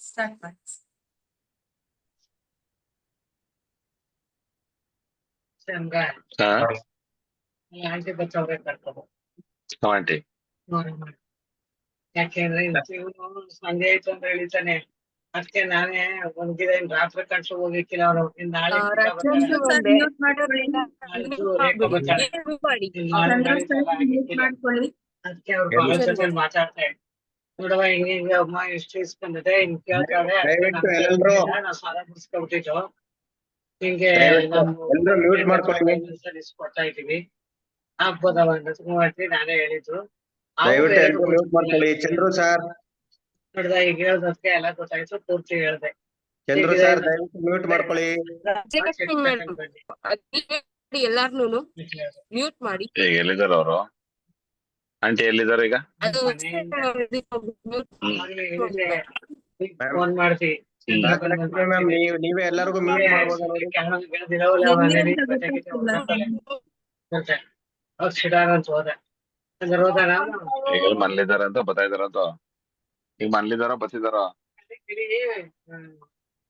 Start ಮಾಡಿ. Aunty ಬಚ್ಚವ್ರೆ ಕರ್ಕೊಂಡು aunty ಯಾಕೆಂದ್ರೆ ಇವನು ಸಂಜೆ ಆಯ್ತು ಅಂತ ಹೇಳಿತಾನೆ. ಅದಕ್ಕೆ ನಾನೇ ಒಂದಿನ ರಾತ್ರಿ ಕಳ್ಸಿ ಹೋಗಿಕ್ಕಿಲ್ಲ ಅವ್ರು ನಾಳೆ ಅದಕ್ಕೆ ಅವ್ರು ಬಹಳ ಜೊತೆ ಮಾತಾಡ್ತಾ ಇದ್ರು. ನೋಡವ ಹಿಂಗೆ ಅಮ್ಮ ಎಷ್ಟು ಇಸ್ಕೊಂಡಿದೆ ಹಿಂಗ್ ಕೇಳ್ತಾಳೆ ನಾವು ಸಾಲ ಬಿಡಿಸ್ಕೊಬಿಟ್ಟಿದ್ದು ಹಿಂಗೆ ಇಸ್ಕೊಡ್ತಾ ಇದೀವಿ ಆಗ್ಬೋದವ ಮಾಡ್ತೀವಿ ನಾನೇ ಹೇಳಿದ್ರು. ಚಂದ್ರು ಸರ್ ನೋಡ್ದ ಈಗ ಹೇಳ್ದಕ್ಕೆ ಎಲ್ಲ ಗೊತ್ತಾಯ್ತು ಪೂರ್ತಿ ಹೇಳ್ದೆ. ಚಂದ್ರು ಸರ್ ದಯವಿಟ್ಟು ಮ್ಯೂಟ್ ಮಾಡ್ಕೊಳ್ಳಿ. ಎಲ್ಲಾರ್ನು ಮ್ಯೂಟ್ ಮಾಡಿ. ಈಗ ಎಲ್ಲಿದ್ದಾರೆ ಅವರು? ಆಂಟಿ ಎಲ್ಲಿದ್ದಾರೆ ಈಗ? ಫೋನ್ ಮಾಡ್ತಿ ನೀವೇ ಎಲ್ಲರಿಗೂ ಮ್ಯೂಟ್ ಮಾಡ್ಬೋದು ನೋಡಿ. ಅಂತ ಹೋದ ಈಗ ಮನ್ಲಿದಾರ ಅಂತ ಬತ್ತಾಯಿದಾರಂತ. ಈಗ ಮನ್ಲಿದಾರ ಬತ್ತಿದಾರ?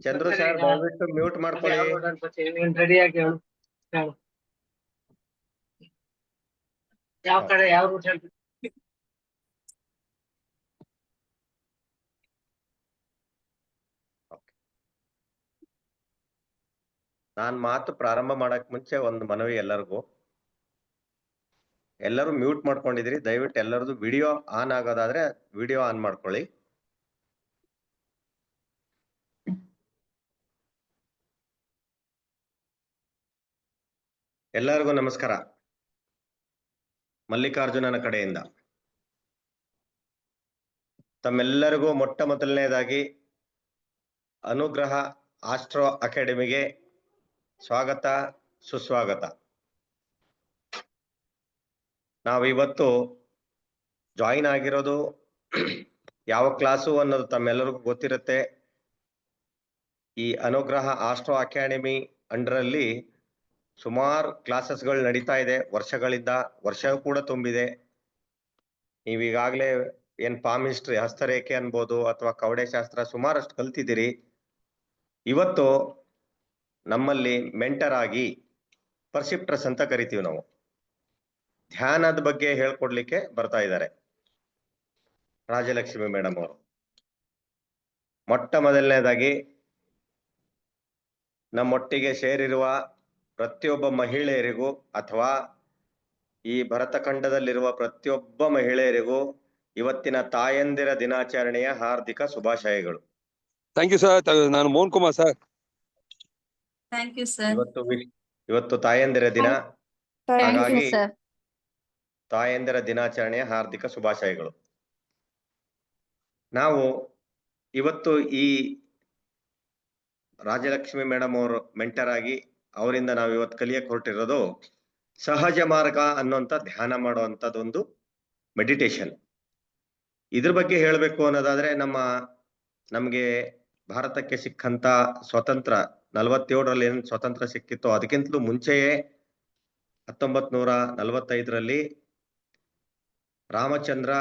ಚಂದ್ರು ಸರ್ ದಯವಿಟ್ಟು ಮ್ಯೂಟ್ ಮಾಡ್ಕೊಳ್ಳಿ. ರೆಡಿಯಾಗಿ ಹೇಳು ಯಾವ ಕಡೆ ಯಾವ ರೂಟ್ ಹೇಳ್ತೀವಿ. ನಾನ್ ಮಾತು ಪ್ರಾರಂಭ ಮಾಡಕ್ ಮುಂಚೆ ಒಂದು ಮನವಿ ಎಲ್ಲರಿಗೂ. ಎಲ್ಲರೂ ಮ್ಯೂಟ್ ಮಾಡ್ಕೊಂಡಿದ್ರಿ, ದಯವಿಟ್ಟು ಎಲ್ಲರದು ವಿಡಿಯೋ ಆನ್ ಆಗೋದಾದ್ರೆ ವಿಡಿಯೋ ಆನ್ ಮಾಡ್ಕೊಳ್ಳಿ. ಎಲ್ಲರಿಗೂ ನಮಸ್ಕಾರ. ಮಲ್ಲಿಕಾರ್ಜುನನ ಕಡೆಯಿಂದ ತಮ್ಮೆಲ್ಲರಿಗೂ ಮೊಟ್ಟ ಮೊದಲನೇದಾಗಿ ಅನುಗ್ರಹ ಆಸ್ಟ್ರೋ ಅಕಾಡೆಮಿಗೆ ಸ್ವಾಗತ ಸುಸ್ವಾಗತ. ನಾವಿವತ್ತು ಜಾಯಿನ್ ಆಗಿರೋದು ಯಾವ ಕ್ಲಾಸು ಅನ್ನೋದು ತಮ್ಮೆಲ್ಲರಿಗೂ ಗೊತ್ತಿರುತ್ತೆ. ಈ ಅನುಗ್ರಹ ಆಸ್ಟ್ರೋ ಅಕಾಡೆಮಿ ಅಂಡರಲ್ಲಿ ಸುಮಾರು ಕ್ಲಾಸಸ್ಗಳು ನಡೀತಾ ಇದೆ ವರ್ಷಗಳಿಂದ. ವರ್ಷ ಕೂಡ ತುಂಬಿದೆ. ನೀವೀಗಾಗಲೇ ಏನ್ ಪಾಮ್ ಹಿಸ್ಟ್ರಿ ಹಸ್ತರೇಖೆ ಅನ್ಬೋದು ಅಥವಾ ಕವಡೆ ಶಾಸ್ತ್ರ ಸುಮಾರಷ್ಟು ಕಲ್ತಿದ್ದೀರಿ. ಇವತ್ತು ನಮ್ಮಲ್ಲಿ ಮೆಂಟರ್ ಆಗಿ ಪರ್ಸಿಪ್ಟ್ರಸ್ ಅಂತ ಕರಿತೀವಿ ನಾವು, ಧ್ಯಾನದ ಬಗ್ಗೆ ಹೇಳ್ಕೊಡ್ಲಿಕ್ಕೆ ಬರ್ತಾ ಇದ್ದಾರೆ ರಾಜಲಕ್ಷ್ಮಿ ಮೇಡಮ್ ಅವರು. ಮೊಟ್ಟ ಮೊದಲನೇದಾಗಿ ನಮ್ಮೊಟ್ಟಿಗೆ ಸೇರಿರುವ ಪ್ರತಿಯೊಬ್ಬ ಮಹಿಳೆಯರಿಗೂ ಅಥವಾ ಈ ಭರತಖಂಡದಲ್ಲಿರುವ ಪ್ರತಿಯೊಬ್ಬ ಮಹಿಳೆಯರಿಗೂ ಇವತ್ತಿನ ತಾಯಂದಿರ ದಿನಾಚರಣೆಯ ಹಾರ್ದಿಕ ಶುಭಾಶಯಗಳು. Thank you sir. ನಾನು Mohan Kumar sir. Thank you sir. ಇವತ್ತು ತಾಯಂದಿರ ದಿನ, ಹಾಗಾಗಿ ತಾಯಂದಿರ ದಿನಾಚರಣೆಯ ಹಾರ್ದಿಕ ಶುಭಾಶಯಗಳು. ನಾವು ಇವತ್ತು ಈ ರಾಜಲಕ್ಷ್ಮಿ ಮೇಡಮ್ ಅವರು ಮೆಂಟರ್ ಆಗಿ ಅವರಿಂದ ನಾವು ಇವತ್ತು ಕಲಿಯಕ್ಕೆ ಹೊರಟಿರೋದು ಸಹಜ ಮಾರ್ಗ ಅನ್ನುವಂಥ ಧ್ಯಾನ ಮಾಡುವಂಥದ್ದೊಂದು ಮೆಡಿಟೇಷನ್. ಇದ್ರ ಬಗ್ಗೆ ಹೇಳಬೇಕು ಅನ್ನೋದಾದ್ರೆ ನಮ್ಗೆ ಭಾರತಕ್ಕೆ ಸಿಕ್ಕಂತ ಸ್ವತಂತ್ರ 47ರಲ್ಲಿ ಏನ್ ಸ್ವತಂತ್ರ ಸಿಕ್ಕಿತ್ತು ಅದಕ್ಕಿಂತಲೂ ಮುಂಚೆಯೇ 1945ರಲ್ಲಿ ರಾಮಚಂದ್ರ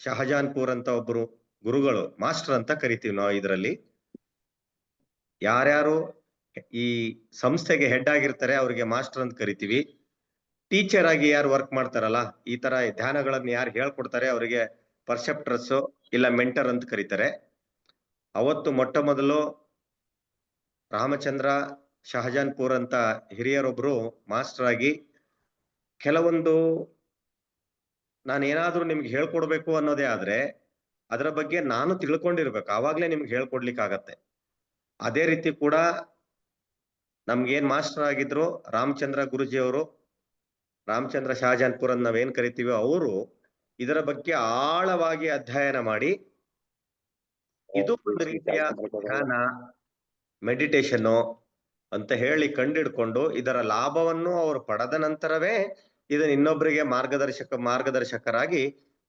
ಶಹಜಾನ್ಪುರ್ ಅಂತ ಒಬ್ಬರು ಗುರುಗಳು, ಮಾಸ್ಟರ್ ಅಂತ ಕರಿತೀವಿ ನಾವು. ಇದರಲ್ಲಿ ಯಾರ್ಯಾರು ಈ ಸಂಸ್ಥೆಗೆ ಹೆಡ್ ಆಗಿರ್ತಾರೆ ಅವ್ರಿಗೆ ಮಾಸ್ಟರ್ ಅಂತ ಕರಿತೀವಿ. ಟೀಚರ್ ಆಗಿ ಯಾರು ವರ್ಕ್ ಮಾಡ್ತಾರಲ್ಲ, ಈ ತರ ಧ್ಯಾನಗಳನ್ನ ಯಾರು ಹೇಳ್ಕೊಡ್ತಾರೆ ಅವರಿಗೆ ಪರ್ಸೆಪ್ಟ್ರಸ್ ಇಲ್ಲ ಮೆಂಟರ್ ಅಂತ ಕರೀತಾರೆ. ಅವತ್ತು ಮೊಟ್ಟ ಮೊದಲು ರಾಮಚಂದ್ರ ಶಹಜಾನ್ಪುರ್ ಅಂತ ಹಿರಿಯರೊಬ್ರು ಮಾಸ್ಟರ್ ಆಗಿ ಕೆಲವೊಂದು ನಾನೇನಾದ್ರೂ ನಿಮ್ಗೆ ಹೇಳ್ಕೊಡ್ಬೇಕು ಅನ್ನೋದೇ ಆದ್ರೆ ಅದರ ಬಗ್ಗೆ ನಾನು ತಿಳ್ಕೊಂಡಿರ್ಬೇಕು, ಆವಾಗ್ಲೇ ನಿಮ್ಗೆ ಹೇಳ್ಕೊಡ್ಲಿಕ್ಕಾಗತ್ತೆ. ಅದೇ ರೀತಿ ಕೂಡ ನಮ್ಗೇನ್ ಮಾಸ್ಟರ್ ಆಗಿದ್ರು ರಾಮಚಂದ್ರ ಗುರುಜಿ ಅವರು, ರಾಮಚಂದ್ರ ಶಹಜಾನ್ಪುರ್ ಅಂತ ನಾವೇನ್ ಕರಿತೀವಿ, ಅವರು ಇದರ ಬಗ್ಗೆ ಆಳವಾಗಿ ಅಧ್ಯಯನ ಮಾಡಿ ಇದು ಒಂದು ರೀತಿಯ ಧ್ಯಾನ ಮೆಡಿಟೇಷನ್ ಅಂತ ಹೇಳಿ ಕಂಡಿಡ್ಕೊಂಡು ಇದರ ಲಾಭವನ್ನು ಅವರು ಪಡೆದ ನಂತರವೇ ಇದನ್ನ ಇನ್ನೊಬ್ಬರಿಗೆ ಮಾರ್ಗದರ್ಶಕರಾಗಿ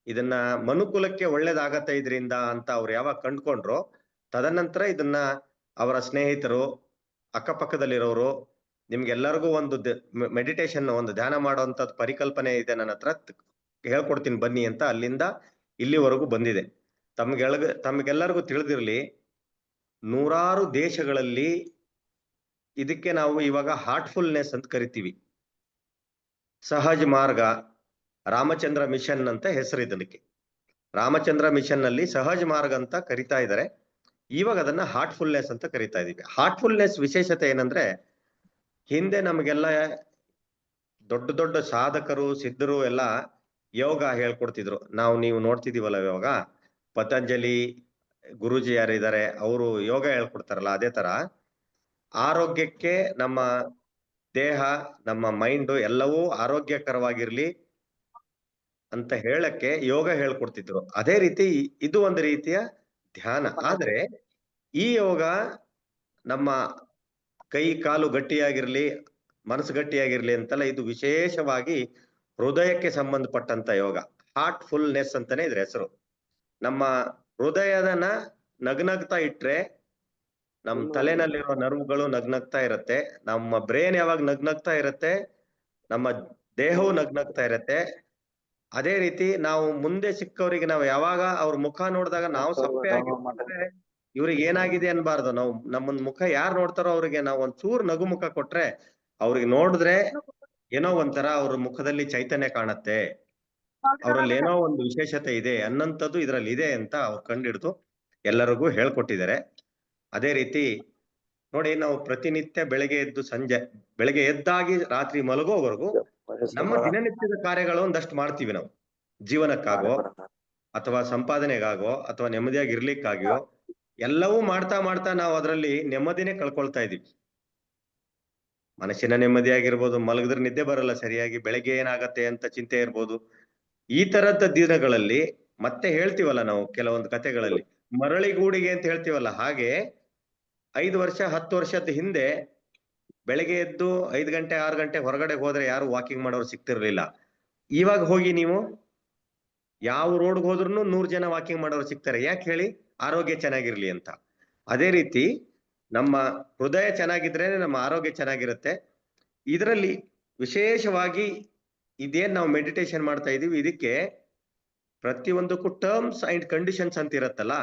ಇದನ್ನ ಮನುಕುಲಕ್ಕೆ ಒಳ್ಳೇದಾಗತ್ತೆ ಇದರಿಂದ ಅಂತ ಅವ್ರು ಯಾವಾಗ ಕಂಡ್ಕೊಂಡ್ರು, ತದನಂತರ ಇದನ್ನ ಅವರ ಸ್ನೇಹಿತರು, ಅಕ್ಕಪಕ್ಕದಲ್ಲಿರೋರು, ನಿಮ್ಗೆಲ್ಲರಿಗೂ ಒಂದು ಮೆಡಿಟೇಷನ್, ಒಂದು ಧ್ಯಾನ ಮಾಡುವಂತದ್ದು ಪರಿಕಲ್ಪನೆ ಇದೆ ನನ್ನ ಹತ್ರ, ಹೇಳ್ಕೊಡ್ತೀನಿ ಬನ್ನಿ ಅಂತ ಅಲ್ಲಿಂದ ಇಲ್ಲಿವರೆಗೂ ಬಂದಿದೆ. ತಮ್ಗೆಲ್ಲರಿಗೂ ತಿಳಿದಿರ್ಲಿ, ನೂರಾರು ದೇಶಗಳಲ್ಲಿ ಇದಕ್ಕೆ ನಾವು ಇವಾಗ ಹಾರ್ಟ್ಫುಲ್ನೆಸ್ ಅಂತ ಕರಿತೀವಿ. ಸಹಜ ಮಾರ್ಗ, ರಾಮಚಂದ್ರ ಮಿಷನ್ ಅಂತ ಹೆಸರು ಇದಕ್ಕೆ. ರಾಮಚಂದ್ರ ಮಿಷನ್ ನಲ್ಲಿ ಸಹಜ ಮಾರ್ಗ ಅಂತ ಕರಿತಾ ಇದ್ದಾರೆ. ಇವಾಗ ಅದನ್ನ ಹಾರ್ಟ್ಫುಲ್ನೆಸ್ ಅಂತ ಕರಿತಾ ಇದೀವಿ. ಹಾರ್ಟ್ಫುಲ್ನೆಸ್ ವಿಶೇಷತೆ ಏನಂದ್ರೆ, ಹಿಂದೆ ನಮಗೆಲ್ಲ ದೊಡ್ಡ ದೊಡ್ಡ ಸಾಧಕರು ಸಿದ್ಧರು ಎಲ್ಲ ಯೋಗ ಹೇಳ್ಕೊಡ್ತಿದ್ರು. ನೀವು ನೋಡ್ತಿದೀವಲ್ಲ ಯೋಗ, ಪತಂಜಲಿ ಗುರುಜಿ ಯಾರಿದ್ದಾರೆ ಅವರು ಯೋಗ ಹೇಳ್ಕೊಡ್ತಾರಲ್ಲ, ಅದೇ ತರ ಆರೋಗ್ಯಕ್ಕೆ ನಮ್ಮ ದೇಹ, ನಮ್ಮ ಮೈಂಡ್ ಎಲ್ಲವೂ ಆರೋಗ್ಯಕರವಾಗಿರ್ಲಿ ಅಂತ ಹೇಳಕ್ಕೆ ಯೋಗ ಹೇಳ್ಕೊಡ್ತಿದ್ರು. ಅದೇ ರೀತಿ ಇದು ಒಂದು ರೀತಿಯ ಧ್ಯಾನ. ಆದ್ರೆ ಈ ಯೋಗ ನಮ್ಮ ಕೈ ಕಾಲು ಗಟ್ಟಿಯಾಗಿರ್ಲಿ, ಮನಸ್ಸು ಗಟ್ಟಿಯಾಗಿರ್ಲಿ ಅಂತಲ್ಲ, ಇದು ವಿಶೇಷವಾಗಿ ಹೃದಯಕ್ಕೆ ಸಂಬಂಧಪಟ್ಟಂತ ಯೋಗ. ಹಾರ್ಟ್ಫುಲ್ನೆಸ್ ಅಂತಾನೆ ಇದ್ರ ಹೆಸರು. ನಮ್ಮ ಹೃದಯದನ್ನ ನಗ್ನಗ್ತಾ ಇಟ್ರೆ ನಮ್ಮ ತಲೆನಲ್ಲಿರೋ ನರ್ವ್ಗಳು ನಗ್ನಗ್ತಾ ಇರತ್ತೆ, ನಮ್ಮ ಬ್ರೇನ್ ಯಾವಾಗ ನಗ್ನಗ್ತಾ ಇರತ್ತೆ, ನಮ್ಮ ದೇಹವು ನಗ್ನಗ್ತಾ ಇರತ್ತೆ. ಅದೇ ರೀತಿ ನಾವು ಮುಂದೆ ಸಿಕ್ಕವರಿಗೆ ನಾವು ಯಾವಾಗ ಅವ್ರ ಮುಖ ನೋಡಿದಾಗ ನಾವು ಸಪ್ಪೆ ಆಗಿ ಇವ್ರಿಗೆ ಏನಾಗಿದೆ ಅನ್ಬಾರ್ದು. ನಾವು ನಮ್ಮನ್ ಮುಖ ಯಾರು ನೋಡ್ತಾರೋ ಅವ್ರಿಗೆ ನಾವು ಒಂಚೂರು ನಗು ಮುಖ ಕೊಟ್ರೆ ಅವ್ರಿಗೆ ನೋಡಿದ್ರೆ ಏನೋ ಒಂಥರ ಅವ್ರ ಮುಖದಲ್ಲಿ ಚೈತನ್ಯ ಕಾಣತ್ತೆ, ಅವರಲ್ಲಿ ಏನೋ ಒಂದು ವಿಶೇಷತೆ ಇದೆ ಅನ್ನಂಥದ್ದು ಇದ್ರಲ್ಲಿ ಇದೆ ಅಂತ ಅವ್ರು ಕಂಡಿಡ್ದು ಎಲ್ಲರಿಗೂ ಹೇಳ್ಕೊಟ್ಟಿದ್ದಾರೆ. ಅದೇ ರೀತಿ ನೋಡಿ, ನಾವು ಪ್ರತಿನಿತ್ಯ ಬೆಳಗ್ಗೆ ಎದ್ದಾಗಿ ರಾತ್ರಿ ಮಲಗೋವರೆಗೂ ನಮ್ಮ ದಿನನಿತ್ಯದ ಕಾರ್ಯಗಳು ಒಂದಷ್ಟು ಮಾಡ್ತೀವಿ ನಾವು. ಜೀವನಕ್ಕಾಗೋ ಅಥವಾ ಸಂಪಾದನೆಗಾಗೋ ಅಥವಾ ನೆಮ್ಮದಿಯಾಗಿ ಇರ್ಲಿಕ್ಕಾಗಿಯೋ ಎಲ್ಲವೂ ಮಾಡ್ತಾ ಮಾಡ್ತಾ ನಾವು ಅದರಲ್ಲಿ ನೆಮ್ಮದಿನೇ ಕಳ್ಕೊಳ್ತಾ ಇದೀವಿ. ಮನಸ್ಸಿನ ನೆಮ್ಮದಿಯಾಗಿರ್ಬೋದು, ಮಲಗಿದ್ರೆ ನಿದ್ದೆ ಬರಲ್ಲ ಸರಿಯಾಗಿ, ಬೆಳಗ್ಗೆ ಏನಾಗತ್ತೆ ಅಂತ ಚಿಂತೆ ಇರ್ಬೋದು. ಈ ತರದ ದಿನಗಳಲ್ಲಿ ಮತ್ತೆ ಹೇಳ್ತೀವಲ್ಲ ನಾವು ಕೆಲವೊಂದು ಕಥೆಗಳಲ್ಲಿ, ಮರಳಿಗೂಡಿಗೆ ಅಂತ ಹೇಳ್ತೀವಲ್ಲ, ಹಾಗೆ 5 ವರ್ಷ 10 ವರ್ಷದ ಹಿಂದೆ ಬೆಳಗ್ಗೆ ಎದ್ದು 5 ಗಂಟೆ 6 ಗಂಟೆ ಹೊರಗಡೆ ಹೋದ್ರೆ ಯಾರು ವಾಕಿಂಗ್ ಮಾಡೋರು ಸಿಗ್ತಿರ್ಲಿಲ್ಲ. ಇವಾಗ ಹೋಗಿ ನೀವು ಯಾವ ರೋಡ್ಗೆ ಹೋದ್ರು 100 ಜನ ವಾಕಿಂಗ್ ಮಾಡೋರು ಸಿಗ್ತಾರೆ. ಯಾಕೆ ಹೇಳಿ? ಆರೋಗ್ಯ ಚೆನ್ನಾಗಿರ್ಲಿ ಅಂತ. ಅದೇ ರೀತಿ ನಮ್ಮ ಹೃದಯ ಚೆನ್ನಾಗಿದ್ರೇನೆ ನಮ್ಮ ಆರೋಗ್ಯ ಚೆನ್ನಾಗಿರುತ್ತೆ. ಇದರಲ್ಲಿ ವಿಶೇಷವಾಗಿ ಇದೇನ್ ನಾವು ಮೆಡಿಟೇಷನ್ ಮಾಡ್ತಾ ಇದೀವಿ, ಇದಕ್ಕೆ ಪ್ರತಿಯೊಂದಕ್ಕೂ ಟರ್ಮ್ಸ್ ಅಂಡ್ ಕಂಡೀಷನ್ಸ್ ಅಂತ ಇರತ್ತಲ್ಲ,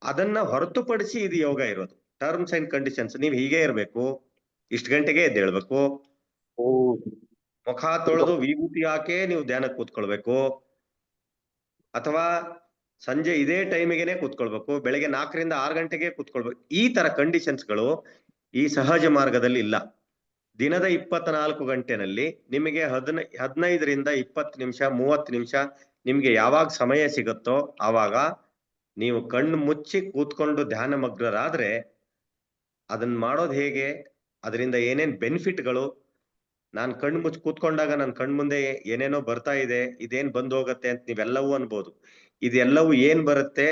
ಅದನ್ನ ಹೊರತುಪಡಿಸಿ ಇದು ಯೋಗ ಇರೋದು. ಟರ್ಮ್ಸ್ ಅಂಡ್ ಕಂಡೀಷನ್ಸ್, ನೀವು ಹೀಗೆ ಇರ್ಬೇಕು, ಇಷ್ಟು ಗಂಟೆಗೆ ಎದ್ದೇಳ್ಬೇಕು, ಮುಖ ತೊಳೆದು ವಿಭೂತಿ ಹಾಕೇ ನೀವು ಧ್ಯಾನಕ್ಕೆ ಕೂತ್ಕೊಳ್ಬೇಕು, ಅಥವಾ ಸಂಜೆ ಇದೇ ಟೈಮಿಗೆನೆ ಕೂತ್ಕೊಳ್ಬೇಕು, ಬೆಳಗ್ಗೆ 4 ರಿಂದ 6 ಗಂಟೆಗೆ ಕೂತ್ಕೊಳ್ಬೇಕು. ಈ ತರ ಕಂಡೀಷನ್ಸ್ಗಳು ಈ ಸಹಜ ಮಾರ್ಗದಲ್ಲಿ ಇಲ್ಲ. ದಿನದ 24 ಗಂಟೆನಲ್ಲಿ ನಿಮಗೆ 15 ರಿಂದ 20 ನಿಮಿಷ 30 ನಿಮಿಷ ನಿಮ್ಗೆ ಯಾವಾಗ ಸಮಯ ಸಿಗುತ್ತೋ ಆವಾಗ ನೀವು ಕಣ್ಣು ಮುಚ್ಚಿ ಕೂತ್ಕೊಂಡು ಧ್ಯಾನ ಮಗ್ನರಾದ್ರೆ ಅದನ್ನ ಮಾಡೋದು ಹೇಗೆ, ಅದರಿಂದ ಏನೇನ್ ಬೆನಿಫಿಟ್ಗಳು, ನಾನ್ ಕಣ್ಣು ಮುಚ್ಚಿ ಕೂತ್ಕೊಂಡಾಗ ನನ್ನ ಕಣ್ ಮುಂದೆ ಏನೇನೋ ಬರ್ತಾ ಇದೆ, ಇದೇನ್ ಬಂದ್ ಹೋಗತ್ತೆ ಅಂತ ನೀವೆಲ್ಲವೂ ಅನ್ಬೋದು. ಇದೆಲ್ಲವೂ ಏನ್ ಬರುತ್ತೆ,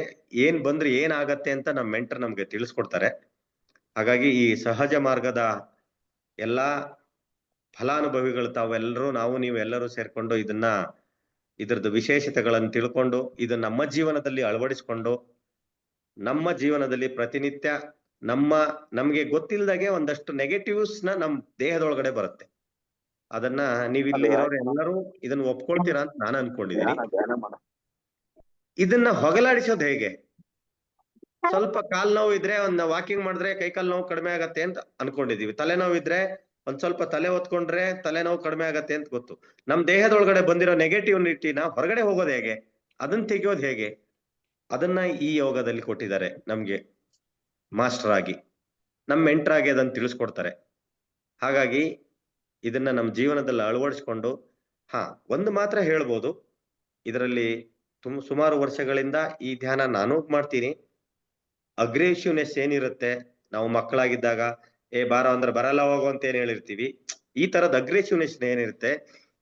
ಏನ್ ಬಂದ್ರೆ ಏನಾಗತ್ತೆ ಅಂತ ನಮ್ಮ ಮೆಂಟರ್ ನಮ್ಗೆ ತಿಳಿಸ್ಕೊಡ್ತಾರೆ. ಹಾಗಾಗಿ ಈ ಸಹಜ ಮಾರ್ಗದ ಎಲ್ಲಾ ಫಲಾನುಭವಿಗಳು ತಾವೆಲ್ಲರೂ, ನೀವು ಎಲ್ಲರೂ ಸೇರ್ಕೊಂಡು ಇದ್ರದ್ದು ವಿಶೇಷತೆಗಳನ್ನು ತಿಳ್ಕೊಂಡು ಇದನ್ನ ನಮ್ಮ ಜೀವನದಲ್ಲಿ ಅಳವಡಿಸ್ಕೊಂಡು ನಮ್ಮ ಜೀವನದಲ್ಲಿ ಪ್ರತಿನಿತ್ಯ ನಮ್ಗೆ ಗೊತ್ತಿಲ್ಲದಾಗೆ ಒಂದಷ್ಟು ನೆಗೆಟಿವ್ಸ್ ನಮ್ ದೇಹದೊಳಗಡೆ ಬರುತ್ತೆ. ಅದನ್ನ ನೀವಿಲ್ಲಿ ಇರೋರು ಎಲ್ಲರೂ ಇದನ್ನ ಒಪ್ಕೊಳ್ತೀರಾ ಅಂತ ನಾನು ಅನ್ಕೊಂಡಿದೀನಿ. ಇದನ್ನ ಹೊಗಲಾಡಿಸೋದು ಹೇಗೆ? ಸ್ವಲ್ಪ ಕಾಲ್ ನೋವು ಇದ್ರೆ ಒಂದ್ ವಾಕಿಂಗ್ ಮಾಡಿದ್ರೆ ಕೈಕಾಲ್ ನೋವು ಕಡಿಮೆ ಆಗತ್ತೆ ಅಂತ ಅನ್ಕೊಂಡಿದೀವಿ. ತಲೆನೋವು ಇದ್ರೆ ಒಂದ್ ಸ್ವಲ್ಪ ತಲೆ ಹೊತ್ಕೊಂಡ್ರೆ ತಲೆನೋವು ಕಡಿಮೆ ಆಗತ್ತೆ ಅಂತ ಗೊತ್ತು. ನಮ್ ದೇಹದೊಳಗಡೆ ಬಂದಿರೋ ನೆಗೆಟಿವಿಟಿನ ಹೊರಗಡೆ ಹೋಗೋದು ಹೇಗೆ, ಅದನ್ನ ತೆಗೆಯೋದು ಹೇಗೆ, ಅದನ್ನ ಈ ಯೋಗದಲ್ಲಿ ಕೊಟ್ಟಿದ್ದಾರೆ ನಮ್ಗೆ ಮಾಸ್ಟರ್ ಆಗಿ, ನಮ್ ಮೆಂಟರ್ ಆಗಿ ಅದನ್ನ ತಿಳಿಸ್ಕೊಡ್ತಾರೆ. ಹಾಗಾಗಿ ಇದನ್ನ ನಮ್ಮ ಜೀವನದಲ್ಲಿ ಅಳವಡಿಸ್ಕೊಂಡು ಒಂದು ಮಾತ್ರ ಹೇಳ್ಬೋದು, ಇದರಲ್ಲಿ ಸುಮಾರು ವರ್ಷಗಳಿಂದ ಈ ಧ್ಯಾನ ನಾನು ಮಾಡ್ತೀನಿ. ಅಗ್ರೆಸಿವ್ನೆಸ್ ಏನಿರುತ್ತೆ, ನಾವು ಮಕ್ಕಳಾಗಿದ್ದಾಗ ಬಾರೋ ಅಂದ್ರೆ ಬರಲ್ಲ ಹೋಗೋ ಅಂತ ಏನ್ ಹೇಳಿರ್ತೀವಿ, ಈ ತರದ ಅಗ್ರೆಸಿವ್ನೆಸ್ ಏನಿರುತ್ತೆ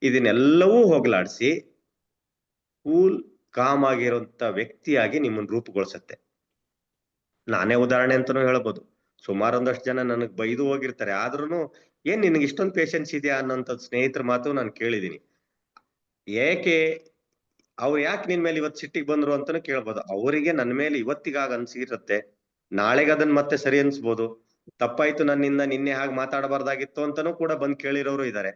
ಇದನ್ನೆಲ್ಲವೂ ಹೋಗ್ಲಾಡಿಸಿ ಕೂಲ್ ಕಾಮ್ ಆಗಿರುವಂತ ವ್ಯಕ್ತಿಯಾಗಿ ನಿಮ್ಮನ್ನ ರೂಪುಗೊಳಿಸುತ್ತೆ. ನಾನೇ ಉದಾಹರಣೆ ಅಂತಾನೂ ಹೇಳ್ಬೋದು. ಸುಮಾರು ಒಂದಷ್ಟು ಜನ ನನಗ್ ಬೈದು ಹೋಗಿರ್ತಾರೆ, ಆದ್ರೂನು ಏನ್ ನಿನಗೆ ಇಷ್ಟೊಂದು ಪೇಷನ್ಸ್ ಇದೆಯಾ ಅನ್ನೋಂಥ ಸ್ನೇಹಿತರ ಮಾತು ನಾನು ಕೇಳಿದೀನಿ. ಅವ್ರು ಯಾಕೆ ನಿನ್ ಮೇಲೆ ಇವತ್ತು ಸಿಟ್ಟಿಗೆ ಬಂದ್ರು ಅಂತಾನು ಕೇಳ್ಬೋದು. ಅವರಿಗೆ ನನ್ನ ಮೇಲೆ ಇವತ್ತಿಗಾಗ ಅನ್ಸಿರುತ್ತೆ, ನಾಳೆಗೆ ಅದನ್ನ ಮತ್ತೆ ಸರಿ ಅನ್ಸ್ಬೋದು. ತಪ್ಪಾಯ್ತು ನನ್ನಿಂದ, ನಿನ್ನೆ ಹಾಗೆ ಮಾತಾಡಬಾರ್ದಾಗಿತ್ತು ಅಂತಾನೂ ಕೂಡ ಬಂದ್ ಕೇಳಿರೋರು ಇದ್ದಾರೆ.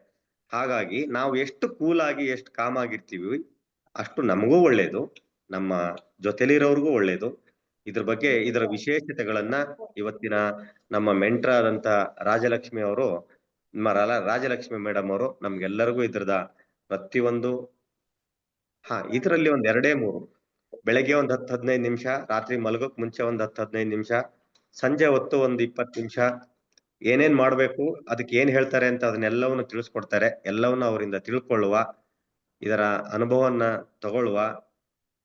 ಹಾಗಾಗಿ ನಾವು ಎಷ್ಟು ಕೂಲ್ ಆಗಿ ಎಷ್ಟು ಕಾಮ್ ಆಗಿರ್ತೀವಿ ಅಷ್ಟು ನಮಗೂ ಒಳ್ಳೇದು, ನಮ್ಮ ಜೊತೆಲಿರೋರ್ಗೂ ಒಳ್ಳೇದು. ಇದ್ರ ಬಗ್ಗೆ ಇದರ ವಿಶೇಷತೆಗಳನ್ನ ಇವತ್ತಿನ ನಮ್ಮ ಮೆಂಟರ್ ಆದಂತ ರಾಜಲಕ್ಷ್ಮಿ ಅವರು, ರಾಜಲಕ್ಷ್ಮಿ ಮೇಡಮ್ ಅವರು ನಮ್ಗೆಲ್ಲರಿಗೂ ಇದ್ರದ ಪ್ರತಿಯೊಂದು ಇದರಲ್ಲಿ ಒಂದ್ 2-3 ಬೆಳಗ್ಗೆ ಒಂದ್ 10-15 ನಿಮಿಷ, ರಾತ್ರಿ ಮಲಗೋಕ್ ಮುಂಚೆ ಒಂದ್ 10-15 ನಿಮಿಷ, ಸಂಜೆ ಹೊತ್ತು ಒಂದ್ 20 ನಿಮಿಷ ಏನೇನ್ ಮಾಡ್ಬೇಕು, ಅದಕ್ಕೆ ಏನ್ ಹೇಳ್ತಾರೆ ಅಂತ ಅದನ್ನೆಲ್ಲವನ್ನು ತಿಳಿಸ್ಕೊಡ್ತಾರೆ. ಎಲ್ಲವನ್ನ ಅವರಿಂದ ತಿಳ್ಕೊಳ್ಳುವ, ಇದರ ಅನುಭವವನ್ನ ತಗೊಳ್ಳುವ,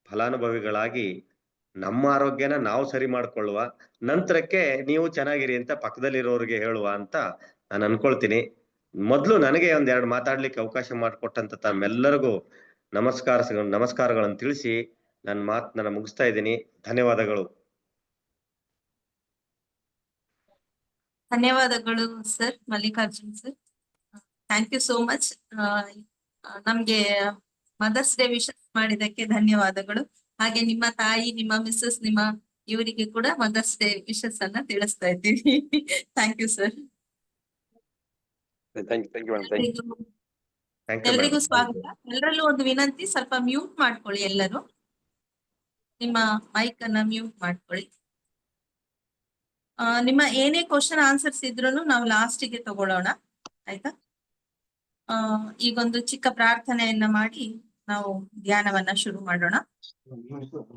ಫಲಾನುಭವಿಗಳಾಗಿ ನಮ್ಮ ಆರೋಗ್ಯನ ನಾವು ಸರಿ ಮಾಡ್ಕೊಳ್ಳುವ, ನಂತರಕ್ಕೆ ನೀವು ಚೆನ್ನಾಗಿರಿ ಅಂತ ಪಕ್ಕದಲ್ಲಿರೋರಿಗೆ ಹೇಳುವ ಅಂತ ನಾನು ಅನ್ಕೊಳ್ತೀನಿ. ಮೊದ್ಲು ನನಗೆ ಒಂದೆರಡು ಮಾತಾಡ್ಲಿಕ್ಕೆ ಅವಕಾಶ ಮಾಡಿಕೊಟ್ಟಂತ ತಮ್ಮೆಲ್ಲರಿಗೂ ನಮಸ್ಕಾರಗಳನ್ನು ತಿಳಿಸಿ ನನ್ನ ಮಾತನ್ನ ಮುಗಿಸ್ತಾ ಇದ್ದೀನಿ. ಧನ್ಯವಾದಗಳು. ಧನ್ಯವಾದಗಳು sir, Mallikarjun sir. Thank you so much. ನಮ್ಗೆ ಮದರ್ಸ್ ಡೇ ವಿಶಸ್ ಮಾಡಿದಕ್ಕೆ ಧನ್ಯವಾದಗಳು. ಹಾಗೆ ನಿಮ್ಮ ತಾಯಿ, ನಿಮ್ಮ ಮಿಸ್ಸಸ್, ಇವರಿಗೆ ಕೂಡ ಮದರ್ಸ್ ಡೇ ವಿಶಸ್ ಅನ್ನ ತಿಳಿಸ್ತಾ ಇದ್ದೀವಿ. Thank you sir. ಎಲ್ರಿಗೂ ಸ್ವಾಗತ. ಎಲ್ಲರಲ್ಲೂ ಒಂದು ವಿನಂತಿ, ಸ್ವಲ್ಪ ಮ್ಯೂಟ್ ಮಾಡ್ಕೊಳ್ಳಿ ಎಲ್ಲರೂ. ನಿಮ್ಮ ಮೈಕ್ ಅನ್ನ ಮ್ಯೂಟ್ ಮಾಡ್ಕೊಳ್ಳಿ. ನಿಮ್ಮ ಏನೇ ಕ್ವಶನ್ ಆನ್ಸರ್ಸ್ ಇದ್ರು ನಾವು ಲಾಸ್ಟಿಗೆ ತಗೊಳ್ಳೋಣ, ಆಯ್ತಾ? ಈಗೊಂದು ಚಿಕ್ಕ ಪ್ರಾರ್ಥನೆಯನ್ನ ಮಾಡಿ ನಾವು ಧ್ಯಾನವನ್ನ ಶುರು ಮಾಡೋಣ.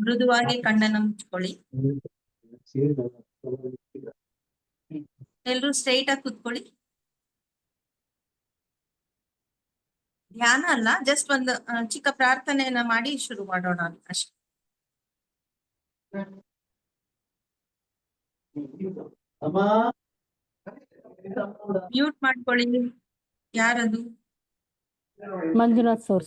ಮೃದುವಾಗಿ ಕಣ್ಣನ್ನ ಮುಚ್ಕೊಳ್ಳಿ. ಎಲ್ರು ಸ್ಟ್ರೈಟ್ ಆಗಿ ಕೂತ್ಕೊಳ್ಳಿ. ಧ್ಯಾನ ಅಲ್ಲ, ಜಸ್ಟ್ ಒಂದು ಚಿಕ್ಕ ಪ್ರಾರ್ಥನೆಯನ್ನ ಮಾಡಿ ಶುರು ಮಾಡೋಣ ಅಷ್ಟೇ. ಮ್ಯೂಟ್ ಮಾಡ್ಕೊಳ್ಳಿ. ಯಾರದು? ಮಂಜುನಾಥ್ ಸರ್.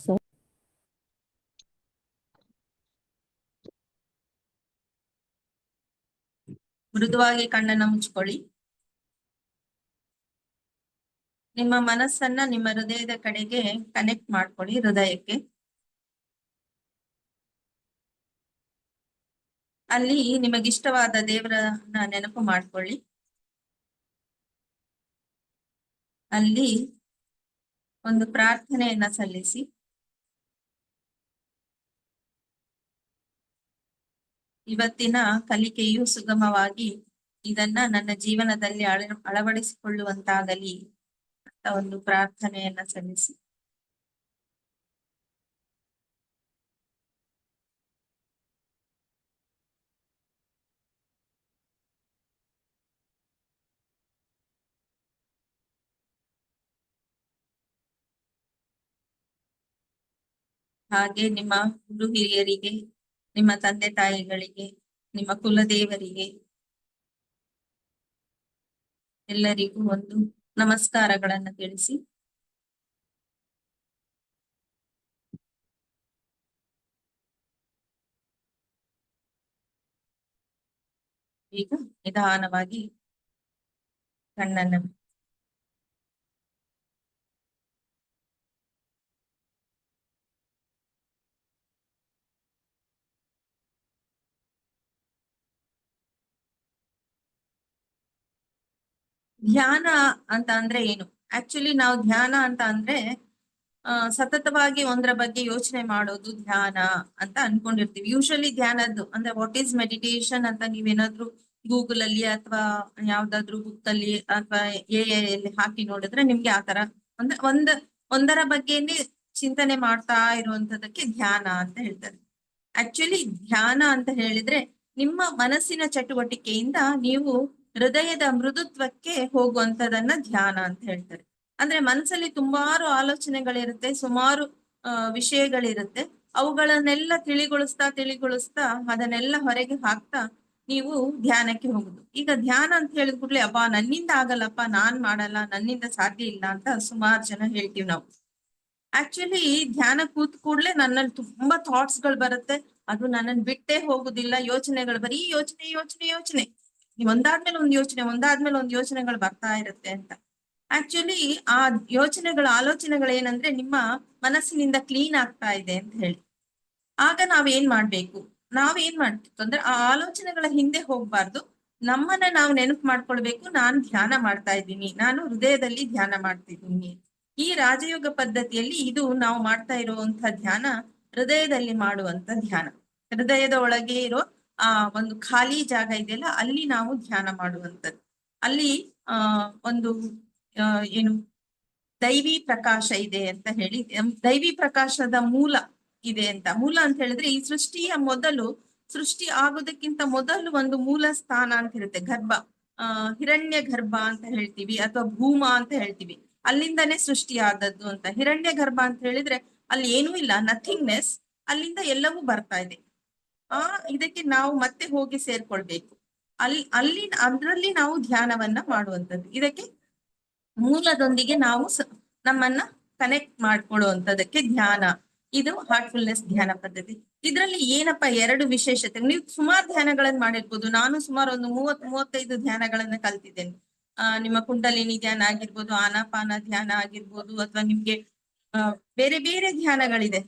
ಮೃದುವಾಗಿ ಕಣ್ಣನ್ನ ಮುಚ್ಕೊಳ್ಳಿ. ನಿಮ್ಮ ಮನಸ್ಸನ್ನ ನಿಮ್ಮ ಹೃದಯದ ಕಡೆಗೆ ಕನೆಕ್ಟ್ ಮಾಡ್ಕೊಳ್ಳಿ, ಹೃದಯಕ್ಕೆ. ಅಲ್ಲಿ ನಿಮಗಿಷ್ಟವಾದ ದೇವರನ್ನ ನೆನಪು ಮಾಡ್ಕೊಳ್ಳಿ. ಅಲ್ಲಿ ಒಂದು ಪ್ರಾರ್ಥನೆಯನ್ನ ಸಲ್ಲಿಸಿ. ಇವತ್ತಿನ ಕಲಿಕೆಯು ಸುಗಮವಾಗಿ ಇದನ್ನ ನನ್ನ ಜೀವನದಲ್ಲಿ ಅಳವಡಿಸಿಕೊಳ್ಳುವಂತಾಗಲಿ ಅಂತ ಒಂದು ಪ್ರಾರ್ಥನೆಯನ್ನ ಸಲ್ಲಿಸಿ. ಹಾಗೆ ನಿಮ್ಮ ಗುರು ಹಿರಿಯರಿಗೆ, ನಿಮ್ಮ ತಂದೆ ತಾಯಿಗಳಿಗೆ, ನಿಮ್ಮ ಕುಲದೇವರಿಗೆ ಎಲ್ಲರಿಗೂ ಒಂದು ನಮಸ್ಕಾರಗಳನ್ನ ತಿಳಿಸಿ. ಈಗ ನಿಧಾನವಾಗಿ ಕಣ್ಣನ್ನು ಧ್ಯಾನ ಅಂತ ಅಂದ್ರೆ ಏನು? ಆಕ್ಚುಲಿ ನಾವು ಧ್ಯಾನ ಅಂತ ಅಂದ್ರೆ ಸತತವಾಗಿ ಒಂದರ ಬಗ್ಗೆ ಯೋಚನೆ ಮಾಡೋದು ಧ್ಯಾನ ಅಂತ ಅನ್ಕೊಂಡಿರ್ತೀವಿ. ಯೂಶಲಿ ಧ್ಯಾನದ್ದು ಅಂದ್ರೆ ವಾಟ್ ಈಸ್ ಮೆಡಿಟೇಷನ್ ಅಂತ ನೀವೇನಾದ್ರೂ ಗೂಗಲ್ ಅಲ್ಲಿ ಅಥವಾ ಯಾವ್ದಾದ್ರು ಬುಕ್ ಅಲ್ಲಿ ಅಥವಾ ಎಲ್ಲಿ ಹಾಕಿ ನೋಡಿದ್ರೆ ನಿಮ್ಗೆ ಆತರ ಅಂದ್ರೆ ಒಂದರ ಬಗ್ಗೆನೇ ಚಿಂತನೆ ಮಾಡ್ತಾ ಇರುವಂತದಕ್ಕೆ ಧ್ಯಾನ ಅಂತ ಹೇಳ್ತಾರೆ. ಆಕ್ಚುಲಿ ಧ್ಯಾನ ಅಂತ ಹೇಳಿದ್ರೆ ನಿಮ್ಮ ಮನಸ್ಸಿನ ಚಟುವಟಿಕೆಯಿಂದ ನೀವು ಹೃದಯದ ಮೃದುತ್ವಕ್ಕೆ ಹೋಗುವಂತದನ್ನ ಧ್ಯಾನ ಅಂತ ಹೇಳ್ತಾರೆ. ಅಂದ್ರೆ ಮನಸ್ಸಲ್ಲಿ ತುಂಬಾರು ಆಲೋಚನೆಗಳಿರುತ್ತೆ, ಸುಮಾರು ವಿಷಯಗಳಿರುತ್ತೆ. ಅವುಗಳನ್ನೆಲ್ಲ ತಿಳಿಗೊಳಿಸ್ತಾ ಅದನ್ನೆಲ್ಲ ಹೊರಗೆ ಹಾಕ್ತಾ ನೀವು ಧ್ಯಾನಕ್ಕೆ ಹೋಗುದು. ಈಗ ಧ್ಯಾನ ಅಂತ ಹೇಳಿದ ಕೂಡಲೇ ಅಬ್ಬಾ ನನ್ನಿಂದ ಆಗಲ್ಲಪ್ಪ, ನಾನ್ ಮಾಡಲ್ಲ, ನನ್ನಿಂದ ಸಾಧ್ಯ ಇಲ್ಲ ಅಂತ ಸುಮಾರು ಜನ ಹೇಳ್ತೀವಿ ನಾವು. ಆಕ್ಚುಲಿ ಧ್ಯಾನ ಕೂತ್ ಕೂಡ್ಲೆ ನನ್ನಲ್ಲಿ ತುಂಬಾ ಥಾಟ್ಸ್ ಗಳು ಬರುತ್ತೆ, ಅದು ನನ್ನನ್ನು ಬಿಟ್ಟೇ ಹೋಗುದಿಲ್ಲ. ಯೋಚನೆಗಳು ಬರೀ ಯೋಚನೆ ಒಂದಾದ್ಮೇಲೆ ಒಂದು ಯೋಚನೆಗಳು ಬರ್ತಾ ಇರುತ್ತೆ ಅಂತ. ಆಕ್ಚುಲಿ ಆ ಆಲೋಚನೆಗಳು ಏನಂದ್ರೆ ನಿಮ್ಮ ಮನಸ್ಸಿನಿಂದ ಕ್ಲೀನ್ ಆಗ್ತಾ ಇದೆ ಅಂತ ಹೇಳಿ. ಆಗ ನಾವೇನ್ ಮಾಡ್ಬೇಕು ಅಂದ್ರೆ ಆ ಆಲೋಚನೆಗಳ ಹಿಂದೆ ಹೋಗ್ಬಾರ್ದು, ನಮ್ಮನ್ನ ನಾವು ನೆನಪು ಮಾಡ್ಕೊಳ್ಬೇಕು. ನಾನು ಧ್ಯಾನ ಮಾಡ್ತಾ ಇದ್ದೀನಿ, ನಾನು ಹೃದಯದಲ್ಲಿ ಧ್ಯಾನ ಮಾಡ್ತಿದ್ದೀನಿ. ಈ ರಾಜಯೋಗ ಪದ್ಧತಿಯಲ್ಲಿ ಇದು ನಾವು ಮಾಡ್ತಾ ಇರುವಂತಹ ಧ್ಯಾನ ಹೃದಯದಲ್ಲಿ ಮಾಡುವಂತ ಧ್ಯಾನ. ಹೃದಯದ ಒಳಗೆ ಇರೋ ಆ ಒಂದು ಖಾಲಿ ಜಾಗ ಇದೆಯಲ್ಲ ಅಲ್ಲಿ ನಾವು ಧ್ಯಾನ ಮಾಡುವಂಥದ್ದು. ಅಲ್ಲಿ ಒಂದು ಏನು ದೈವಿ ಪ್ರಕಾಶ ಇದೆ ಅಂತ ಹೇಳಿ, ದೈವಿ ಪ್ರಕಾಶದ ಮೂಲ ಇದೆ ಅಂತ. ಮೂಲ ಅಂತ ಹೇಳಿದ್ರೆ ಈ ಸೃಷ್ಟಿಯ ಮೊದಲು, ಸೃಷ್ಟಿ ಆಗೋದಕ್ಕಿಂತ ಮೊದಲು ಒಂದು ಮೂಲ ಸ್ಥಾನ ಅಂತ ಇರುತ್ತೆ, ಗರ್ಭ, ಹಿರಣ್ಯ ಗರ್ಭ ಅಂತ ಹೇಳ್ತೀವಿ ಅಥವಾ ಭೂಮ ಅಂತ ಹೇಳ್ತೀವಿ. ಅಲ್ಲಿಂದನೇ ಸೃಷ್ಟಿ ಆದದ್ದು ಅಂತ. ಹಿರಣ್ಯ ಗರ್ಭ ಅಂತ ಹೇಳಿದ್ರೆ ಅಲ್ಲಿ ಏನೂ ಇಲ್ಲ, ನಥಿಂಗ್ನೆಸ್, ಅಲ್ಲಿಂದ ಎಲ್ಲವೂ ಬರ್ತಾ ಇದೆ. ಇದಕ್ಕೆ ನಾವು ಮತ್ತೆ ಹೋಗಿ ಸೇರ್ಕೊಳ್ಬೇಕು. ಅದರಲ್ಲಿ ನಾವು ಧ್ಯಾನವನ್ನ ಮಾಡುವಂಥದ್ದು. ಇದಕ್ಕೆ ಮೂಲದೊಂದಿಗೆ ನಾವು ನಮ್ಮನ್ನ ಕನೆಕ್ಟ್ ಮಾಡ್ಕೊಳ್ಳುವಂಥದ್ದಕ್ಕೆ ಧ್ಯಾನ. ಇದು ಹಾರ್ಟ್ಫುಲ್ನೆಸ್ ಧ್ಯಾನ ಪದ್ಧತಿ. ಇದ್ರಲ್ಲಿ ಏನಪ್ಪಾ ಎರಡು ವಿಶೇಷತೆ, ನೀವು ಸುಮಾರು ಧ್ಯಾನಗಳನ್ನ ಮಾಡಿರ್ಬೋದು. ನಾನು ಸುಮಾರು ಒಂದು 30-35 ಧ್ಯಾನಗಳನ್ನ ಕಲ್ತಿದ್ದೇನೆ. ನಿಮ್ಮ ಕುಂಡಲಿನಿ ಧ್ಯಾನ ಆಗಿರ್ಬೋದು, ಆನಾಪಾನ ಧ್ಯಾನ ಆಗಿರ್ಬೋದು, ಅಥವಾ ನಿಮ್ಗೆ ಬೇರೆ ಬೇರೆ ಧ್ಯಾನಗಳಿದೆ.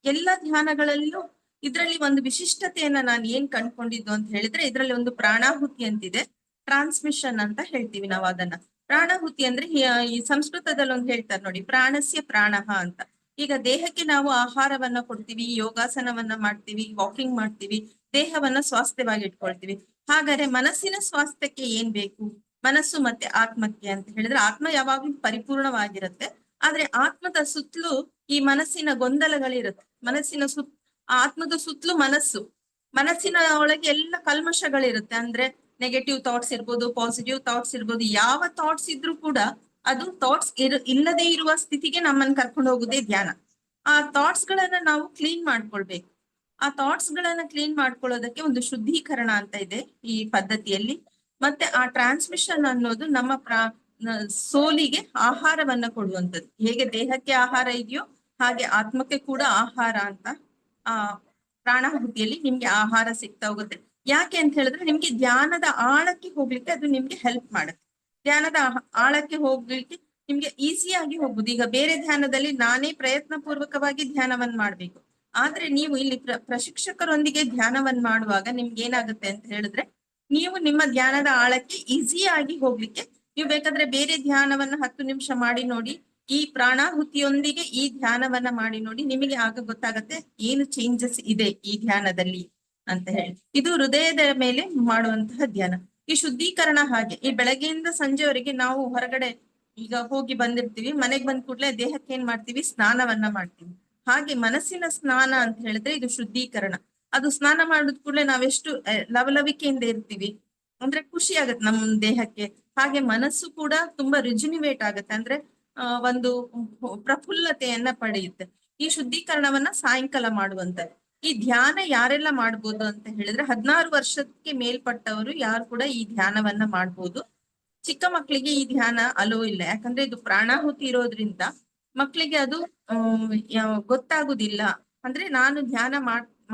ಎಲ್ಲ ಧ್ಯಾನಗಳಲ್ಲೂ ಇದ್ರಲ್ಲಿ ಒಂದು ವಿಶಿಷ್ಟತೆಯನ್ನ ನಾನು ಏನ್ ಕಂಡ್ಕೊಂಡಿದ್ದು ಅಂತ ಹೇಳಿದ್ರೆ, ಇದ್ರಲ್ಲಿ ಒಂದು ಪ್ರಾಣಾಹುತಿ ಅಂತಿದೆ, ಟ್ರಾನ್ಸ್ಮಿಷನ್ ಅಂತ ಹೇಳ್ತೀವಿ ನಾವು ಅದನ್ನ. ಪ್ರಾಣಾಹುತಿ ಅಂದ್ರೆ ಈ ಸಂಸ್ಕೃತದಲ್ಲಿ ಒಂದು ಹೇಳ್ತಾರೆ ನೋಡಿ, ಪ್ರಾಣಸ್ಯ ಪ್ರಾಣಃ ಅಂತ. ಈಗ ದೇಹಕ್ಕೆ ನಾವು ಆಹಾರವನ್ನ ಕೊಡ್ತೀವಿ, ಯೋಗಾಸನವನ್ನ ಮಾಡ್ತೀವಿ, ವಾಕಿಂಗ್ ಮಾಡ್ತೀವಿ, ದೇಹವನ್ನ ಸ್ವಾಸ್ಥ್ಯವಾಗಿ ಇಟ್ಕೊಳ್ತೀವಿ. ಹಾಗಾದ್ರೆ ಮನಸ್ಸಿನ ಸ್ವಾಸ್ಥ್ಯಕ್ಕೆ ಏನ್ ಬೇಕು? ಮನಸ್ಸು ಮತ್ತೆ ಆತ್ಮಕ್ಕೆ ಅಂತ ಹೇಳಿದ್ರೆ, ಆತ್ಮ ಯಾವಾಗ್ಲೂ ಪರಿಪೂರ್ಣವಾಗಿರುತ್ತೆ. ಆದ್ರೆ ಆತ್ಮದ ಸುತ್ತಲೂ ಈ ಮನಸ್ಸಿನ ಗೊಂದಲಗಳಿರುತ್ತೆ. ಆತ್ಮದ ಸುತ್ತಲೂ ಮನಸ್ಸಿನ ಒಳಗೆ ಎಲ್ಲ ಕಲ್ಮಶಗಳಿರುತ್ತೆ. ಅಂದ್ರೆ ನೆಗೆಟಿವ್ ಥಾಟ್ಸ್ ಇರ್ಬೋದು, ಪಾಸಿಟಿವ್ ಥಾಟ್ಸ್ ಇರ್ಬೋದು. ಯಾವ ಥಾಟ್ಸ್ ಇದ್ರೂ ಕೂಡ ಅದು ಥಾಟ್ಸ್ ಇಲ್ಲದೆ ಇರುವ ಸ್ಥಿತಿಗೆ ನಮ್ಮನ್ನ ಕರ್ಕೊಂಡು ಹೋಗುದೇ ಧ್ಯಾನ. ಆ ಥಾಟ್ಸ್ ಗಳನ್ನ ನಾವು ಕ್ಲೀನ್ ಮಾಡ್ಕೊಳ್ಬೇಕು. ಆ ಥಾಟ್ಸ್ ಗಳನ್ನ ಕ್ಲೀನ್ ಮಾಡ್ಕೊಳ್ಳೋದಕ್ಕೆ ಒಂದು ಶುದ್ಧೀಕರಣ ಅಂತ ಇದೆ ಈ ಪದ್ಧತಿಯಲ್ಲಿ. ಮತ್ತೆ ಆ ಟ್ರಾನ್ಸ್ಮಿಷನ್ ಅನ್ನೋದು ನಮ್ಮ ಸೋಲಿಗೆ ಆಹಾರವನ್ನ ಕೊಡುವಂಥದ್ದು. ಹೇಗೆ ದೇಹಕ್ಕೆ ಆಹಾರ ಇದೆಯೋ ಹಾಗೆ ಆತ್ಮಕ್ಕೆ ಕೂಡ ಆಹಾರ ಅಂತ ಆ ಪ್ರಾಣಾಹುತಿಯಲ್ಲಿ ನಿಮ್ಗೆ ಆಹಾರ ಸಿಗ್ತಾ ಹೋಗುತ್ತೆ. ಯಾಕೆ ಅಂತ ಹೇಳಿದ್ರೆ, ನಿಮ್ಗೆ ಧ್ಯಾನದ ಆಳಕ್ಕೆ ಹೋಗ್ಲಿಕ್ಕೆ ಅದು ನಿಮ್ಗೆ ಹೆಲ್ಪ್ ಮಾಡುತ್ತೆ. ಧ್ಯಾನದ ಆಳಕ್ಕೆ ಹೋಗ್ಲಿಕ್ಕೆ ನಿಮ್ಗೆ ಈಸಿಯಾಗಿ ಹೋಗ್ಬೋದು. ಈಗ ಬೇರೆ ಧ್ಯಾನದಲ್ಲಿ ನಾನೇ ಪ್ರಯತ್ನ ಪೂರ್ವಕವಾಗಿ ಧ್ಯಾನವನ್ನ ಮಾಡ್ಬೇಕು. ಆದ್ರೆ ನೀವು ಇಲ್ಲಿ ಪ್ರಶಿಕ್ಷಕರೊಂದಿಗೆ ಧ್ಯಾನವನ್ನ ಮಾಡುವಾಗ ನಿಮ್ಗೆ ಏನಾಗುತ್ತೆ ಅಂತ ಹೇಳಿದ್ರೆ, ನೀವು ನಿಮ್ಮ ಧ್ಯಾನದ ಆಳಕ್ಕೆ ಈಸಿಯಾಗಿ ಹೋಗ್ಲಿಕ್ಕೆ ನೀವು ಬೇಕಾದ್ರೆ ಬೇರೆ ಧ್ಯಾನವನ್ನ 10 ನಿಮಿಷ ಮಾಡಿ ನೋಡಿ, ಈ ಪ್ರಾಣಾಹುತಿಯೊಂದಿಗೆ ಈ ಧ್ಯಾನವನ್ನ ಮಾಡಿ ನೋಡಿ, ನಿಮಗೆ ಆಗ ಗೊತ್ತಾಗತ್ತೆ ಏನು ಚೇಂಜಸ್ ಇದೆ ಈ ಧ್ಯಾನದಲ್ಲಿ ಅಂತ ಹೇಳಿ. ಇದು ಹೃದಯದ ಮೇಲೆ ಮಾಡುವಂತಹ ಧ್ಯಾನ. ಈ ಶುದ್ಧೀಕರಣ ಹಾಗೆ, ಈ ಬೆಳಗ್ಗೆಯಿಂದ ಸಂಜೆವರೆಗೆ ನಾವು ಹೊರಗಡೆ ಈಗ ಹೋಗಿ ಬಂದಿರ್ತೀವಿ, ಮನೆಗೆ ಬಂದ ಕೂಡಲೇ ದೇಹಕ್ಕೆ ಏನ್ ಮಾಡ್ತೀವಿ? ಸ್ನಾನವನ್ನ ಮಾಡ್ತೀವಿ. ಹಾಗೆ ಮನಸ್ಸಿನ ಸ್ನಾನ ಅಂತ ಹೇಳಿದ್ರೆ ಇದು ಶುದ್ಧೀಕರಣ. ಅದು ಸ್ನಾನ ಮಾಡಿದ ಕೂಡಲೇ ನಾವೆಷ್ಟು ಲವಲವಿಕೆಯಿಂದ ಇರ್ತೀವಿ, ಅಂದ್ರೆ ಖುಷಿ ಆಗತ್ತೆ ನಮ್ಮ ದೇಹಕ್ಕೆ. ಹಾಗೆ ಮನಸ್ಸು ಕೂಡ ತುಂಬಾ ರಿಜುನಿವೇಟ್ ಆಗತ್ತೆ, ಅಂದ್ರೆ ಒಂದು ಪ್ರಫುಲ್ಲತೆಯನ್ನ ಪಡೆಯುತ್ತೆ. ಈ ಶುದ್ಧೀಕರಣವನ್ನ ಸಾಯಂಕಾಲ ಮಾಡುವಂಥದ್ದು. ಈ ಧ್ಯಾನ ಯಾರೆಲ್ಲ ಮಾಡ್ಬೋದು ಅಂತ ಹೇಳಿದ್ರೆ, 16 ವರ್ಷಕ್ಕೆ ಮೇಲ್ಪಟ್ಟವರು ಯಾರು ಕೂಡ ಈ ಧ್ಯಾನವನ್ನ ಮಾಡ್ಬೋದು. ಚಿಕ್ಕ ಮಕ್ಕಳಿಗೆ ಈ ಧ್ಯಾನ ಅಲೋ ಇಲ್ಲ, ಯಾಕಂದ್ರೆ ಇದು ಪ್ರಾಣಾಹುತಿ ಇರೋದ್ರಿಂದ ಮಕ್ಕಳಿಗೆ ಅದು ಗೊತ್ತಾಗುದಿಲ್ಲ. ಅಂದ್ರೆ ನಾನು ಧ್ಯಾನ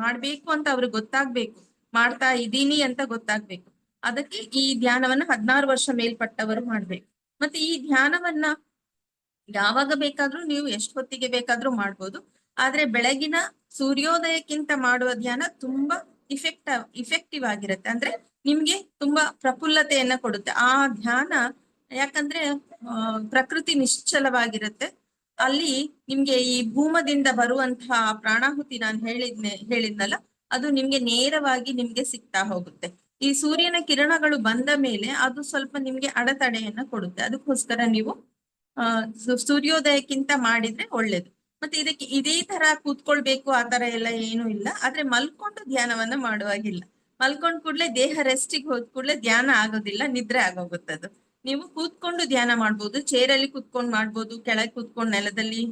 ಮಾಡ್ಬೇಕು ಅಂತ ಅವ್ರಿಗೆ ಗೊತ್ತಾಗ್ಬೇಕು, ಮಾಡ್ತಾ ಇದ್ದೀನಿ ಅಂತ ಗೊತ್ತಾಗ್ಬೇಕು. ಅದಕ್ಕೆ ಈ ಧ್ಯಾನವನ್ನ 16 ವರ್ಷ ಮೇಲ್ಪಟ್ಟವರು ಮಾಡ್ಬೇಕು. ಮತ್ತೆ ಈ ಧ್ಯಾನವನ್ನ ಯಾವಾಗ ಬೇಕಾದ್ರೂ ನೀವು ಎಷ್ಟು ಹೊತ್ತಿಗೆ ಬೇಕಾದ್ರೂ ಮಾಡ್ಬೋದು. ಆದ್ರೆ ಬೆಳಗಿನ ಸೂರ್ಯೋದಯಕ್ಕಿಂತ ಮಾಡುವ ಧ್ಯಾನ ತುಂಬಾ ಇಫೆಕ್ಟಿವ್ ಆಗಿರುತ್ತೆ. ಅಂದ್ರೆ ನಿಮ್ಗೆ ತುಂಬಾ ಪ್ರಫುಲ್ಲತೆಯನ್ನ ಕೊಡುತ್ತೆ ಆ ಧ್ಯಾನ. ಯಾಕಂದ್ರೆ ಪ್ರಕೃತಿ ನಿಶ್ಚಲವಾಗಿರುತ್ತೆ. ಅಲ್ಲಿ ನಿಮ್ಗೆ ಈ ಭೂಮದಿಂದ ಬರುವಂತಹ ಪ್ರಾಣಾಹುತಿ ನಾನು ಹೇಳಿದ್ನಲ್ಲ, ಅದು ನಿಮ್ಗೆ ನೇರವಾಗಿ ನಿಮ್ಗೆ ಸಿಗ್ತಾ ಹೋಗುತ್ತೆ. ಈ ಸೂರ್ಯನ ಕಿರಣಗಳು ಬಂದ ಮೇಲೆ ಅದು ಸ್ವಲ್ಪ ನಿಮ್ಗೆ ಅಡೆತಡೆಯನ್ನ ಕೊಡುತ್ತೆ. ಅದಕ್ಕೋಸ್ಕರ ನೀವು ಸೂರ್ಯೋದಯಕ್ಕಿಂತ ಮಾಡಿದ್ರೆ ಒಳ್ಳೇದು. ಮತ್ತೆ ಇದಕ್ಕೆ ಇದೇ ತರ ಕೂತ್ಕೊಳ್ಬೇಕು ಆ ತರ ಎಲ್ಲ ಏನು ಇಲ್ಲ. ಆದ್ರೆ ಮಲ್ಕೊಂಡು ಧ್ಯಾನವನ್ನ ಮಾಡುವಾಗಿಲ್ಲ. ಮಲ್ಕೊಂಡ್ ಕೂಡ್ಲೆ ದೇಹ ರೆಸ್ಟಿಗೆ ಹೋದ್ ಕೂಡ್ಲೆ ಧ್ಯಾನ ಆಗೋದಿಲ್ಲ, ನಿದ್ರೆ ಆಗೋಗುತ್ತದು. ನೀವು ಕೂತ್ಕೊಂಡು ಧ್ಯಾನ ಮಾಡ್ಬೋದು, ಚೇರಲ್ಲಿ ಕೂತ್ಕೊಂಡು ಮಾಡ್ಬೋದು, ಕೆಳಗೆ ಕೂತ್ಕೊಂಡು ನೆಲದಲ್ಲಿ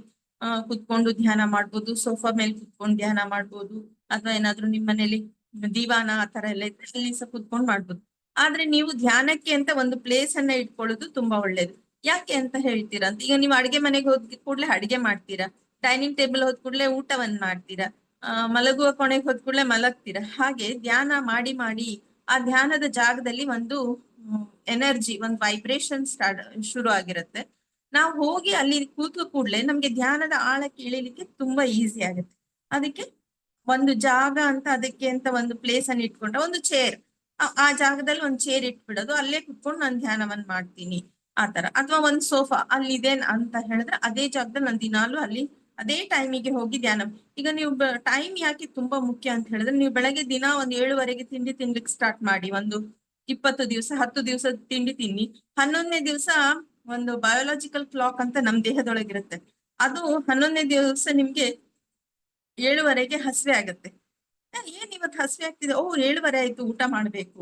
ಕೂತ್ಕೊಂಡು ಧ್ಯಾನ ಮಾಡ್ಬೋದು, ಸೋಫಾ ಮೇಲೆ ಕೂತ್ಕೊಂಡು ಧ್ಯಾನ ಮಾಡ್ಬೋದು, ಅಥವಾ ಏನಾದ್ರು ನಿಮ್ಮ ಮನೇಲಿ ದಿವಾನ ಆ ತರ ಎಲ್ಲ ಇದ್ರೆ ಅಲ್ಲಿ ಸಹ ಕೂತ್ಕೊಂಡು ಮಾಡ್ಬೋದು. ಆದ್ರೆ ನೀವು ಧ್ಯಾನಕ್ಕೆ ಅಂತ ಒಂದು ಪ್ಲೇಸ್ ಅನ್ನ ಇಟ್ಕೊಳ್ಳೋದು ತುಂಬಾ ಒಳ್ಳೇದು. ಯಾಕೆ ಅಂತ ಹೇಳ್ತೀರಾ ಅಂತ, ಈಗ ನೀವು ಅಡಿಗೆ ಮನೆಗೆ ಹೋದ್ ಕೂಡ್ಲೆ ಅಡಿಗೆ ಮಾಡ್ತೀರಾ, ಡೈನಿಂಗ್ ಟೇಬಲ್ ಹೋದ್ ಕೂಡ್ಲೆ ಊಟವನ್ನ ಮಾಡ್ತೀರಾ, ಮಲಗುವ ಕೊನೆಗೆ ಹೋದ್ ಕೂಡ್ಲೆ ಮಲಗ್ತೀರಾ. ಹಾಗೆ ಧ್ಯಾನ ಮಾಡಿ ಮಾಡಿ ಆ ಧ್ಯಾನದ ಜಾಗದಲ್ಲಿ ಒಂದು ಎನರ್ಜಿ, ಒಂದು ವೈಬ್ರೇಷನ್ ಶುರು ಆಗಿರುತ್ತೆ. ನಾವು ಹೋಗಿ ಅಲ್ಲಿ ಕೂತ್ಲು ಕೂಡ್ಲೆ ನಮ್ಗೆ ಧ್ಯಾನದ ಆಳಕ್ಕೆ ಇಳಿಲಿಕ್ಕೆ ತುಂಬಾ ಈಸಿ ಆಗುತ್ತೆ. ಅದಕ್ಕೆ ಒಂದು ಜಾಗ ಅಂತ, ಅದಕ್ಕೆ ಅಂತ ಒಂದು ಪ್ಲೇಸ್ ಅನ್ನು ಇಟ್ಕೊಂಡ್ರೆ, ಒಂದು ಚೇರ್, ಆ ಜಾಗದಲ್ಲಿ ಒಂದು ಚೇರ್ ಇಟ್ಬಿಡೋದು, ಅಲ್ಲೇ ಕುತ್ಕೊಂಡು ನಾನು ಧ್ಯಾನವನ್ನ ಮಾಡ್ತೀನಿ ಆ ತರ. ಅಥವಾ ಒಂದು ಸೋಫಾ ಅಲ್ಲಿದೆ ಅಂತ ಹೇಳಿದ್ರೆ ಅದೇ ಜಾಗದಲ್ಲಿ ನಾನು ದಿನಾಲು ಅಲ್ಲಿ ಅದೇ ಟೈಮಿಗೆ ಹೋಗಿ ಧ್ಯಾನ. ಈಗ ನೀವು ಟೈಮ್ ಯಾಕೆ ತುಂಬಾ ಮುಖ್ಯ ಅಂತ ಹೇಳಿದ್ರೆ, ನೀವು ಬೆಳಗ್ಗೆ ದಿನ ಒಂದು 7:30ಗೆ ತಿಂಡಿ ತಿನ್ಲಿಕ್ಕೆ ಸ್ಟಾರ್ಟ್ ಮಾಡಿ, ಒಂದು 20 ದಿವಸ 10 ದಿವಸ ತಿಂಡಿ ತಿನ್ನಿ. 11ನೇ ದಿವಸ ಒಂದು ಬಯೋಲಾಜಿಕಲ್ ಕ್ಲಾಕ್ ಅಂತ ನಮ್ ದೇಹದೊಳಗಿರುತ್ತೆ. ಅದು 11ನೇ ದಿವಸ ನಿಮ್ಗೆ 7:30ಗೆ ಹಸಿವೆ ಆಗತ್ತೆ. ಏನ್ ಇವತ್ತು ಹಸಿವೆ ಆಗ್ತಿದೆ, 7:30 ಆಯ್ತು, ಊಟ ಮಾಡ್ಬೇಕು.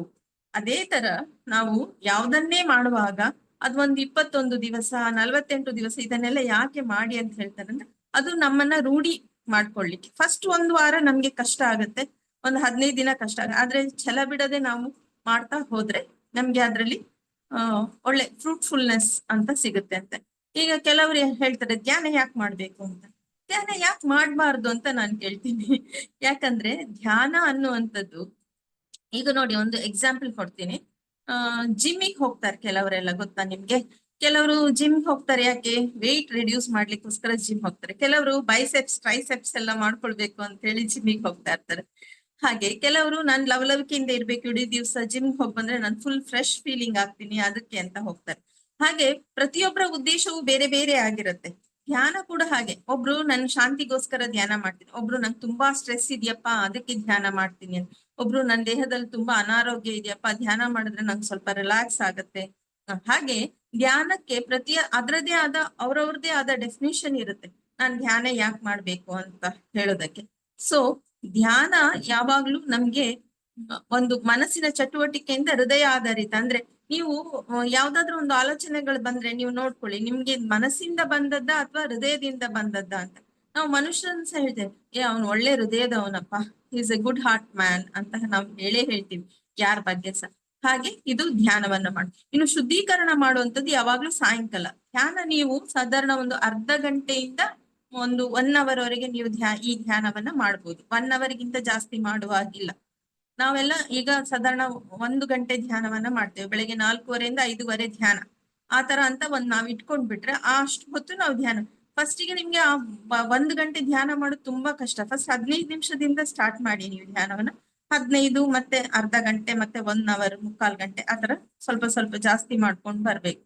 ಅದೇ ತರ ನಾವು ಯಾವ್ದನ್ನೇ ಮಾಡುವಾಗ ಅದೊಂದು 21 ದಿವಸ 48 ದಿವಸ ಇದನ್ನೆಲ್ಲ ಯಾಕೆ ಮಾಡಿ ಅಂತ ಹೇಳ್ತಾರೆ ಅಂದ್ರೆ, ಅದು ನಮ್ಮನ್ನ ರೂಢಿ ಮಾಡ್ಕೊಳ್ಲಿಕ್ಕೆ. ಫಸ್ಟ್ 1 ವಾರ ನಮ್ಗೆ ಕಷ್ಟ ಆಗತ್ತೆ, ಒಂದು 15 ದಿನ ಕಷ್ಟ ಆದ್ರೆ ಛಲ ಬಿಡದೆ ನಾವು ಮಾಡ್ತಾ ಹೋದ್ರೆ ನಮ್ಗೆ ಅದ್ರಲ್ಲಿ ಒಳ್ಳೆ ಫ್ರೂಟ್ಫುಲ್ನೆಸ್ ಅಂತ ಸಿಗುತ್ತೆ ಅಂತ. ಈಗ ಕೆಲವರು ಹೇಳ್ತಾರೆ ಧ್ಯಾನ ಯಾಕೆ ಮಾಡ್ಬೇಕು ಅಂತ. ಧ್ಯಾನ ಯಾಕೆ ಮಾಡ್ಬಾರ್ದು ಅಂತ ನಾನು ಕೇಳ್ತೀನಿ. ಯಾಕಂದ್ರೆ ಧ್ಯಾನ ಅನ್ನುವಂಥದ್ದು, ಈಗ ನೋಡಿ ಒಂದು ಎಕ್ಸಾಂಪಲ್ ಕೊಡ್ತೀನಿ. ಜಿಮ್ಮಿಗೆ ಹೋಗ್ತಾರೆ ಕೆಲವರೆಲ್ಲ, ಗೊತ್ತಾ ನಿಮ್ಗೆ? ಕೆಲವರು ಜಿಮ್ ಹೋಗ್ತಾರೆ ಯಾಕೆ? ವೆಯ್ಟ್ ರಿಡ್ಯೂಸ್ ಮಾಡ್ಲಿಕ್ಕೋಸ್ಕರ ಜಿಮ್ ಹೋಗ್ತಾರೆ. ಕೆಲವರು ಬೈಸೆಪ್ಸ್ ಟ್ರೈಸೆಪ್ಸ್ ಎಲ್ಲ ಮಾಡ್ಕೊಳ್ಬೇಕು ಅಂತ ಹೇಳಿ ಜಿಮ್ಮಿಗೆ ಹೋಗ್ತಾ ಇರ್ತಾರೆ. ಹಾಗೆ ಕೆಲವರು ನಾನು ಲವಲವಿಕೆಯಿಂದ ಇರ್ಬೇಕು, ಇಡೀ ದಿವಸ ಜಿಮ್ ಹೋಗಿ ಬಂದ್ರೆ ನಾನು ಫುಲ್ ಫ್ರೆಶ್ ಫೀಲಿಂಗ್ ಆಗ್ತೀನಿ ಅದಕ್ಕೆ ಅಂತ ಹೋಗ್ತಾರೆ. ಹಾಗೆ ಪ್ರತಿಯೊಬ್ಬರ ಉದ್ದೇಶವು ಬೇರೆ ಬೇರೆ ಆಗಿರುತ್ತೆ. ಧ್ಯಾನ ಕೂಡ ಹಾಗೆ. ಒಬ್ರು ನನ್ ಶಾಂತಿಗೋಸ್ಕರ ಧ್ಯಾನ ಮಾಡ್ತೀನಿ, ಒಬ್ರು ನಂಗೆ ತುಂಬಾ ಸ್ಟ್ರೆಸ್ ಇದೆಯಪ್ಪ ಅದಕ್ಕೆ ಧ್ಯಾನ ಮಾಡ್ತೀನಿ ಅಂತ, ಒಬ್ರು ನನ್ನ ದೇಹದಲ್ಲಿ ತುಂಬಾ ಅನಾರೋಗ್ಯ ಇದೆಯಪ್ಪ ಧ್ಯಾನ ಮಾಡಿದ್ರೆ ನಂಗೆ ಸ್ವಲ್ಪ ರಿಲ್ಯಾಕ್ಸ್ ಆಗತ್ತೆ. ಹಾಗೆ ಧ್ಯಾನಕ್ಕೆ ಅದ್ರದೇ ಆದ ಅವ್ರವ್ರದೇ ಆದ ಡೆಫಿನೇಷನ್ ಇರುತ್ತೆ, ನಾನ್ ಧ್ಯಾನ ಯಾಕೆ ಮಾಡ್ಬೇಕು ಅಂತ ಹೇಳೋದಕ್ಕೆ. ಸೊ ಧ್ಯಾನ ಯಾವಾಗ್ಲೂ ನಮ್ಗೆ ಒಂದು ಮನಸ್ಸಿನ ಚಟುವಟಿಕೆಯಿಂದ ಹೃದಯ ಆಧಾರಿತ. ಅಂದ್ರೆ ನೀವು ಯಾವ್ದಾದ್ರು ಒಂದು ಆಲೋಚನೆಗಳು ಬಂದ್ರೆ ನೀವು ನೋಡ್ಕೊಳ್ಳಿ, ನಿಮ್ಗೆ ಮನಸ್ಸಿಂದ ಬಂದದ್ದ ಅಥವಾ ಹೃದಯದಿಂದ ಬಂದದ್ದ ಅಂತ. ನಾವು ಮನುಷ್ಯರನ್ನ ಸಹ ಹೇಳ್ತೇವೆ, ಅವ್ನು ಒಳ್ಳೆ ಹೃದಯದವನಪ್ಪ, is a good heart man ಅಂತ ನಾವು ಹೇಳ್ತೀವಿ ಯಾರ ಬಗ್ಗೆ ಸಹ. ಹಾಗೆ ಇದು ಧ್ಯಾನವನ್ನ ಮಾಡಿ. ಇನ್ನು ಶುದ್ಧೀಕರಣ ಮಾಡುವಂಥದ್ದು ಯಾವಾಗ್ಲೂ ಸಾಯಂಕಾಲ. ಧ್ಯಾನ ನೀವು ಸಾಧಾರಣ ಒಂದು ಅರ್ಧ ಗಂಟೆಯಿಂದ ಒಂದು 1 ಅವರ್ ವರೆಗೆ ನೀವು ಈ ಧ್ಯಾನವನ್ನ ಮಾಡ್ಬೋದು. 1 ಅವರ್ಗಿಂತ ಜಾಸ್ತಿ ಮಾಡುವಾಗಿಲ್ಲ. ನಾವೆಲ್ಲ ಈಗ ಸಾಧಾರಣ 1 ಗಂಟೆ ಧ್ಯಾನವನ್ನ ಮಾಡ್ತೇವೆ, ಬೆಳಗ್ಗೆ 4:30 ಇಂದ 5:30 ಧ್ಯಾನ. ಆ ತರ ಅಂತ ನಾವ್ ಇಟ್ಕೊಂಡ್ಬಿಟ್ರೆ ಅಷ್ಟು ಹೊತ್ತು ನಾವು ಧ್ಯಾನ. ಫಸ್ಟಿಗೆ ನಿಮ್ಗೆ 1 ಗಂಟೆ ಧ್ಯಾನ ಮಾಡೋದು ತುಂಬಾ ಕಷ್ಟ. ಫಸ್ಟ್ 15 ನಿಮಿಷದಿಂದ ಸ್ಟಾರ್ಟ್ ಮಾಡಿ ನೀವು ಧ್ಯಾನವನ್ನ. 15 ಮತ್ತೆ ಅರ್ಧ ಗಂಟೆ ಮತ್ತೆ 1 ಅವರ್ 3/4 ಗಂಟೆ ಆ ತರ ಸ್ವಲ್ಪ ಸ್ವಲ್ಪ ಜಾಸ್ತಿ ಮಾಡ್ಕೊಂಡು ಬರ್ಬೇಕು.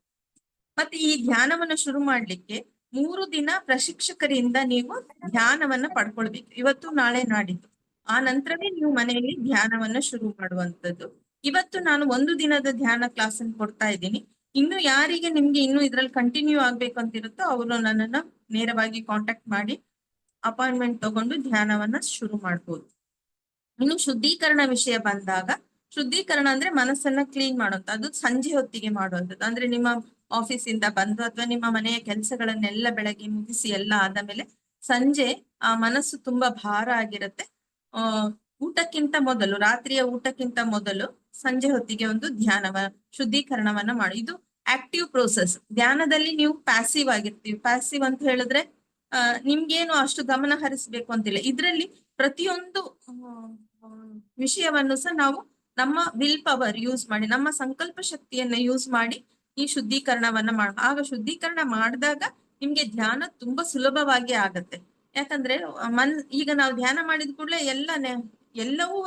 ಮತ್ತೆ ಈ ಧ್ಯಾನವನ್ನ ಶುರು ಮಾಡ್ಲಿಕ್ಕೆ 3 ದಿನ ಪ್ರಶಿಕ್ಷಕರಿಂದ ನೀವು ಧ್ಯಾನವನ್ನ ಪಡ್ಕೊಳ್ಬೇಕು, ಇವತ್ತು ನಾಳೆ ನಾಡಿದ್ದು. ಆ ನಂತರವೇ ನೀವು ಮನೆಯಲ್ಲಿ ಧ್ಯಾನವನ್ನ ಶುರು ಮಾಡುವಂಥದ್ದು. ಇವತ್ತು ನಾನು 1 ದಿನದ ಧ್ಯಾನ ಕ್ಲಾಸ್ ಅನ್ನು ಕೊಡ್ತಾ ಇದ್ದೀನಿ. ಇನ್ನು ಯಾರಿಗೆ ನಿಮ್ಗೆ ಇನ್ನು ಇದ್ರಲ್ಲಿ ಕಂಟಿನ್ಯೂ ಆಗ್ಬೇಕು ಅಂತಿರುತ್ತೋ ಅವರು ನನ್ನನ್ನ ನೇರವಾಗಿ ಕಾಂಟ್ಯಾಕ್ಟ್ ಮಾಡಿ ಅಪಾಯಿಂಟ್ಮೆಂಟ್ ತಗೊಂಡು ಧ್ಯಾನವನ್ನ ಶುರು ಮಾಡ್ಬೋದು. ಇನ್ನು ಶುದ್ಧೀಕರಣ ವಿಷಯ ಬಂದಾಗ, ಶುದ್ಧೀಕರಣ ಅಂದ್ರೆ ಮನಸ್ಸನ್ನ ಕ್ಲೀನ್ ಮಾಡುವಂತ, ಅದು ಸಂಜೆ ಹೊತ್ತಿಗೆ ಮಾಡುವಂಥದ್ದು. ಅಂದ್ರೆ ನಿಮ್ಮ ಆಫೀಸ್ ಇಂದ ಬಂದು ಅಥವಾ ನಿಮ್ಮ ಮನೆಯ ಕೆಲಸಗಳನ್ನೆಲ್ಲ ಬೆಳಗ್ಗೆ ಮುಗಿಸಿ ಎಲ್ಲ ಆದ ಮೇಲೆ ಸಂಜೆ ಆ ಮನಸ್ಸು ತುಂಬಾ ಭಾರ ಆಗಿರುತ್ತೆ. ಊಟಕ್ಕಿಂತ ಮೊದಲು, ರಾತ್ರಿಯ ಊಟಕ್ಕಿಂತ ಮೊದಲು ಸಂಜೆ ಹೊತ್ತಿಗೆ ಒಂದು ಶುದ್ಧೀಕರಣವನ್ನ ಮಾಡಿ. ಇದು ಆಕ್ಟಿವ್ ಪ್ರೋಸೆಸ್. ಧ್ಯಾನದಲ್ಲಿ ನೀವು ಪ್ಯಾಸಿವ್ ಆಗಿರ್ತೀವಿ. ಪ್ಯಾಸಿವ್ ಅಂತ ಹೇಳಿದ್ರೆ ನಿಮ್ಗೇನು ಅಷ್ಟು ಗಮನ ಹರಿಸ್ಬೇಕು ಅಂತಿಲ್ಲ. ಇದ್ರಲ್ಲಿ ಪ್ರತಿಯೊಂದು ವಿಷಯವನ್ನು ಸಹ ನಾವು ನಮ್ಮ ವಿಲ್ ಪವರ್ ಯೂಸ್ ಮಾಡಿ, ನಮ್ಮ ಸಂಕಲ್ಪ ಶಕ್ತಿಯನ್ನ ಯೂಸ್ ಮಾಡಿ ಈ ಶುದ್ಧೀಕರಣವನ್ನ ಆಗ ಶುದ್ಧೀಕರಣ ಮಾಡಿದಾಗ ನಿಮ್ಗೆ ಧ್ಯಾನ ತುಂಬಾ ಸುಲಭವಾಗಿ ಆಗತ್ತೆ. ಯಾಕಂದ್ರೆ ಈಗ ನಾವು ಧ್ಯಾನ ಮಾಡಿದ ಕೂಡಲೇ ಎಲ್ಲವೂ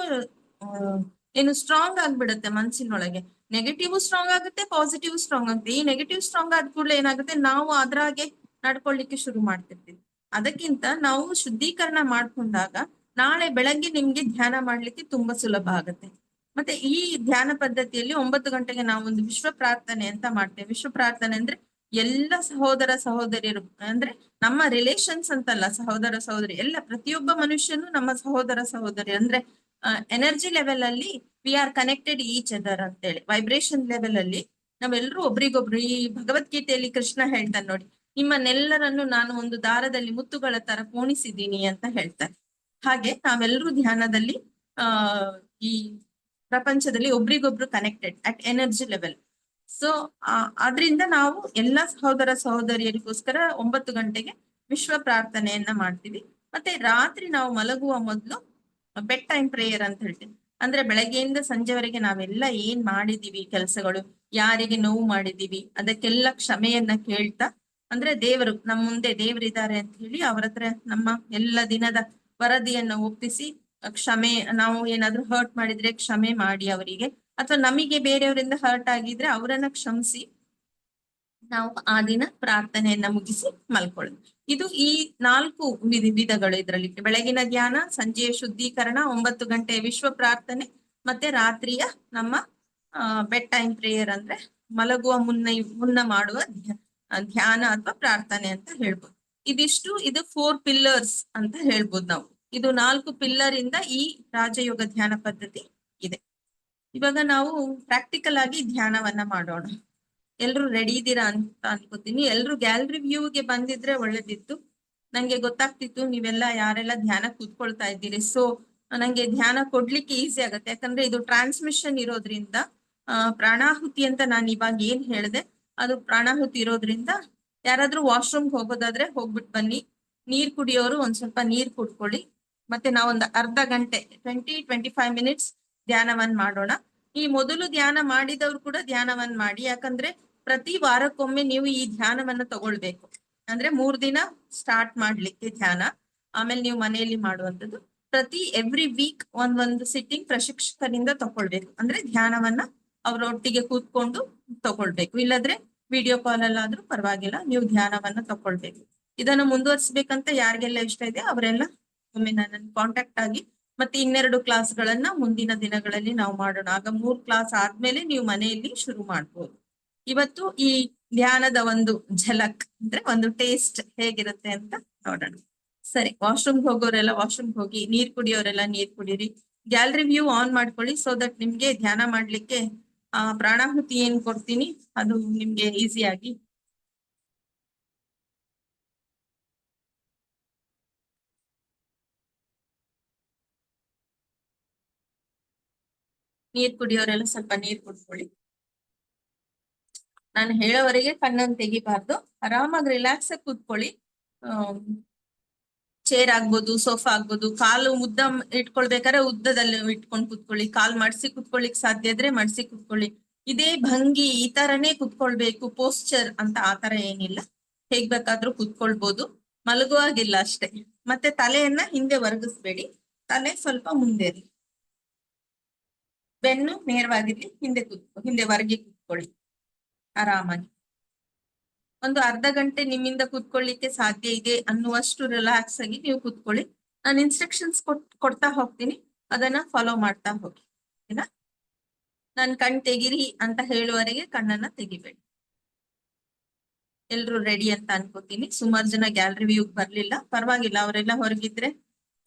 ಏನು ಸ್ಟ್ರಾಂಗ್ ಆಗ್ಬಿಡುತ್ತೆ ಮನ್ಸಿನೊಳಗೆ. ನೆಗೆಟಿವ್ ಸ್ಟ್ರಾಂಗ್ ಆಗುತ್ತೆ, ಪಾಸಿಟಿವ್ ಸ್ಟ್ರಾಂಗ್ ಆಗುತ್ತೆ. ಈ ನೆಗೆಟಿವ್ ಸ್ಟ್ರಾಂಗ್ ಆದ ಕೂಡಲೇ ಏನಾಗುತ್ತೆ, ನಾವು ಅದ್ರಾಗೆ ನಡ್ಕೊಳ್ಳಿಕ್ಕೆ ಶುರು ಮಾಡ್ತಿರ್ತೀವಿ. ಅದಕ್ಕಿಂತ ನಾವು ಶುದ್ಧೀಕರಣ ಮಾಡ್ಕೊಂಡಾಗ ನಾಳೆ ಬೆಳಗ್ಗೆ ನಿಮ್ಗೆ ಧ್ಯಾನ ಮಾಡ್ಲಿಕ್ಕೆ ತುಂಬಾ ಸುಲಭ ಆಗುತ್ತೆ. ಮತ್ತೆ ಈ ಧ್ಯಾನ ಪದ್ಧತಿಯಲ್ಲಿ 9 ಗಂಟೆಗೆ ನಾವು ಒಂದು ವಿಶ್ವ ಪ್ರಾರ್ಥನೆ ಅಂತ ಮಾಡ್ತೇವೆ. ವಿಶ್ವ ಪ್ರಾರ್ಥನೆ ಅಂದ್ರೆ ಎಲ್ಲ ಸಹೋದರ ಸಹೋದರಿಯರು, ಅಂದ್ರೆ ನಮ್ಮ ರಿಲೇಷನ್ಸ್ ಅಂತಲ್ಲ, ಸಹೋದರ ಸಹೋದರಿ ಎಲ್ಲ, ಪ್ರತಿಯೊಬ್ಬ ಮನುಷ್ಯನು ನಮ್ಮ ಸಹೋದರ ಸಹೋದರಿ. ಅಂದ್ರೆ ಎನರ್ಜಿ ಲೆವೆಲ್ ಅಲ್ಲಿ we are connected each other ಅಂತೇಳಿ, ವೈಬ್ರೇಷನ್ ಲೆವೆಲ್ ಅಲ್ಲಿ ನಾವೆಲ್ಲರೂ ಒಬ್ರಿಗೊಬ್ರು. ಈ ಭಗವದ್ಗೀತೆಯಲ್ಲಿ ಕೃಷ್ಣ ಹೇಳ್ತಾನೆ ನೋಡಿ, ನಿಮ್ಮನ್ನೆಲ್ಲರನ್ನು ನಾನು ಒಂದು ದಾರದಲ್ಲಿ ಮುತ್ತುಗಳ ತರ ಪೋಣಿಸಿದ್ದೀನಿ ಅಂತ ಹೇಳ್ತಾರೆ. ಹಾಗೆ ನಾವೆಲ್ಲರೂ ಧ್ಯಾನದಲ್ಲಿ ಈ ಪ್ರಪಂಚದಲ್ಲಿ ಒಬ್ರಿಗೊಬ್ರು connected at energy level. So ಆದ್ರಿಂದ ನಾವು ಎಲ್ಲಾ ಸಹೋದರ ಸಹೋದರಿಯರಿಗೋಸ್ಕರ 9 ಗಂಟೆಗೆ ವಿಶ್ವ ಪ್ರಾರ್ಥನೆಯನ್ನ ಮಾಡ್ತೀವಿ. ಮತ್ತೆ ರಾತ್ರಿ ನಾವು ಮಲಗುವ ಮೊದಲು ಬೆಡ್ ಟೈಮ್ ಪ್ರೇಯರ್ ಅಂತ ಹೇಳ್ತೀವಿ. ಅಂದ್ರೆ ಬೆಳಗ್ಗೆಯಿಂದ ಸಂಜೆವರೆಗೆ ನಾವೆಲ್ಲ ಏನ್ ಮಾಡಿದೀವಿ ಕೆಲಸಗಳು, ಯಾರಿಗೆ ನೋವು ಮಾಡಿದೀವಿ ಅದಕ್ಕೆಲ್ಲ ಕ್ಷಮೆಯನ್ನ ಕೇಳ್ತಾ, ಅಂದ್ರೆ ದೇವರು ನಮ್ಮ ಮುಂದೆ ದೇವರಿದ್ದಾರೆ ಅಂತ ಹೇಳಿ ಅವ್ರ ಹತ್ರ ನಮ್ಮ ಎಲ್ಲ ದಿನದ ವರದಿಯನ್ನ ಒಪ್ಪಿಸಿ ಕ್ಷಮೆ, ನಾವು ಏನಾದ್ರೂ ಹರ್ಟ್ ಮಾಡಿದ್ರೆ ಕ್ಷಮೆ ಮಾಡಿ ಅವರಿಗೆ, ಅಥವಾ ನಮಗೆ ಬೇರೆಯವರಿಂದ ಹರ್ಟ್ ಆಗಿದ್ರೆ ಅವರನ್ನ ಕ್ಷಮಿಸಿ ನಾವು ಆ ದಿನ ಪ್ರಾರ್ಥನೆಯನ್ನ ಮುಗಿಸಿ ಮಲ್ಕೊಳ್ಳೋದು. ಇದು ಈ 4 ವಿಧಗಳು ಇದರಲ್ಲಿ: ಬೆಳಗಿನ ಧ್ಯಾನ, ಸಂಜೆಯ ಶುದ್ಧೀಕರಣ, 9 ಗಂಟೆ ವಿಶ್ವ ಪ್ರಾರ್ಥನೆ, ಮತ್ತೆ ರಾತ್ರಿಯ ನಮ್ಮ ಬೆಡ್ ಟೈಮ್ ಪ್ರೇಯರ್, ಅಂದ್ರೆ ಮಲಗುವ ಮುನ್ನ ಮಾಡುವ ಧ್ಯಾನ ಅಥವಾ ಪ್ರಾರ್ಥನೆ ಅಂತ ಹೇಳ್ಬೋದು. ಇದು 4 ಪಿಲ್ಲರ್ಸ್ ಅಂತ ಹೇಳ್ಬೋದು ನಾವು. ಇದು 4 ಪಿಲ್ಲರ್ ಇಂದ ಈ ರಾಜಯೋಗ ಧ್ಯಾನ ಪದ್ಧತಿ ಇದೆ. ಇವಾಗ ನಾವು ಪ್ರಾಕ್ಟಿಕಲ್ ಆಗಿ ಧ್ಯಾನವನ್ನ ಮಾಡೋಣ. ಎಲ್ರು ರೆಡಿ ಇದ್ದೀರಾ ಅಂತ ಅನ್ಕೋತೀನಿ. ಎಲ್ರು ಗ್ಯಾಲರಿ ವ್ಯೂಗೆ ಬಂದಿದ್ರೆ ಒಳ್ಳೇದಿತ್ತು. ನಂಗೆ ಗೊತ್ತಾಗ್ತಿತ್ತು ನೀವೆಲ್ಲ ಯಾರೆಲ್ಲ ಧ್ಯಾನ ಕೂತ್ಕೊಳ್ತಾ ಇದ್ದೀರಿ. ಸೊ ನಂಗೆ ಧ್ಯಾನ ಕೊಡ್ಲಿಕ್ಕೆ ಈಸಿ ಆಗತ್ತೆ, ಯಾಕಂದ್ರೆ ಇದು ಟ್ರಾನ್ಸ್ಮಿಷನ್ ಇರೋದ್ರಿಂದ. ಪ್ರಾಣಾಹುತಿ ಅಂತ ನಾನು ಇವಾಗ ಏನ್ ಹೇಳಿದೆ ಅದು ಪ್ರಾಣಾಹುತಿ ಇರೋದ್ರಿಂದ ಯಾರಾದ್ರೂ ವಾಶ್ರೂಮ್ ಹೋಗೋದಾದ್ರೆ ಹೋಗ್ಬಿಟ್ಟು ಬನ್ನಿ. ನೀರ್ ಕುಡಿಯೋರು ಒಂದ್ ಸ್ವಲ್ಪ ನೀರ್ ಕುಡ್ಕೊಳ್ಳಿ. ಮತ್ತೆ ನಾವೊಂದು ಅರ್ಧ ಗಂಟೆ 20-25 ಮಿನಿಟ್ಸ್ ಧ್ಯಾನವನ್ನ ಮಾಡೋಣ. ಈ ಮೊದಲು ಧ್ಯಾನ ಮಾಡಿದವ್ರು ಕೂಡ ಧ್ಯಾನವನ್ನ ಮಾಡಿ, ಯಾಕಂದ್ರೆ ಪ್ರತಿ ವಾರಕ್ಕೊಮ್ಮೆ ನೀವು ಈ ಧ್ಯಾನವನ್ನ ತಗೊಳ್ಬೇಕು. ಅಂದ್ರೆ 3 ದಿನ ಸ್ಟಾರ್ಟ್ ಮಾಡ್ಲಿಕ್ಕೆ ಧ್ಯಾನ, ಆಮೇಲೆ ನೀವು ಮನೆಯಲ್ಲಿ ಮಾಡುವಂಥದ್ದು. ಎವ್ರಿ ವೀಕ್ ಒಂದೊಂದು ಸಿಟ್ಟಿಂಗ್ ಪ್ರಶಿಕ್ಷಕರಿಂದ ತಗೊಳ್ಬೇಕು. ಅಂದ್ರೆ ಧ್ಯಾನವನ್ನ ಅವರೊಟ್ಟಿಗೆ ಕೂತ್ಕೊಂಡು ತಗೊಳ್ಬೇಕು. ಇಲ್ಲದ್ರೆ ವಿಡಿಯೋ ಕಾಲ್ ಅಲ್ಲಾದ್ರೂ ಪರವಾಗಿಲ್ಲ, ನೀವು ಧ್ಯಾನವನ್ನ ತಗೊಳ್ಬೇಕು. ಇದನ್ನು ಮುಂದುವರಿಸಬೇಕಂತ ಯಾರಿಗೆಲ್ಲ ಇಷ್ಟ ಇದೆ ಅವರೆಲ್ಲ ಒಮ್ಮೆ ನನ್ನನ್ನು ಕಾಂಟ್ಯಾಕ್ಟ್ ಆಗಿ. ಮತ್ತೆ 2 ಕ್ಲಾಸ್ಗಳನ್ನ ಮುಂದಿನ ದಿನಗಳಲ್ಲಿ ನಾವು ಮಾಡೋಣ. ಆಗ 3 ಕ್ಲಾಸ್ ಆದ್ಮೇಲೆ ನೀವು ಮನೆಯಲ್ಲಿ ಶುರು ಮಾಡ್ಬೋದು. ಇವತ್ತು ಈ ಧ್ಯಾನದ ಒಂದು ಝಲಕ್, ಅಂದ್ರೆ ಒಂದು ಟೇಸ್ಟ್ ಹೇಗಿರುತ್ತೆ ಅಂತ ನೋಡೋಣ. ಸರಿ, ವಾಶ್ರೂಮ್ ಹೋಗೋರೆಲ್ಲ ವಾಶ್ರೂಮ್ ಹೋಗಿ, ನೀರ್ ಕುಡಿಯೋರೆಲ್ಲ ನೀರ್ ಕುಡೀರಿ. ಗ್ಯಾಲರಿ ವ್ಯೂ ಆನ್ ಮಾಡ್ಕೊಳ್ಳಿ, ಸೋ ದಟ್ ನಿಮ್ಗೆ ಧ್ಯಾನ ಮಾಡ್ಲಿಕ್ಕೆ ಪ್ರಾಣಾಹುತಿ ಏನ್ ಕೊಡ್ತೀನಿ ಅದು ನಿಮ್ಗೆ ಈಸಿಯಾಗಿ ನೀರ್ ಕುಡಿಯೋರೆಲ್ಲ ಸ್ವಲ್ಪ ನೀರ್ ಕುಡ್ಕೊಳ್ಳಿ. ನಾನು ಹೇಳೋವರೆಗೆ ಕಣ್ಣನ್ನು ತೆಗಿಬಾರ್ದು. ಆರಾಮಾಗಿ ರಿಲ್ಯಾಕ್ಸ್ ಆಗಿ ಕೂತ್ಕೊಳ್ಳಿ. ಚೇರ್ ಆಗ್ಬೋದು, ಸೋಫಾ ಆಗ್ಬೋದು. ಕಾಲು ಉದ್ದ ಇಟ್ಕೊಳ್ಬೇಕಾದ್ರೆ ಉದ್ದದಲ್ಲಿ ಇಟ್ಕೊಂಡು ಕೂತ್ಕೊಳ್ಳಿ. ಕಾಲ್ ಮಡ್ಸಿ ಕೂತ್ಕೊಳ್ಳಿಕ್ ಸಾಧ್ಯ ಇದ್ರೆ ಮಡ್ಸಿ ಕೂತ್ಕೊಳ್ಳಿ. ಇದೇ ಭಂಗಿ ಈ ತರನೇ ಕೂತ್ಕೊಳ್ಬೇಕು ಪೋಸ್ಚರ್ ಅಂತ ಆತರ ಏನಿಲ್ಲ. ಹೇಗ್ ಬೇಕಾದ್ರೂ ಕೂತ್ಕೊಳ್ಬೋದು, ಮಲಗುವಾಗಿಲ್ಲ ಅಷ್ಟೇ. ಮತ್ತೆ ತಲೆಯನ್ನ ಹಿಂದೆ ವರ್ಗಿಸ್ಬೇಡಿ, ತಲೆ ಸ್ವಲ್ಪ ಮುಂದೆ ಇರ್ಲಿ. ಬೆನ್ನು ನೇರವಾಗಿರ್ಲಿ, ಹಿಂದೆ ವರ್ಗಿ ಕೂತ್ಕೊಳ್ಳಿ ಆರಾಮಾಗಿ. ಒಂದು ಅರ್ಧ ಗಂಟೆ ನಿಮ್ಮಿಂದ ಕೂತ್ಕೊಳ್ಳಿಕ್ಕೆ ಸಾಧ್ಯ ಇದೆ ಅನ್ನುವಷ್ಟು ರಿಲ್ಯಾಕ್ಸ್ ಆಗಿ ನೀವು ಕೂತ್ಕೊಳ್ಳಿ. ನಾನು ಇನ್ಸ್ಟ್ರಕ್ಷನ್ಸ್ ಕೊಡ್ತಾ ಹೋಗ್ತೀನಿ, ಅದನ್ನ ಫಾಲೋ ಮಾಡ್ತಾ ಹೋಗಿ. ಓಕೆನಾ? ನಾನು ಕಣ್ ತೆಗಿರಿ ಅಂತ ಹೇಳುವವರೆಗೆ ಕಣ್ಣನ್ನ ತೆಗಿಬೇಡಿ. ಎಲ್ರು ರೆಡಿ ಅಂತ ಅನ್ಕೋತೀನಿ. ಸುಮಾರು ಜನ ಗ್ಯಾಲರಿ ವ್ಯೂಗ್ ಬರ್ಲಿಲ್ಲ, ಪರವಾಗಿಲ್ಲ, ಅವರೆಲ್ಲ ಹೊರಗಿದ್ರೆ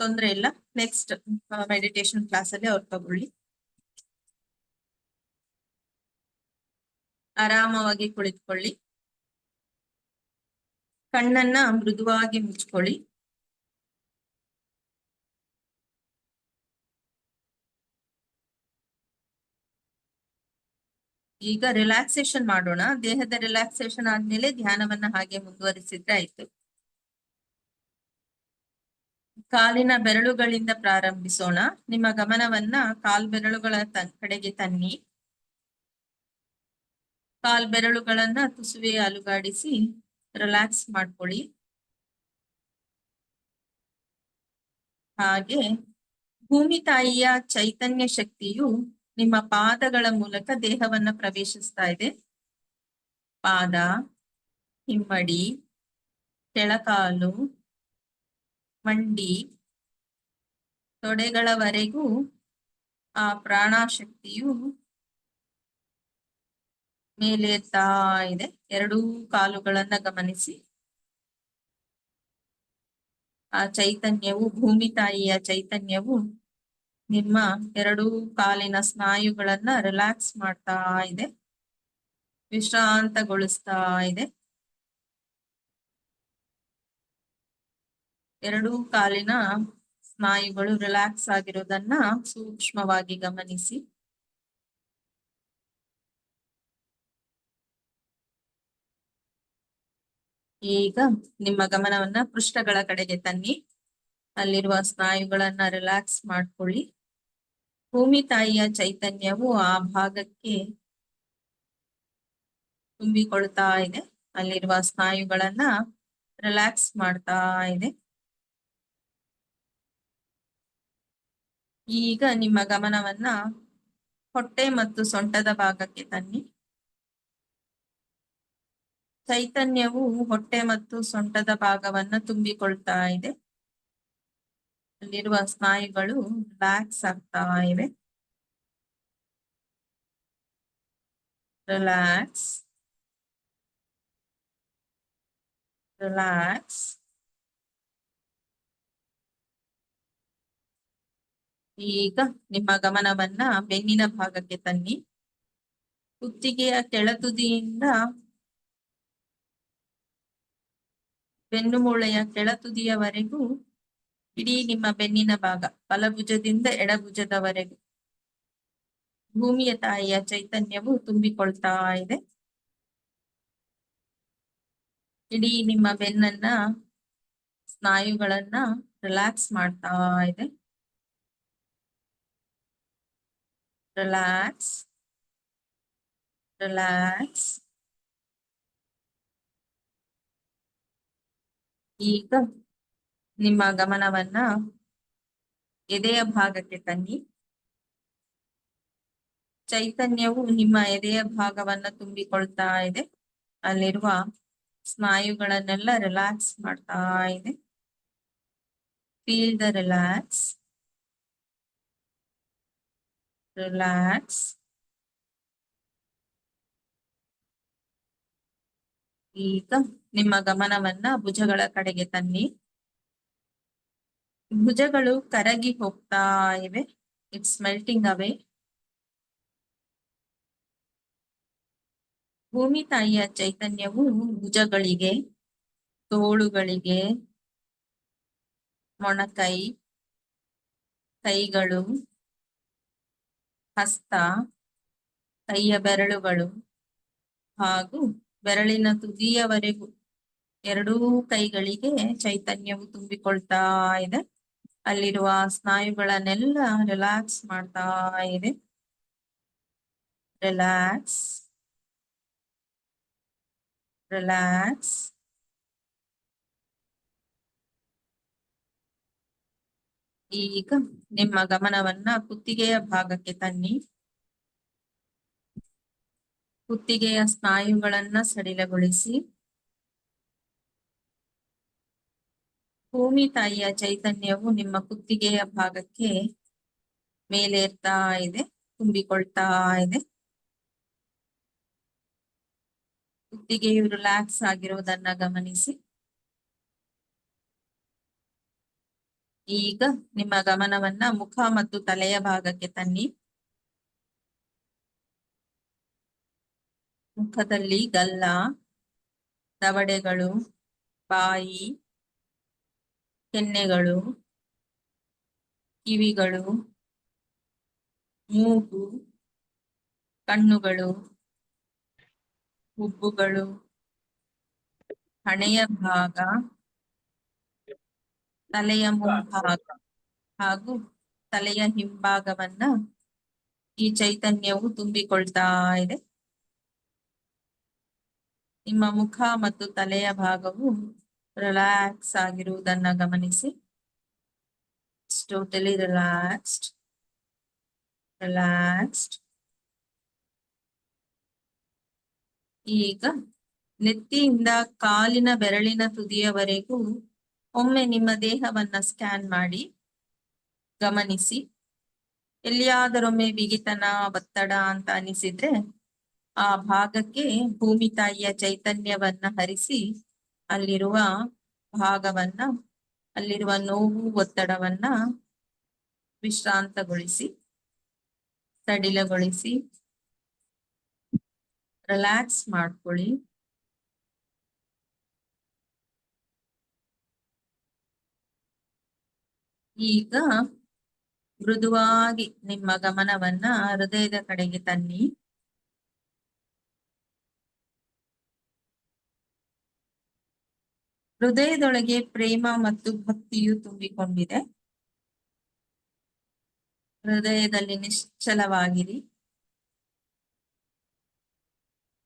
ತೊಂದ್ರೆ ಇಲ್ಲ. ನೆಕ್ಸ್ಟ್ ಮೆಡಿಟೇಷನ್ ಕ್ಲಾಸ್ ಅಲ್ಲಿ ಅವ್ರು ತಗೊಳ್ಳಿ. ಆರಾಮವಾಗಿ ಕುಳಿತುಕೊಳ್ಳಿ. ಕಣ್ಣನ್ನ ಮೃದುವಾಗಿ ಮುಚ್ಕೊಳ್ಳಿ. ಈಗ ರಿಲ್ಯಾಕ್ಸೇಷನ್ ಮಾಡೋಣ. ದೇಹದ ರಿಲ್ಯಾಕ್ಸೇಷನ್ ಆದ್ಮೇಲೆ ಧ್ಯಾನವನ್ನ ಹಾಗೆ ಮುಂದುವರಿಸಿದ್ರೆ ಆಯ್ತು. ಕಾಲಿನ ಬೆರಳುಗಳಿಂದ ಪ್ರಾರಂಭಿಸೋಣ. ನಿಮ್ಮ ಗಮನವನ್ನ ಕಾಲ್ ಬೆರಳುಗಳ ಕಡೆಗೆ ತನ್ನಿ. ಕಾಲ್ ಬೆರಳುಗಳನ್ನ ತುಸುವೆ ಅಲುಗಾಡಿಸಿ ರಿಲ್ಯಾಕ್ಸ್ ಮಾಡ್ಕೊಳ್ಳಿ. ಹಾಗೆ ಭೂಮಿ ತಾಯಿಯ ಚೈತನ್ಯ ಶಕ್ತಿಯು ನಿಮ್ಮ ಪಾದಗಳ ಮೂಲಕ ದೇಹವನ್ನ ಪ್ರವೇಶಿಸ್ತಾ ಇದೆ. ಪಾದ, ಹಿಮ್ಮಡಿ, ಕೆಳಕಾಲು, ಮಂಡಿ, ತೊಡೆಗಳವರೆಗೂ ಆ ಪ್ರಾಣಶಕ್ತಿಯು ಮೇಲೇರ್ತಾ ಇದೆ. 2 ಕಾಲುಗಳನ್ನ ಗಮನಿಸಿ. ಆ ಚೈತನ್ಯವು, ಭೂಮಿ ತಾಯಿಯ ಚೈತನ್ಯವು ನಿಮ್ಮ 2 ಕಾಲಿನ ಸ್ನಾಯುಗಳನ್ನ ರಿಲ್ಯಾಕ್ಸ್ ಮಾಡ್ತಾ ಇದೆ, ವಿಶ್ರಾಂತಗೊಳಿಸ್ತಾ ಇದೆ. 2 ಕಾಲಿನ ಸ್ನಾಯುಗಳು ರಿಲ್ಯಾಕ್ಸ್ ಆಗಿರೋದನ್ನ ಸೂಕ್ಷ್ಮವಾಗಿ ಗಮನಿಸಿ. ಈಗ ನಿಮ್ಮ ಗಮನವನ್ನ ಪೃಷ್ಠಗಳ ಕಡೆಗೆ ತನ್ನಿ. ಅಲ್ಲಿರುವ ಸ್ನಾಯುಗಳನ್ನ ರಿಲ್ಯಾಕ್ಸ್ ಮಾಡ್ಕೊಳ್ಳಿ. ಭೂಮಿ ತಾಯಿಯ ಚೈತನ್ಯವು ಆ ಭಾಗಕ್ಕೆ ತುಂಬಿಕೊಳ್ತಾ ಇದೆ. ಅಲ್ಲಿರುವ ಸ್ನಾಯುಗಳನ್ನ ರಿಲ್ಯಾಕ್ಸ್ ಮಾಡ್ತಾ ಇದೆ. ಈಗ ನಿಮ್ಮ ಗಮನವನ್ನ ಹೊಟ್ಟೆ ಮತ್ತು ಸೊಂಟದ ಭಾಗಕ್ಕೆ ತನ್ನಿ. ಚೈತನ್ಯವು ಹೊಟ್ಟೆ ಮತ್ತು ಸೊಂಟದ ಭಾಗವನ್ನ ತುಂಬಿಕೊಳ್ತಾ ಇದೆ. ಅಲ್ಲಿರುವ ಸ್ನಾಯುಗಳು ರಿಲ್ಯಾಕ್ಸ್ ಆಗ್ತಾ ಇವೆ. Relax, relax. ಈಗ ನಿಮ್ಮ ಗಮನವನ್ನ ಬೆನ್ನಿನ ಭಾಗಕ್ಕೆ ತನ್ನಿ. ಕುತ್ತಿಗೆಯ ಕೆಳತುದಿಯಿಂದ ಬೆನ್ನುಮೂಳೆಯ ಕೆಳತುದಿಯವರೆಗೂ ಇಡೀ ನಿಮ್ಮ ಬೆನ್ನಿನ ಭಾಗ, ಬಲಭುಜದಿಂದ ಎಡಭುಜದವರೆಗೂ ಭೂಮಿಯ ತಾಯಿಯ ಚೈತನ್ಯವು ತುಂಬಿಕೊಳ್ತಾ ಇದೆ. ಇಡೀ ನಿಮ್ಮ ಬೆನ್ನನ್ನ, ಸ್ನಾಯುಗಳನ್ನ ರಿಲ್ಯಾಕ್ಸ್ ಮಾಡ್ತಾ ಇದೆ. Relax, relax. ಈಗ ನಿಮ್ಮ ಗಮನವನ್ನ ಎದೆಯ ಭಾಗಕ್ಕೆ ತನ್ನಿ. ಚೈತನ್ಯವು ನಿಮ್ಮ ಎದೆಯ ಭಾಗವನ್ನ ತುಂಬಿಕೊಳ್ತಾ ಇದೆ. ಅಲ್ಲಿರುವ ಸ್ನಾಯುಗಳನ್ನೆಲ್ಲ ರಿಲ್ಯಾಕ್ಸ್ ಮಾಡ್ತಾ ಇದೆ. Feel the relax, relax. ಈಗ ನಿಮ್ಮ ಗಮನವನ್ನ ಭುಜಗಳ ಕಡೆಗೆ ತನ್ನಿ. ಭುಜಗಳು ಕರಗಿ ಹೋಗ್ತಾ ಇವೆ. ಇಟ್ಸ್ ಮೆಲ್ಟಿಂಗ್ ಅವೇ. ಭೂಮಿ ತಾಯಿಯ ಚೈತನ್ಯವು ಭುಜಗಳಿಗೆ, ತೋಳುಗಳಿಗೆ, ಮೊಣಕೈ, ಕೈಗಳು, ಹಸ್ತ, ಕೈಯ ಬೆರಳುಗಳು ಹಾಗೂ ಬೆರಳಿನ ತುದಿಯವರೆಗೂ ಎರಡೂ ಕೈಗಳಿಗೆ ಚೈತನ್ಯವು ತುಂಬಿಕೊಳ್ತಾ ಇದೆ. ಅಲ್ಲಿರುವ ಸ್ನಾಯುಗಳನ್ನೆಲ್ಲ ರಿಲ್ಯಾಕ್ಸ್ ಮಾಡ್ತಾ ಇದೆ. Relax, relax. ಈಗ ನಿಮ್ಮ ಗಮನವನ್ನ ಕುತ್ತಿಗೆಯ ಭಾಗಕ್ಕೆ ತನ್ನಿ. ಕುತ್ತಿಗೆಯ ಸ್ನಾಯುಗಳನ್ನ ಸಡಿಲಗೊಳಿಸಿ ಭೂಮಿ ತಾಯಿಯ ಚೈತನ್ಯವು ನಿಮ್ಮ ಕುತ್ತಿಗೆಯ ಭಾಗಕ್ಕೆ ಮೇಲೇರ್ತಾ ಇದೆ, ತುಂಬಿಕೊಳ್ತಾ ಇದೆ. ಕುತ್ತಿಗೆಯು ರಿಲ್ಯಾಕ್ಸ್ ಆಗಿರುವುದನ್ನ ಗಮನಿಸಿ. ಈಗ ನಿಮ್ಮ ಗಮನವನ್ನ ಮುಖ ಮತ್ತು ತಲೆಯ ಭಾಗಕ್ಕೆ ತನ್ನಿ. ಮುಖದಲ್ಲಿ ಗಲ್ಲ, ದವಡೆಗಳು, ಬಾಯಿ, ಕೆನ್ನೆಗಳು, ಕಿವಿಗಳು, ಮೂಗು, ಕಣ್ಣುಗಳು, ಹುಬ್ಬುಗಳು, ಹಣೆಯ ಭಾಗ, ತಲೆಯ ಮುಂಭಾಗ ಹಾಗೂ ತಲೆಯ ಹಿಂಭಾಗವನ್ನ ಈ ಚೈತನ್ಯವು ತುಂಬಿಕೊಳ್ತಾ ಇದೆ. ನಿಮ್ಮ ಮುಖ ಮತ್ತು ತಲೆಯ ಭಾಗವು ರಿಲ್ಯಾಕ್ಸ್ ಆಗಿರುವುದನ್ನ ಗಮನಿಸಿ. Totally relaxed, relaxed. ಈಗ ನೆತ್ತಿಯಿಂದ ಕಾಲಿನ ಬೆರಳಿನ ತುದಿಯವರೆಗೂ ಒಮ್ಮೆ ನಿಮ್ಮ ದೇಹವನ್ನ ಸ್ಕ್ಯಾನ್ ಮಾಡಿ ಗಮನಿಸಿ. ಎಲ್ಲಿಯಾದರೊಮ್ಮೆ ಬಿಗಿತನ, ಒತ್ತಡ ಅಂತ ಅನಿಸಿದ್ರೆ ಆ ಭಾಗಕ್ಕೆ ಭೂಮಿ ತಾಯಿಯ ಚೈತನ್ಯವನ್ನ ಹರಿಸಿ ಅಲ್ಲಿರುವ ಭಾಗವನ್ನ, ಅಲ್ಲಿರುವ ನೋವು, ಒತ್ತಡವನ್ನ ವಿಶ್ರಾಂತಗೊಳಿಸಿ, ಸಡಿಲಗೊಳಿಸಿ, ರಿಲ್ಯಾಕ್ಸ್ ಮಾಡ್ಕೊಳ್ಳಿ. ಈಗ ಮೃದುವಾಗಿ ನಿಮ್ಮ ಗಮನವನ್ನ ಹೃದಯದ ಕಡೆಗೆ ತನ್ನಿ. ಹೃದಯದೊಳಗೆ ಪ್ರೇಮ ಮತ್ತು ಭಕ್ತಿಯು ತುಂಬಿಕೊಂಡಿದೆ. ಹೃದಯದಲ್ಲಿ ನಿಶ್ಚಲವಾಗಿರಿ,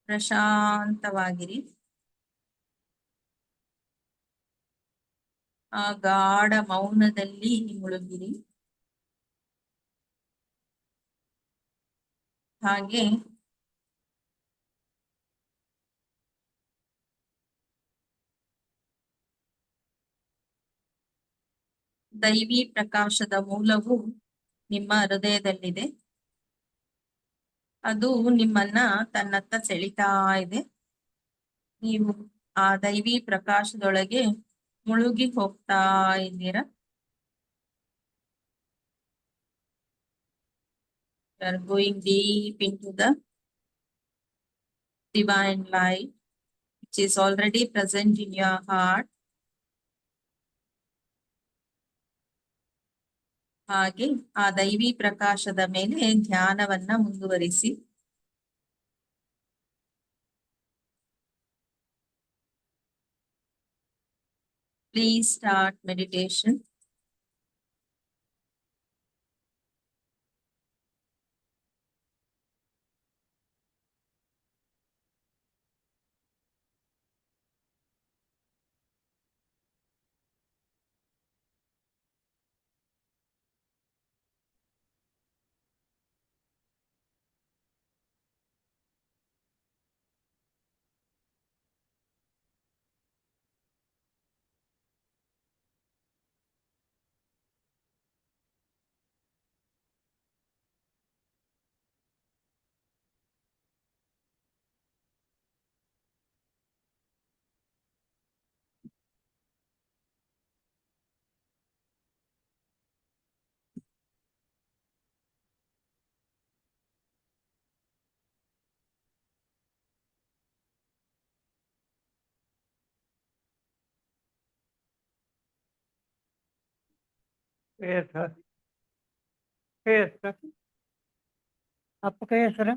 ಪ್ರಶಾಂತವಾಗಿರಿ. ಆ ಗಾಢ ಮೌನದಲ್ಲಿ ಮುಳುಗಿರಿ. ಹಾಗೆ ದೈವಿ ಪ್ರಕಾಶದ ಮೂಲವು ನಿಮ್ಮ ಹೃದಯದಲ್ಲಿದೆ. ಅದು ನಿಮ್ಮನ್ನ ತನ್ನತ್ತ ಸೆಳಿತಾ ಇದೆ. ನೀವು ಆ ದೈವಿ ಪ್ರಕಾಶದೊಳಗೆ ಮುಳುಗಿ ಹೋಗ್ತಾ ಇದ್ದೀರಾ. You are going deep into the divine light, which is already present in your heart. ಹಾಗೆ ಆ ದೈವಿ ಪ್ರಕಾಶದ ಮೇಲೆ ಧ್ಯಾನವನ್ನ ಮುಂದುವರಿಸಿ. Please start meditation. Yes, sir. Yes, sir. आपका क्या है सर?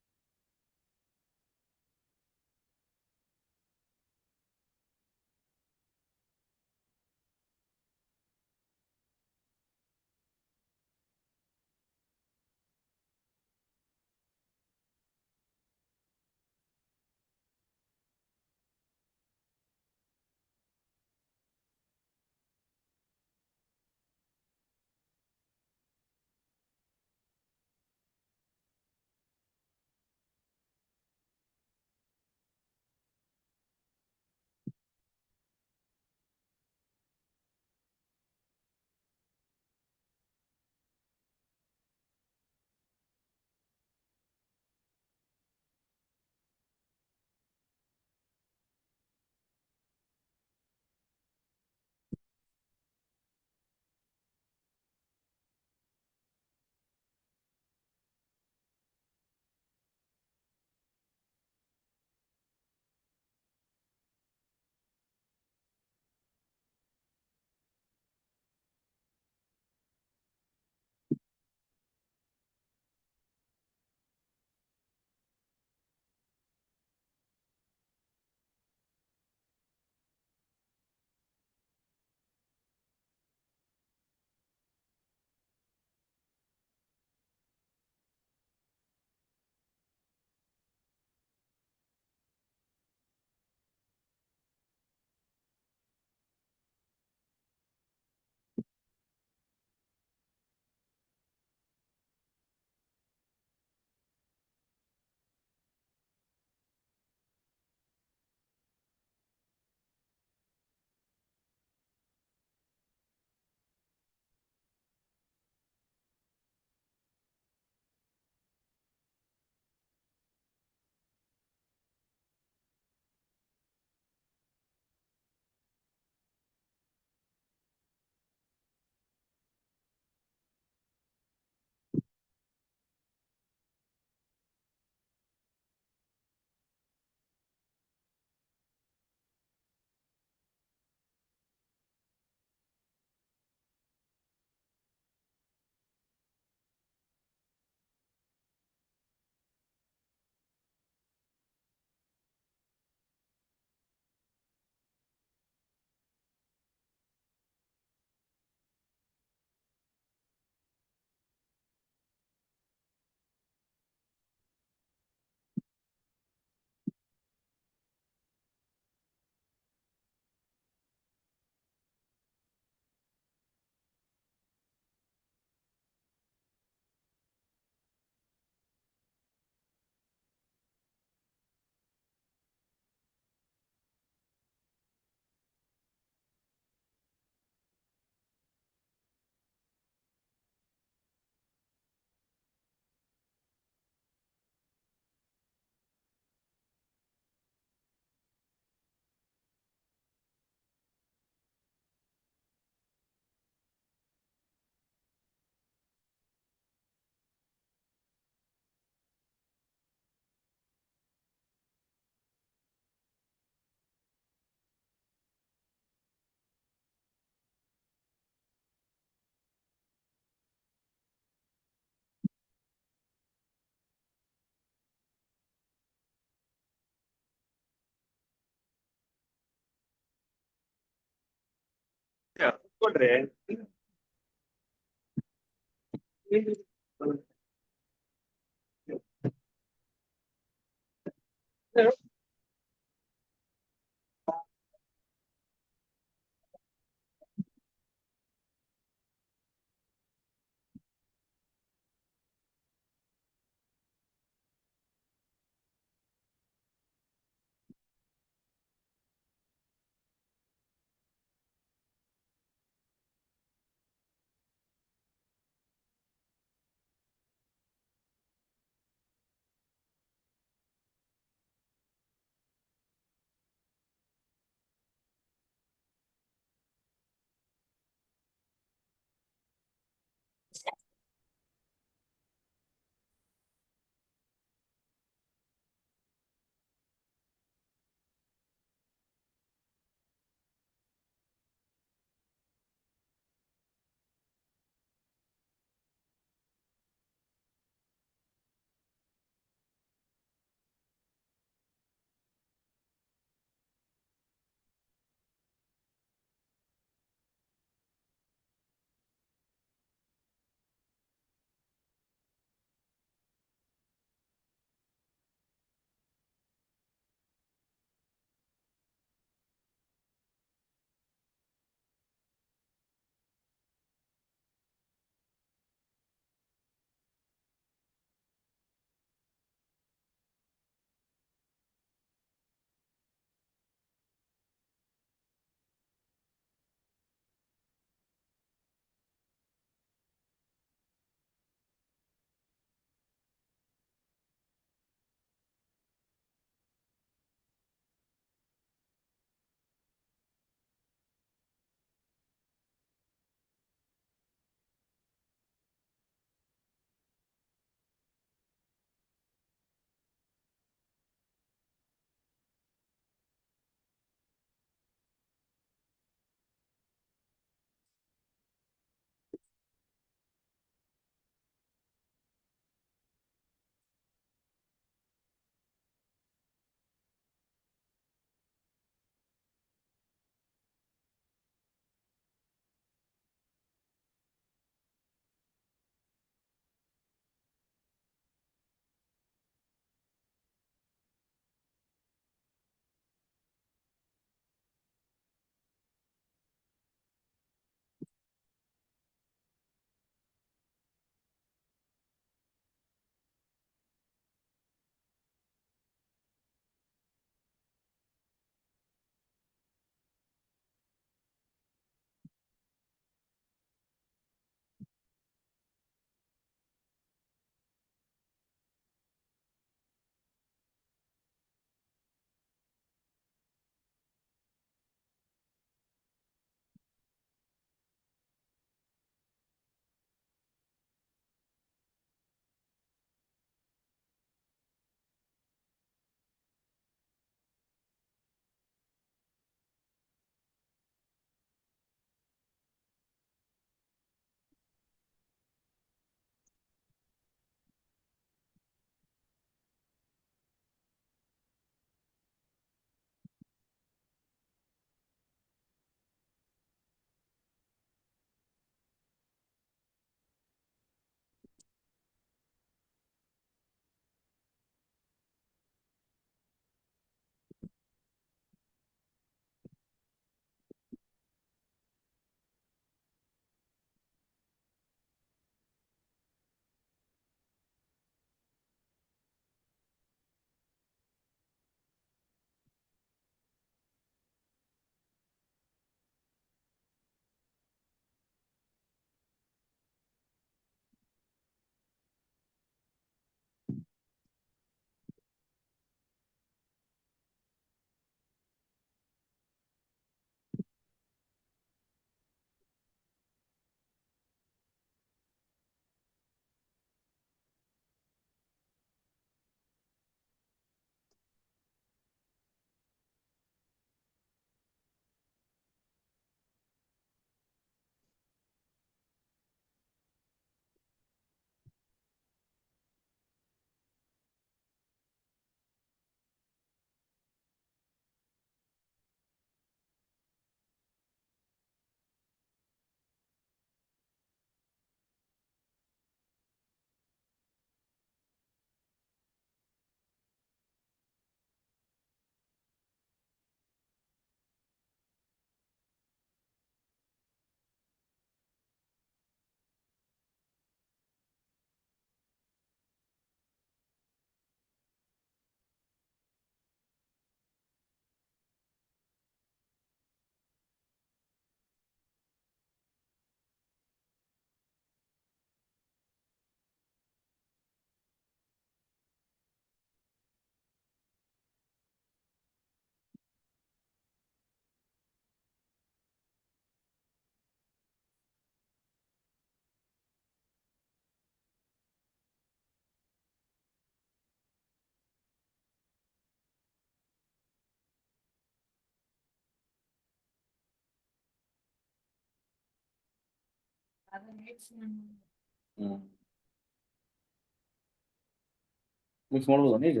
ಮಿಕ್ಸ್ ಮಾಡ್ಬೋದಾ ಈಗ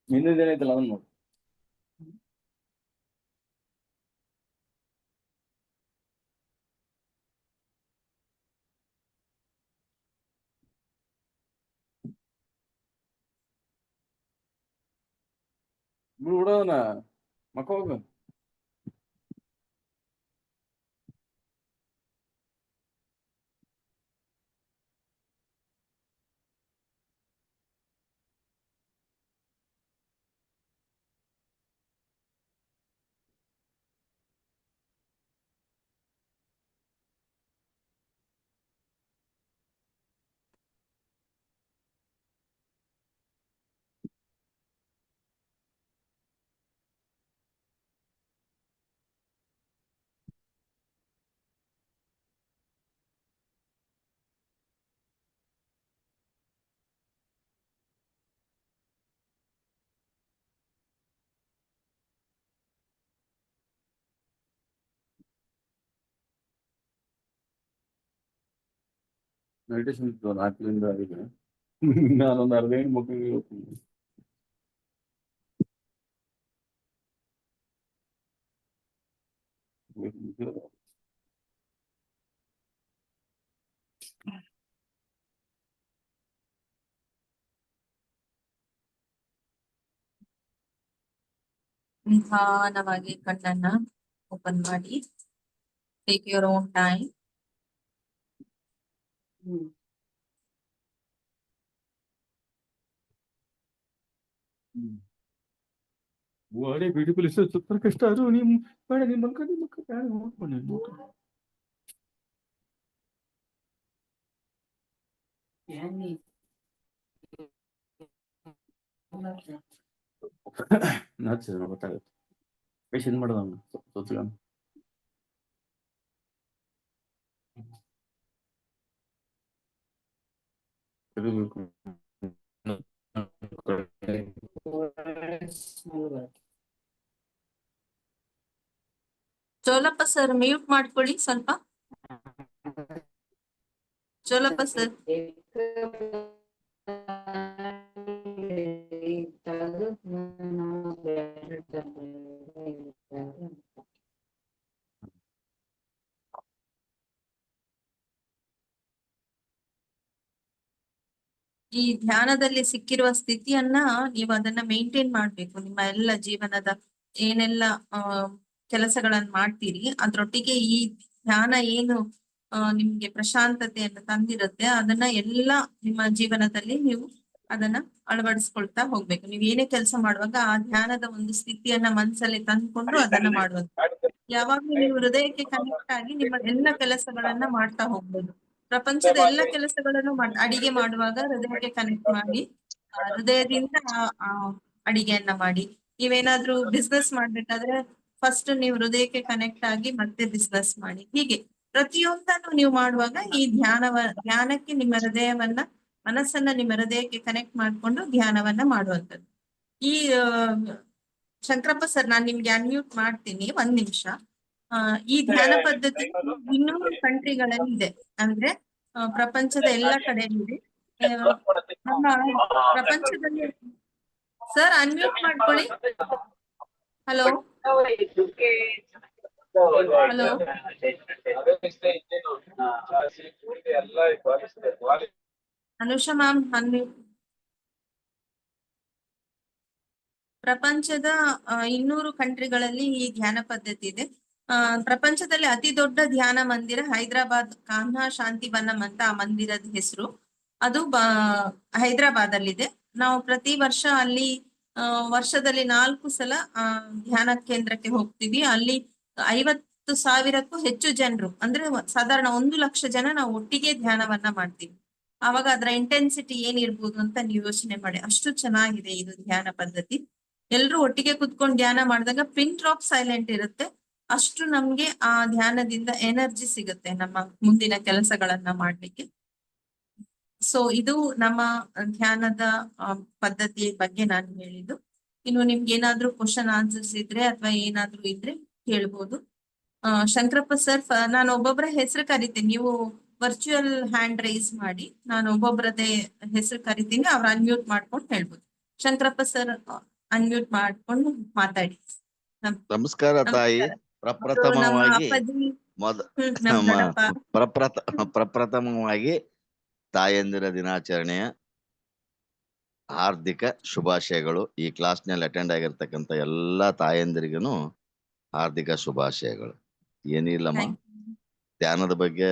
ಹಿಂದಿನ ಏನೈತಲ್ಲ ಅದನ್ನ ನೋಡಿ ಬಿಡೋದನ ಮಕ್ಕ ಹೋಗ ಮೆಡಿಟೇಷನ್ ಇತ್ತು 4ರಿಂದ 5 ನಾನೊಂದು ಅರ್ಧ ಗಂಟೆ ಮಕ್ಕಳಿಗೆ ಹೋಗ್ತೀನಿ ನಿಧಾನವಾಗಿ ಕಣ್ಣನ್ನ ಓಪನ್ ಮಾಡಿ. Take your own time. What A beautiful is super ಕಷ್ಟ ಅದು ನಿಮ್ಮ ಬೇಡ ನಿಮ್ಮ ಮಕ್ಕ ಬೇಡ ನೋಡ್ಕೊಂಡು ಗೊತ್ತಾಗುತ್ತೆ ಪೇಷನ್ ಮಾಡೋದು ಸೋತ್ಗ ಚೋಲಪ್ಪ ಸರ್ ಮ್ಯೂಟ್ ಮಾಡ್ಕೊಳ್ಳಿ ಸ್ವಲ್ಪ. ಚೋಲಪ್ಪ ಸರ್ ಈ ಧ್ಯಾನದಲ್ಲಿ ಸಿಕ್ಕಿರುವ ಸ್ಥಿತಿಯನ್ನ ನೀವು ಅದನ್ನ ಮೇಂಟೈನ್ ಮಾಡ್ಬೇಕು. ನಿಮ್ಮ ಎಲ್ಲ ಜೀವನದ ಏನೆಲ್ಲ ಕೆಲಸಗಳನ್ನ ಮಾಡ್ತೀರಿ ಅದ್ರೊಟ್ಟಿಗೆ ಈ ಧ್ಯಾನ ಏನು ನಿಮ್ಗೆ ಪ್ರಶಾಂತತೆಯನ್ನು ತಂದಿರುತ್ತೆ ಅದನ್ನ ಎಲ್ಲ ನಿಮ್ಮ ಜೀವನದಲ್ಲಿ ನೀವು ಅದನ್ನ ಅಳವಡಿಸ್ಕೊಳ್ತಾ ಹೋಗ್ಬೇಕು. ನೀವ್ ಏನೇ ಕೆಲಸ ಮಾಡುವಾಗ ಆ ಧ್ಯಾನದ ಒಂದು ಸ್ಥಿತಿಯನ್ನ ಮನಸ್ಸಲ್ಲಿ ತಂದ್ಕೊಂಡು ಅದನ್ನ ಮಾಡುವಂತ. ಯಾವಾಗ್ಲೂ ನೀವು ಹೃದಯಕ್ಕೆ ಕನೆಕ್ಟ್ ಆಗಿ ನಿಮ್ಮ ಎಲ್ಲ ಕೆಲಸಗಳನ್ನ ಮಾಡ್ತಾ ಹೋಗ್ಬೋದು. ಪ್ರಪಂಚದ ಎಲ್ಲ ಕೆಲಸಗಳನ್ನು ಅಡಿಗೆ ಮಾಡುವಾಗ ಹೃದಯಕ್ಕೆ ಕನೆಕ್ಟ್ ಮಾಡಿ ಹೃದಯದಿಂದ ಅಡಿಗೆಯನ್ನ ಮಾಡಿ. ನೀವೇನಾದ್ರೂ ಬಿಸ್ನೆಸ್ ಮಾಡ್ಬೇಕಾದ್ರೆ ಫಸ್ಟ್ ನೀವು ಹೃದಯಕ್ಕೆ ಕನೆಕ್ಟ್ ಆಗಿ ಮತ್ತೆ ಬಿಸ್ನೆಸ್ ಮಾಡಿ. ಹೀಗೆ ಪ್ರತಿಯೊಂದನ್ನು ನೀವು ಮಾಡುವಾಗ ಈ ಧ್ಯಾನಕ್ಕೆ ನಿಮ್ಮ ಹೃದಯವನ್ನ ಮನಸ್ಸನ್ನ ನಿಮ್ಮ ಹೃದಯಕ್ಕೆ ಕನೆಕ್ಟ್ ಮಾಡ್ಕೊಂಡು ಧ್ಯಾನವನ್ನ ಮಾಡುವಂಥದ್ದು. ಈ ಶಂಕರಪ್ಪ ಸರ್ ನಾನ್ ನಿಮ್ಗೆ ಅನ್ಮ್ಯೂಟ್ ಮಾಡ್ತೀನಿ 1 ನಿಮಿಷ. ಈ ಧ್ಯಾನ ಪದ್ಧತಿ 200 ಕಂಟ್ರಿಗಳಲ್ಲಿ ಇದೆ. ಅಂದ್ರೆ ಪ್ರಪಂಚದ ಎಲ್ಲ ಕಡೆಯಲ್ಲಿದೆ. ನಮ್ಮ ಪ್ರಪಂಚದಲ್ಲಿ ಸರ್ ಅನ್ಮ್ಯೂಟ್ ಮಾಡ್ಕೊಳ್ಳಿ. Hello hello Anusha ma'am unmute. ಪ್ರಪಂಚದ 200 ಕಂಟ್ರಿಗಳಲ್ಲಿ ಈ ಧ್ಯಾನ ಪದ್ಧತಿ ಇದೆ. ಪ್ರಪಂಚದಲ್ಲಿ ಅತಿ ದೊಡ್ಡ ಧ್ಯಾನ ಮಂದಿರ ಹೈದರಾಬಾದ್ ಕಾನ್ಹಾ ಶಾಂತಿವನಂ ಅಂತ ಆ ಮಂದಿರದ ಹೆಸರು. ಅದು ಹೈದರಾಬಾದ್ ಅಲ್ಲಿದೆ. ನಾವು ಪ್ರತಿ ವರ್ಷ ಅಲ್ಲಿ ವರ್ಷದಲ್ಲಿ 4 ಸಲ ಧ್ಯಾನ ಕೇಂದ್ರಕ್ಕೆ ಹೋಗ್ತೀವಿ. ಅಲ್ಲಿ 50,000ಕ್ಕೂ ಹೆಚ್ಚು ಜನರು ಅಂದ್ರೆ ಸಾಧಾರಣ 1 ಲಕ್ಷ ಜನ ನಾವು ಒಟ್ಟಿಗೆ ಧ್ಯಾನವನ್ನ ಮಾಡ್ತೀವಿ. ಆವಾಗ ಅದರ ಇಂಟೆನ್ಸಿಟಿ ಏನಿರ್ಬೋದು ಅಂತ ನೀವು ಯೋಚನೆ ಮಾಡಿ. ಅಷ್ಟು ಚೆನ್ನಾಗಿದೆ ಇದು ಧ್ಯಾನ ಪದ್ಧತಿ. ಎಲ್ರು ಒಟ್ಟಿಗೆ ಕುತ್ಕೊಂಡು ಧ್ಯಾನ ಮಾಡಿದಾಗ ಪಿನ್ ಡ್ರಾಪ್ ಸೈಲೆಂಟ್ ಇರುತ್ತೆ. ಅಷ್ಟು ನಮ್ಗೆ ಆ ಧ್ಯಾನದಿಂದ ಎನರ್ಜಿ ಸಿಗುತ್ತೆ ನಮ್ಮ ಮುಂದಿನ ಕೆಲಸಗಳನ್ನ ಮಾಡ್ಲಿಕ್ಕೆ. ಸೊ ಇದು ನಮ್ಮ ಧ್ಯಾನದ ಪದ್ಧತಿಯ ಬಗ್ಗೆ ನಾನು ಹೇಳಿದ್ದು. ಇನ್ನು ನಿಮ್ಗೆ ಏನಾದ್ರೂ ಕ್ವಶನ್ ಆನ್ಸರ್ಸ್ ಇದ್ರೆ ಅಥವಾ ಏನಾದ್ರೂ ಇದ್ರೆ ಕೇಳ್ಬೋದು. ಶಂಕರಪ್ಪ ಸರ್, ನಾನು ಒಬ್ಬೊಬ್ಬರ ಹೆಸರು ಕರಿತೀನಿ, ನೀವು ವರ್ಚುವಲ್ ಹ್ಯಾಂಡ್ ರೈಸ್ ಮಾಡಿ, ನಾನು ಒಬ್ಬೊಬ್ಬರದೇ ಹೆಸರು ಕರಿತೀನಿ, ಅವ್ರು ಅನ್ಮ್ಯೂಟ್ ಮಾಡ್ಕೊಂಡು ಹೇಳ್ಬೋದು. ಶಂಕರಪ್ಪ ಸರ್ ಅನ್ಮ್ಯೂಟ್ ಮಾಡ್ಕೊಂಡು ಮಾತಾಡಿ. ನಮಸ್ಕಾರ ತಾಯಿ. ನಮಸ್ಕಾರ. ನಮ್ಮ ಪ್ರಪ್ರಥಮವಾಗಿ ಅಪ್ಪಾಜಿ ನಮ್ಮ ದೊಡ್ಡಪ್ಪ. ಪ್ರಪ್ರಥಮವಾಗಿ ತಾಯಂದಿರ ದಿನಾಚರಣೆಯ ಹಾರ್ದಿಕ ಶುಭಾಶಯಗಳು. ಈ ಕ್ಲಾಸ್ನಲ್ಲಿ ಅಟೆಂಡ್ ಆಗಿರ್ತಕ್ಕಂಥ ಎಲ್ಲಾ ತಾಯಂದಿರಿಗೂ ಹಾರ್ದಿಕ ಶುಭಾಶಯಗಳು. ಏನಿಲ್ಲಮ್ಮ, ಧ್ಯಾನದ ಬಗ್ಗೆ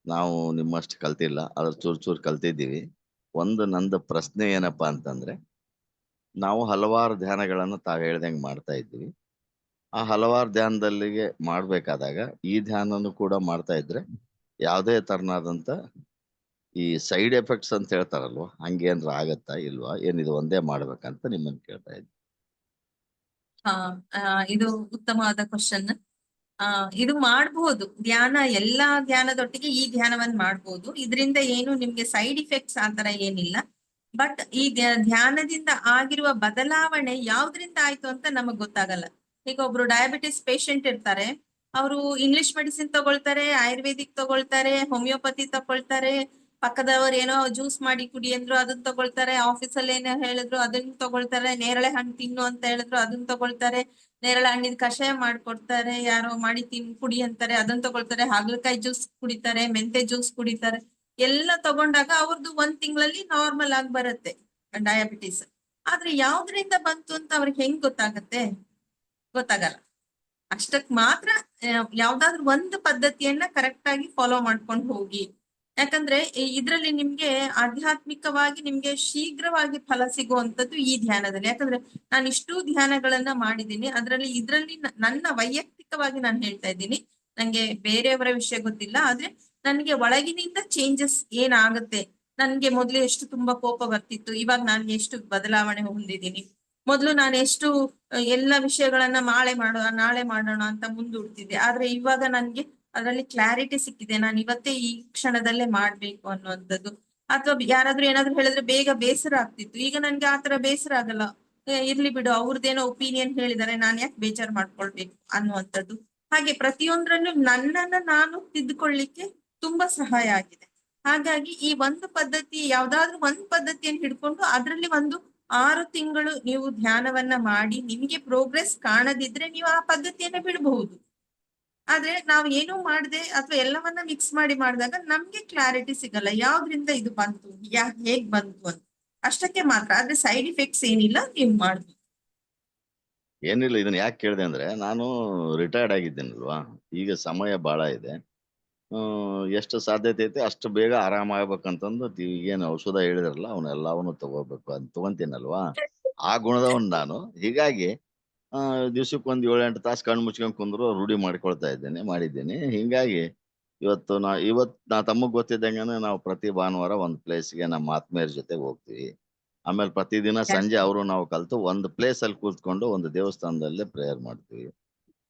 ನಾವು ನಿಮ್ಮಷ್ಟು ಕಲ್ತಿಲ್ಲ, ಅದ್ರ ಚೂರ್ ಕಲ್ತಿದ್ದೀವಿ. ನಂದು ಪ್ರಶ್ನೆ ಏನಪ್ಪಾ ಅಂತಂದ್ರೆ, ನಾವು ಹಲವಾರು ಧ್ಯಾನಗಳನ್ನು ತಾವು ಹೇಳ್ದಂಗೆ ಮಾಡ್ತಾ ಇದ್ದೀವಿ. ಆ ಹಲವಾರು ಧ್ಯಾನದಲ್ಲಿಗೆ ಮಾಡ್ಬೇಕಾದಾಗ ಈ ಧ್ಯಾನನು ಕೂಡ ಮಾಡ್ತಾ ಇದ್ರೆ ಯಾವುದೇ ತರನಾದಂತ ಈ ಸೈಡ್ ಎಫೆಕ್ಟ್ಸ್ ಅಂತ ಹೇಳ್ತಾರಲ್ವಾ, ಹಂಗೇನ್ರ ಆಗತ್ತಾ ಇಲ್ವಾ, ಏನಿದು ಒಂದೇ ಮಾಡ್ಬೇಕಂತ ನಿಮ್ಮನ್ನ ಕೇಳ್ತಾ ಇದ್ದೆ. ಇದು ಉತ್ತಮವಾದ ಕ್ವಶನ್. ಇದು ಮಾಡಬಹುದು, ಧ್ಯಾನ ಎಲ್ಲಾ ಧ್ಯಾನದೊಟ್ಟಿಗೆ ಈ ಧ್ಯಾನವನ್ನ ಮಾಡಬಹುದು. ಇದರಿಂದ ಏನು ನಿಮ್ಗೆ ಸೈಡ್ ಇಫೆಕ್ಟ್ಸ್ ಆತರ ಏನಿಲ್ಲ. ಬಟ್ ಈ ಧ್ಯಾನದಿಂದ ಆಗಿರುವ ಬದಲಾವಣೆ ಯಾವ್ದ್ರಿಂದ ಆಯ್ತು ಅಂತ ನಮಗ್ ಗೊತ್ತಾಗಲ್ಲ. ಈಗ ಒಬ್ರು ಡಯಾಬಿಟಿಸ್ ಪೇಷಂಟ್ ಇರ್ತಾರೆ, ಅವರು ಇಂಗ್ಲಿಷ್ ಮೆಡಿಸಿನ್ ತಗೊಳ್ತಾರೆ, ಆಯುರ್ವೇದಿಕ್ ತಗೊಳ್ತಾರೆ, ಹೋಮಿಯೋಪತಿ ತಗೊಳ್ತಾರೆ, ಪಕ್ಕದವ್ರು ಏನೋ ಜ್ಯೂಸ್ ಮಾಡಿ ಕುಡಿ ಅಂದ್ರು ಅದನ್ನ ತಗೊಳ್ತಾರೆ, ಆಫೀಸಲ್ಲಿ ಏನೋ ಹೇಳಿದ್ರು ಅದನ್ನ ತಗೊಳ್ತಾರೆ, ನೇರಳೆ ಹಣ್ಣು ತಿನ್ನು ಅಂತ ಹೇಳಿದ್ರು ಅದನ್ನ ತಗೊಳ್ತಾರೆ, ನೇರಳೆ ಹಣ್ಣಿನ ಕಷಾಯ ಮಾಡ್ಕೊಡ್ತಾರೆ, ಯಾರೋ ಮಾಡಿ ಕುಡಿ ಅಂತಾರೆ ಅದನ್ನ ತಗೊಳ್ತಾರೆ, ಹಾಗಲಕಾಯಿ ಜ್ಯೂಸ್ ಕುಡಿತಾರೆ, ಮೆಂತೆ ಜ್ಯೂಸ್ ಕುಡಿತಾರೆ. ಎಲ್ಲ ತಗೊಂಡಾಗ ಅವ್ರದ್ದು 1 ತಿಂಗಳಲ್ಲಿ ನಾರ್ಮಲ್ ಆಗಿ ಬರುತ್ತೆ ಡಯಾಬಿಟಿಸ್. ಆದ್ರೆ ಯಾವ್ದ್ರಿಂದ ಬಂತು ಅಂತ ಅವ್ರಿಗೆ ಹೆಂಗ್ ಗೊತ್ತಾಗಲ್ಲ. ಅಷ್ಟಕ್ ಮಾತ್ರ ಯಾವ್ದಾದ್ರು ಒಂದು ಪದ್ಧತಿಯನ್ನ ಕರೆಕ್ಟ್ ಆಗಿ ಫಾಲೋ ಮಾಡ್ಕೊಂಡು ಹೋಗಿ. ಯಾಕಂದ್ರೆ ಇದ್ರಲ್ಲಿ ನಿಮ್ಗೆ ಆಧ್ಯಾತ್ಮಿಕವಾಗಿ ನಿಮ್ಗೆ ಶೀಘ್ರವಾಗಿ ಫಲ ಸಿಗುವಂತದ್ದು ಈ ಧ್ಯಾನದಲ್ಲಿ. ಯಾಕಂದ್ರೆ ನಾನು ಇಷ್ಟು ಧ್ಯಾನಗಳನ್ನ ಮಾಡಿದ್ದೀನಿ, ಇದ್ರಲ್ಲಿ ನನ್ನ ವೈಯಕ್ತಿಕವಾಗಿ ನಾನು ಹೇಳ್ತಾ ಇದ್ದೀನಿ, ನಂಗೆ ಬೇರೆಯವರ ವಿಷಯ ಗೊತ್ತಿಲ್ಲ. ಆದ್ರೆ ನನ್ಗೆ ಒಳಗಿನಿಂದ ಚೇಂಜಸ್ ಏನಾಗುತ್ತೆ, ನನ್ಗೆ ಮೊದ್ಲು ಎಷ್ಟು ತುಂಬಾ ಕೋಪ ಬರ್ತಿತ್ತು, ಇವಾಗ ನಾನು ಎಷ್ಟು ಬದಲಾವಣೆ ಹೊಂದಿದ್ದೀನಿ. ಮೊದ್ಲು ನಾನು ಎಷ್ಟು ಎಲ್ಲ ವಿಷಯಗಳನ್ನ ನಾಳೆ ಮಾಡೋಣ ಅಂತ ಮುಂದೂಡ್ತಿದ್ದೆ, ಆದ್ರೆ ಇವಾಗ ನನ್ಗೆ ಅದರಲ್ಲಿ ಕ್ಲಾರಿಟಿ ಸಿಕ್ಕಿದೆ, ನಾನು ಇವತ್ತೇ ಈ ಕ್ಷಣದಲ್ಲೇ ಮಾಡ್ಬೇಕು ಅನ್ನುವಂಥದ್ದು. ಅಥವಾ ಯಾರಾದ್ರೂ ಏನಾದ್ರು ಹೇಳಿದ್ರೆ ಬೇಗ ಬೇಸರ ಆಗ್ತಿತ್ತು, ಈಗ ನನ್ಗೆ ಆತರ ಬೇಸರ ಆಗಲ್ಲ. ಇರ್ಲಿ ಬಿಡು, ಅವ್ರದ್ದೇನೋ ಒಪಿನಿಯನ್ ಹೇಳಿದಾರೆ, ನಾನ್ ಯಾಕೆ ಬೇಜಾರ್ ಮಾಡ್ಕೊಳ್ಬೇಕು ಅನ್ನುವಂಥದ್ದು. ಹಾಗೆ ಪ್ರತಿಯೊಂದ್ರಲ್ಲೂ ನನ್ನನ್ನ ನಾನು ತಿದ್ದುಕೊಳ್ಳಿಕ್ಕೆ ತುಂಬಾ ಸಹಾಯ ಆಗಿದೆ. ಹಾಗಾಗಿ ಈ ಒಂದು ಪದ್ಧತಿ, ಯಾವ್ದಾದ್ರು ಒಂದ್ ಪದ್ಧತಿಯನ್ನು ಹಿಡ್ಕೊಂಡು ಅದ್ರಲ್ಲಿ 6 ತಿಂಗಳು ನೀವು ಧ್ಯಾನವನ್ನ ಮಾಡಿ ನಿಮಗೆ ಪ್ರೋಗ್ರೆಸ್ ಕಾಣದಿದ್ರೆ ನೀವು ಆ ಪದ್ಧತಿಯನ್ನ ಬಿಡಬಹುದು. ಆದ್ರೆ ನಾವು ಏನೂ ಮಾಡದೆ ಅಥವಾ ಎಲ್ಲವನ್ನ ಮಿಕ್ಸ್ ಮಾಡಿ ಮಾಡಿದಾಗ ನಮ್ಗೆ ಕ್ಲಾರಿಟಿ ಸಿಗಲ್ಲ, ಯಾವ್ದ್ರಿಂದ ಇದು ಬಂತು, ಹೇಗ್ ಬಂತು ಅಂತ. ಅಷ್ಟಕ್ಕೆ ಮಾತ್ರ, ಆದ್ರೆ ಸೈಡ್ ಇಫೆಕ್ಟ್ಸ್ ಏನಿಲ್ಲ, ನೀವು ಮಾಡ್ಬೋದು. ಏನಿಲ್ಲ, ಇದನ್ನ ಯಾಕೆ ಕೇಳಿದೆ ಅಂದ್ರೆ, ನಾನು ರಿಟೈರ್ಡ್ ಆಗಿದ್ದೇನಲ್ವಾ, ಈಗ ಸಮಯ ಬಹಳ ಇದೆ. ಎಷ್ಟು ಸಾಧ್ಯತೆ ಐತೆ ಅಷ್ಟು ಬೇಗ ಆರಾಮಾಗ್ಬೇಕಂತಂದು ಈಗೇನು ಔಷಧ ಹೇಳಿದ್ರಲ್ಲ ಅವನ್ನೆಲ್ಲವನ್ನು ತಗೋಬೇಕು ಅಂತ ತಗೊಂತೀನಲ್ವಾ, ಆ ಗುಣದವನ್ ನಾನು. ಹೀಗಾಗಿ ದಿವ್ಸಕ್ಕೆ 7-8 ತಾಸು ಕಣ್ಣು ಮುಚ್ಕೊಂಡ್ ಕುಂದ್ರು ರೂಢಿ ಮಾಡಿದ್ದೀನಿ. ಹಿಂಗಾಗಿ ಇವತ್ತು ನಾ ತಮ್ಮಗ್ ಗೊತ್ತಿದ್ದಂಗೆ ನಾವು ಪ್ರತಿ ಭಾನುವಾರ ಒಂದ್ ಪ್ಲೇಸ್ಗೆ ನಮ್ಮ ಆತ್ಮೀಯರ ಜೊತೆ ಹೋಗ್ತೀವಿ. ಆಮೇಲೆ ಪ್ರತಿದಿನ ಸಂಜೆ ನಾವು ಕಲ್ತು ಒಂದು ಪ್ಲೇಸ್ ಅಲ್ಲಿ ಕೂತ್ಕೊಂಡು ಒಂದು ದೇವಸ್ಥಾನದಲ್ಲೇ ಪ್ರೇಯರ್ ಮಾಡ್ತೀವಿ.